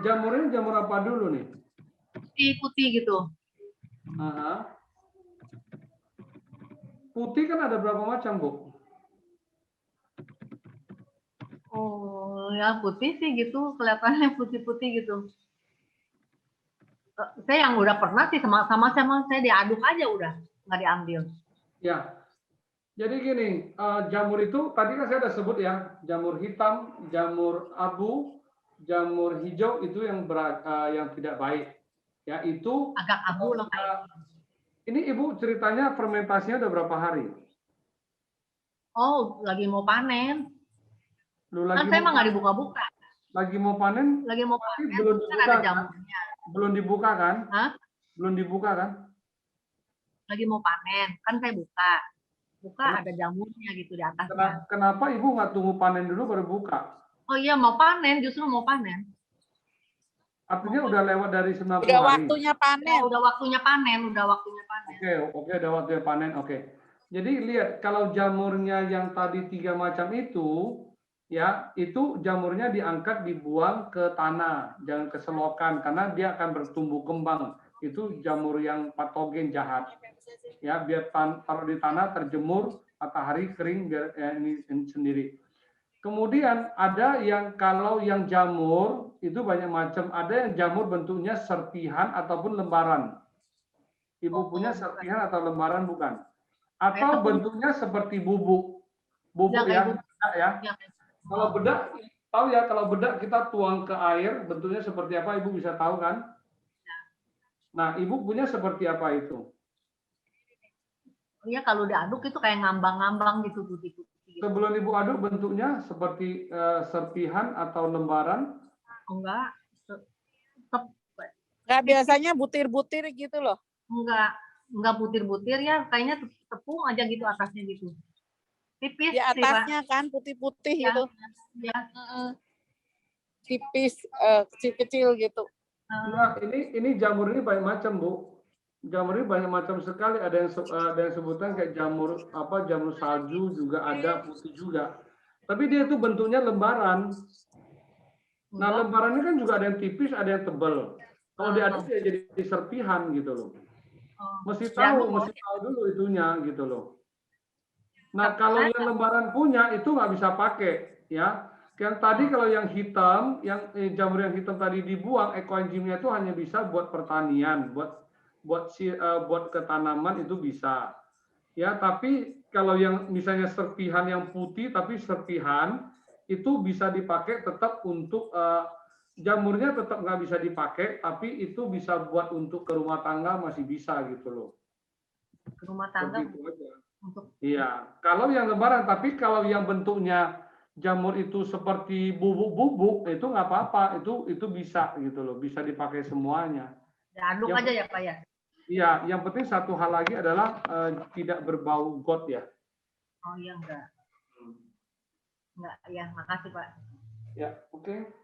Jamurnya jamur apa dulu nih? Putih gitu. Putih kan ada berapa macam Bu? Oh ya putih sih gitu, kelihatannya putih-putih gitu. Saya yang udah pernah sih sama saya diaduk aja udah, nggak diambil. Ya, jadi gini, jamur itu tadi kan saya udah sebut ya, jamur hitam, jamur abu, jamur hijau itu yang tidak baik. Ya itu agak abu loh kayak. Ini Ibu ceritanya fermentasinya udah berapa hari? Oh, lagi mau panen. Kan saya mah nggak dibuka-buka. Lagi mau panen? Lagi mau panen. Belum kan dibuka ada kan? jamurnya. Belum dibuka kan? Hah? Belum dibuka kan? Lagi mau panen, kan saya buka. Buka ada jamurnya gitu di atasnya. Kenapa Ibu nggak tunggu panen dulu baru buka? Oh iya mau panen, justru mau panen. Artinya udah lewat dari 90 hari. Udah waktunya panen. Oh, udah waktunya panen, udah waktunya panen. Oke, udah waktunya panen. Oke. Jadi lihat kalau jamurnya yang tadi 3 macam itu, ya itu jamurnya diangkat dibuang ke tanah, jangan ke selokan karena dia akan bertumbuh kembang. Itu jamur yang patogen jahat. Ya, biar taruh di tanah terjemur, matahari kering biar ini sendiri. Kemudian ada yang kalau yang jamur itu banyak macam. Ada yang jamur bentuknya serpihan ataupun lembaran. Ibu punya serpihan atau lembaran bukan? Atau bentuknya seperti bubuk. Bubuk ya, bedak ya. Kalau bedak, tahu ya kalau bedak kita tuang ke air, bentuknya seperti apa Ibu bisa tahu kan? Nah, Ibu punya seperti apa itu? Iya kalau diaduk itu kayak ngambang-ngambang gitu putih-putih. Sebelum Ibu aduk bentuknya seperti serpihan atau lembaran? Enggak. Enggak, biasanya butir-butir gitu loh. Enggak butir-butir ya, kayaknya tepung aja gitu atasnya gitu. Tipis di atasnya sih, kan putih-putih ya, gitu. Ya. Tipis, kecil-kecil gitu. Nah, ini jamur ini banyak macam, Bu. Jamur ini banyak macam sekali. Ada yang sebutan kayak jamur salju juga ada, putih juga. Tapi dia itu bentuknya lembaran. Nah, lembarannya kan juga ada yang tipis, ada yang tebal. Kalau diaduk ya jadi serpihan gitu loh. Mesti tahu dulu itunya gitu loh. Nah, kalau yang lembaran punya itu nggak bisa pakai, ya. Yang tadi kalau yang hitam, jamur yang hitam tadi dibuang, ekoenzimnya itu hanya bisa buat pertanian, buat ke tanaman itu bisa. Ya, tapi kalau yang misalnya serpihan yang putih tapi serpihan itu bisa dipakai tetap untuk jamurnya tetap nggak bisa dipakai, tapi itu bisa buat untuk ke rumah tangga masih bisa gitu loh. Ke rumah tangga. Iya, kalau yang lembaran, tapi kalau yang bentuknya jamur itu seperti bubuk-bubuk itu nggak apa-apa, itu bisa gitu loh, bisa dipakai semuanya. Diaduk aja ya Pak ya. Iya, yang penting satu hal lagi adalah tidak berbau got ya. Oh iya enggak, ya makasih Pak. Ya oke.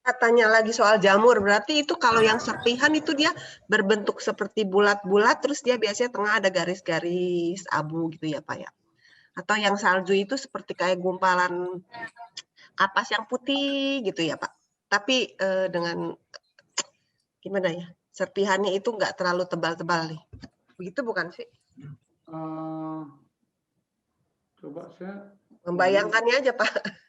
Tanya lagi soal jamur, berarti itu kalau yang serpihan itu dia berbentuk seperti bulat-bulat, terus dia biasanya tengah ada garis-garis abu gitu ya Pak ya? Atau yang salju itu seperti kayak gumpalan kapas yang putih gitu ya Pak? Tapi dengan gimana ya, serpihannya itu nggak terlalu tebal-tebal nih, begitu bukan sih? Coba saya membayangkannya aja Pak.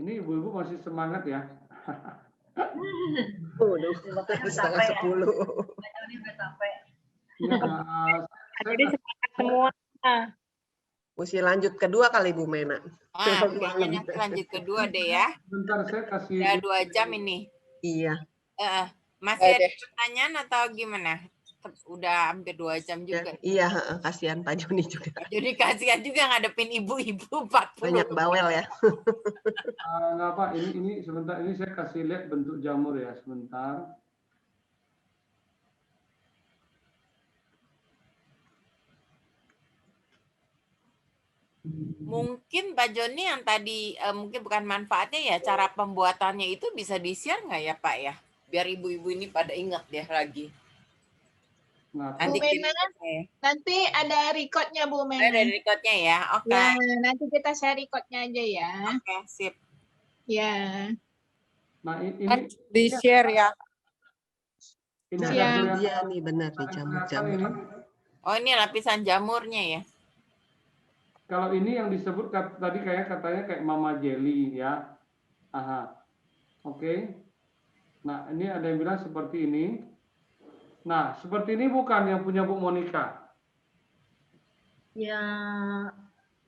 Ini ibu-ibu masih semangat ya. Setengah 10. Ini udah sampai. Jadi sepakat semua. Mesti lanjut kedua kali Bu Mena. Kayaknya nanti lanjut kedua deh ya. Bentar saya kasih. Udah 2 jam ini. Iya. Masih ada pertanyaan atau gimana? Udah hampir 2 jam juga. Iya, kasihan Pak Joni juga. Jadi kasihan juga ngadepin ibu-ibu 40. Banyak bawel ya. Nggak apa, ini sebentar, ini saya kasih lihat bentuk jamur ya, sebentar. Mungkin Pak Joni yang tadi mungkin bukan manfaatnya ya, cara pembuatannya itu bisa di-share nggak ya Pak ya? Biar ibu-ibu ini pada ingat deh lagi. Bu Mena, nanti ada recordnya Bu Mena. Ada recordnya ya, oke. Ya, nanti kita share recordnya aja ya. Oke, sip. Ya. Nah, ini di-share ya. Ini Iya nih benar nih jamur-jamur. Oh, ini lapisan jamurnya ya. Kalau ini yang disebut tadi katanya kayak mama jelly ya. Aha. Oke. Nah, ini ada yang bilang seperti ini. Nah, seperti ini bukan yang punya Bu Monica? Ya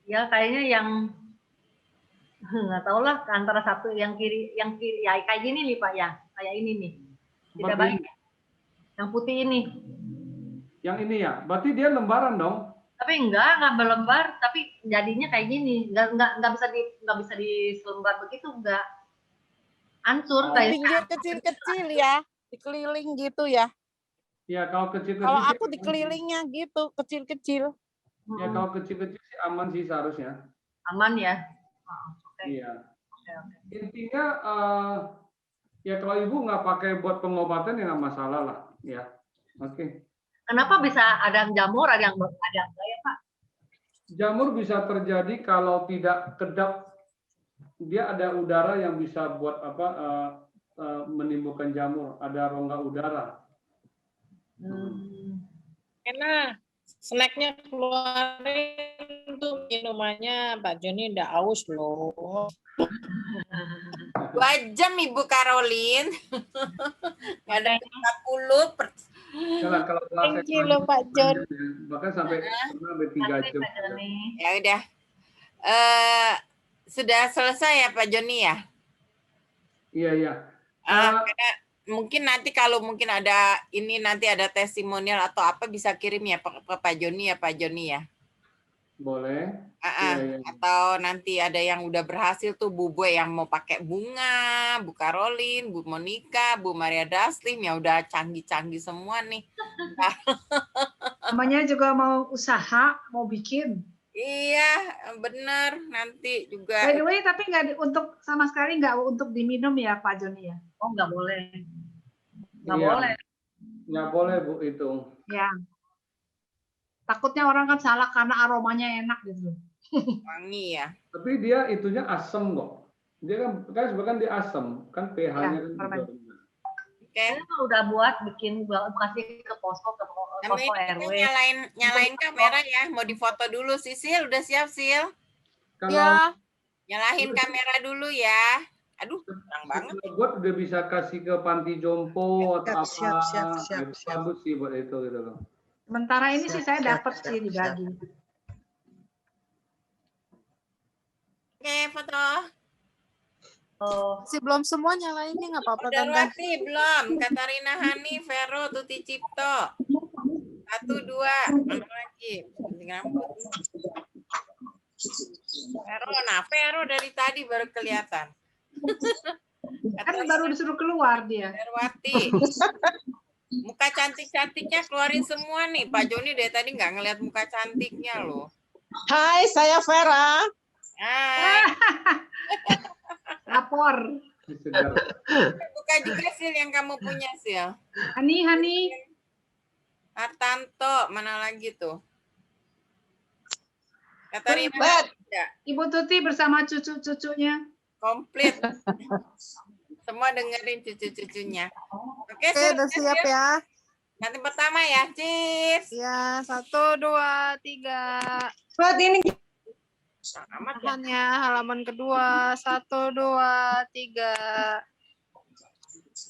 kayaknya yang nggak tahu lah antara satu yang kiri ya kayak gini nih Pak ya, kayak ini nih. Kita baik. Yang putih ini. Yang ini ya, berarti dia lembaran dong? Tapi nggak berlembar, tapi jadinya kayak gini, nggak bisa di selembar begitu, nggak hancur kayak. Pinggir kecil-kecil ya, dikeliling gitu ya. Ya kalau kecil-kecil. Kalau aku dikelilingnya gitu, kecil-kecil. Ya kalau kecil-kecil sih aman sih seharusnya. Aman ya. Iya. Intinya ya kalau ibu nggak pakai buat pengobatan ya nggak masalah lah, ya. Oke. Kenapa bisa ada jamur, ada yang enggak ya Pak? Jamur bisa terjadi kalau tidak kedap. Dia ada udara yang bisa buat menimbulkan jamur. Ada rongga udara. Enak. Snacknya keluarin tuh minumannya Pak Joni udah aus loh. 2 jam Ibu Karolin. Nggak ada 40. Kalau Thank you loh Pak Jon. Bahkan sampai 3 jam. Ya udah. Sudah selesai ya Pak Joni ya? Iya. Karena mungkin nanti kalau mungkin ada ini nanti ada testimonial atau apa bisa kirim ya ke Pak Joni ya Pak Joni ya. Boleh. Iya. Atau nanti ada yang udah berhasil tuh Bu Boy yang mau pakai bunga, Bu Karolin, Bu Monica, Bu Maria Daslim ya udah canggih-canggih semua nih. Namanya juga mau usaha, mau bikin. Iya, benar. Nanti juga. By the way, tapi nggak untuk sama sekali nggak untuk diminum ya Pak Joni ya? Oh nggak boleh. Nggak boleh. Nggak boleh Bu itu. Ya. Takutnya orang kan salah karena aromanya enak gitu. Wangi ya. Tapi dia itunya asam kok. Dia kan sebenarnya dia asam, kan pH-nya kan juga. Kayaknya udah buat bikin kasih ke posko RW. Nyalain kamera ya. Mau difoto dulu Sisil, udah siap Sil? Kalau nyalain kamera dulu ya. Aduh, terang banget. Buat udah bisa kasih ke panti jompo atau apa. Siap. Bagus sih buat itu gitu loh. Sementara ini sih saya dapat sih dibagi. Oke, foto. Masih belum semua nyalainnya nggak apa-apa Udah Tante. Wati belum. Katarina Hani, Vero, Tuti Cipto. 1, 2. Mana lagi? Vero dari tadi baru kelihatan. Kan baru disuruh keluar dia. Verwati. Muka cantik-cantiknya keluarin semua nih. Pak Joni dari tadi nggak ngeliat muka cantiknya loh. Hai, saya Vera. Hai. Lapor. Buka juga Sil yang kamu punya Sil. Hani. Hartanto, mana lagi tuh? Katarina. Ibu Tuti bersama cucu-cucunya. Komplit. Semua dengerin cucu-cucunya. Oke, udah siap ya. Nanti pertama ya, cheers. Ya, 1, 2, 3. Buat ini. Halaman kedua, 1, 2, 3.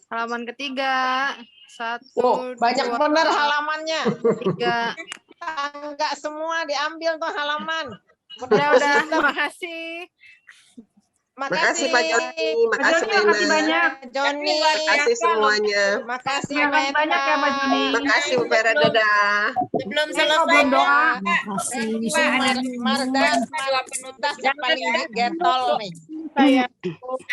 Halaman ketiga. 1, Banyak 2, bener halamannya. 3. Enggak semua diambil tuh halaman. Udah, makasih. Makasih Pak Joni, makasih Joni, makasih Mena. banyak. Joni, Makasih semuanya. makasih Terima kasih banyak ya Mbak Joni. Makasih Bu Vera, dadah. Sebelum Ini selesai, belum doa. dua penutup yang paling getol nih. saya.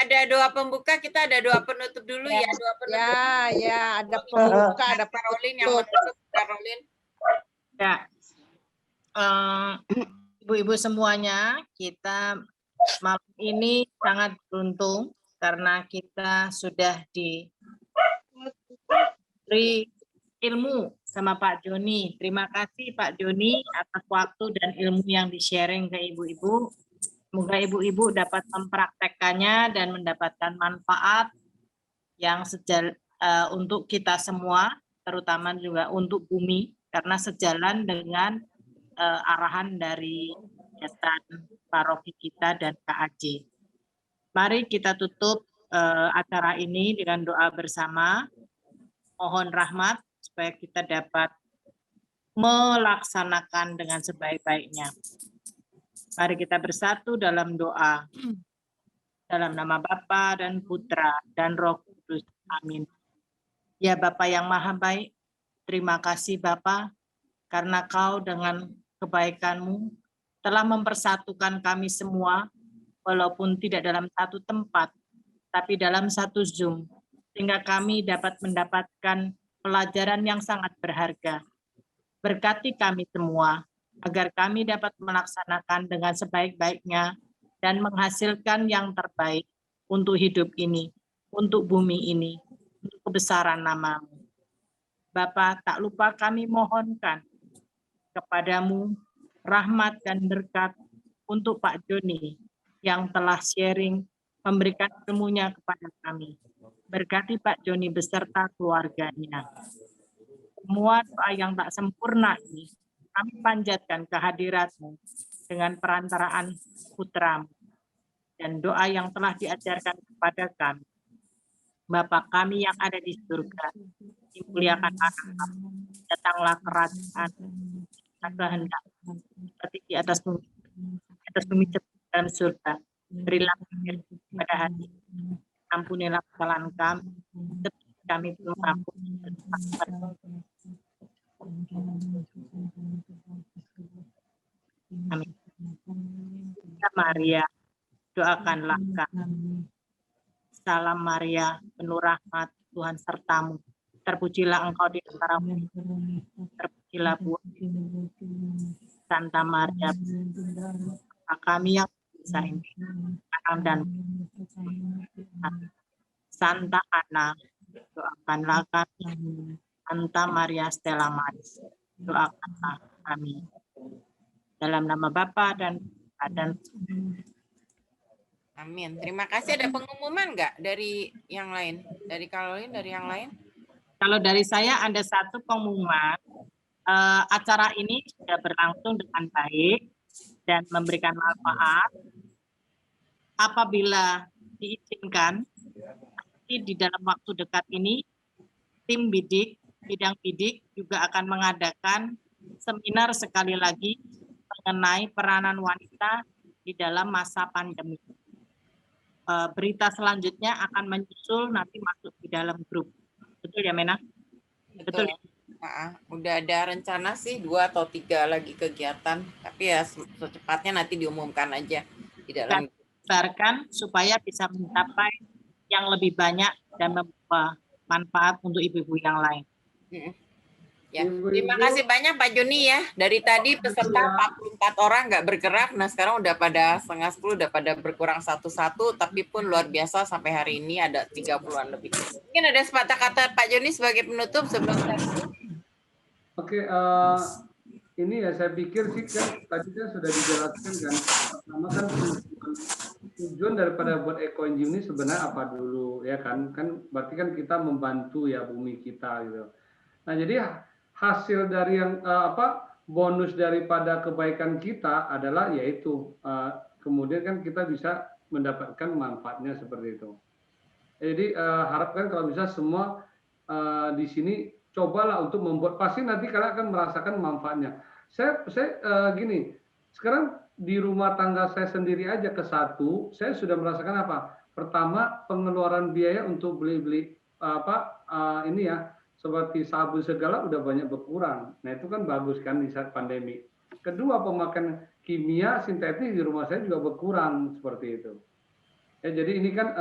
Ada doa pembuka, kita ada doa penutup dulu ya. Doa penutup. Ya, ada pembuka, ada Caroline yang menutup. Caroline. Ya. Ibu-ibu semuanya, kita malam ini sangat beruntung karena kita sudah diberi ilmu sama Pak Joni. Terima kasih Pak Joni atas waktu dan ilmu yang di-sharing ke ibu-ibu. Semoga ibu-ibu dapat mempraktekkannya dan mendapatkan manfaat yang untuk kita semua, terutama juga untuk bumi, karena sejalan dengan arahan dari kegiatan paroki kita dan KAJ. Mari kita tutup acara ini dengan doa bersama. Mohon rahmat supaya kita dapat melaksanakan dengan sebaik-baiknya. Mari kita bersatu dalam doa. Dalam nama Bapa dan Putra dan Roh Kudus. Amin. Ya Bapa yang Maha Baik, terima kasih Bapa karena Kau dengan kebaikan-Mu telah mempersatukan kami semua, walaupun tidak dalam satu tempat, tapi dalam satu Zoom, sehingga kami dapat mendapatkan pelajaran yang sangat berharga. Berkati kami semua, agar kami dapat melaksanakan dengan sebaik-baiknya dan menghasilkan yang terbaik untuk hidup ini, untuk bumi ini, untuk kebesaran nama-Mu. Bapa, tak lupa kami mohonkan kepadamu rahmat dan berkat untuk Pak Joni yang telah sharing, memberikan ilmunya kepada kami. Berkati Pak Joni beserta keluarganya. Semua doa yang tak sempurna ini, kami panjatkan kehadirat-Mu dengan perantaraan putra-Mu. Dan doa yang telah diajarkan kepada kami. Bapa kami yang ada di surga, dimuliakan nama-Mu, datanglah kerajaan, kehendak seperti di atas bumi dalam surga. Berilah kami pada hari ini. Ampunilah kesalahan kami, seperti kami belum ampun. Amin. Ya Maria, doakanlah kami. Salam Maria, penuh rahmat, Tuhan sertamu. Terpujilah engkau di antara terpujilah buah Santa Maria, kami yang bisa ini, dan Santa Ana, doakanlah kami. Santa Maria Stella Maris, doakanlah kami. Dalam nama Bapa dan Amin. Terima kasih. Ada pengumuman nggak dari yang lain? Dari Caroline, dari yang lain? Kalau dari saya ada satu pengumuman, acara ini sudah berlangsung dengan baik dan memberikan manfaat. Apabila diizinkan, di dalam waktu dekat ini, tim bidang bidik juga akan mengadakan seminar sekali lagi mengenai peranan wanita di dalam masa pandemi. Berita selanjutnya akan menyusul nanti masuk di dalam grup. Betul ya Mena? Betul. Udah ada rencana sih 2 atau 3 lagi kegiatan, tapi ya secepatnya nanti diumumkan aja di dalam. Besarkan supaya bisa mencapai yang lebih banyak dan membawa manfaat untuk ibu-ibu yang lain. Ya, terima kasih banyak Pak Joni ya. Dari tadi peserta 44 orang nggak bergerak, nah sekarang udah pada 9:30 udah pada berkurang satu-satu, tapi pun luar biasa sampai hari ini ada 30-an lebih. Mungkin ada sepatah kata Pak Joni sebagai penutup sebelum saya. Oke, ini ya saya pikir sih kan tadi kan sudah dijelaskan kan, pertama kan tujuan daripada buat eco-engine ini sebenarnya apa dulu ya kan berarti kan kita membantu ya bumi kita gitu. Nah jadi hasil dari yang bonus daripada kebaikan kita adalah yaitu kemudian kan kita bisa mendapatkan manfaatnya seperti itu. Jadi harapkan kalau bisa semua di sini cobalah untuk membuat, pasti nanti kalian akan merasakan manfaatnya. Saya gini, sekarang di rumah tangga saya sendiri aja ke satu, saya sudah merasakan apa? Pertama, pengeluaran biaya untuk beli ini ya, seperti sabun segala udah banyak berkurang. Nah itu kan bagus kan di saat pandemi. Kedua, pemakaian kimia sintetis di rumah saya juga berkurang seperti itu. Ya, jadi ini kan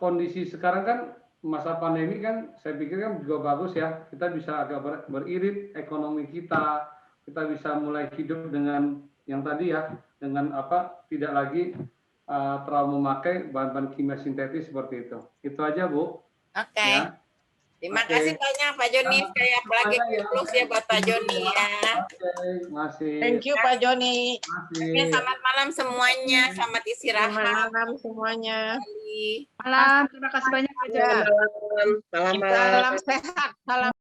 kondisi sekarang kan masa pandemi kan saya pikir kan juga bagus ya, kita bisa agak beririt ekonomi kita bisa mulai hidup dengan yang tadi ya, dengan tidak lagi terlalu memakai bahan-bahan kimia sintetis seperti itu. Itu aja Bu. Oke. Ya. Terima kasih banyak Pak Joni. Saya apalagi plus ya buat Pak Joni ya. Masih. Thank you Pak Joni. Selamat malam semuanya. Selamat istirahat. Selamat malam semuanya. Malam. Terima kasih banyak. Salam sehat. Salam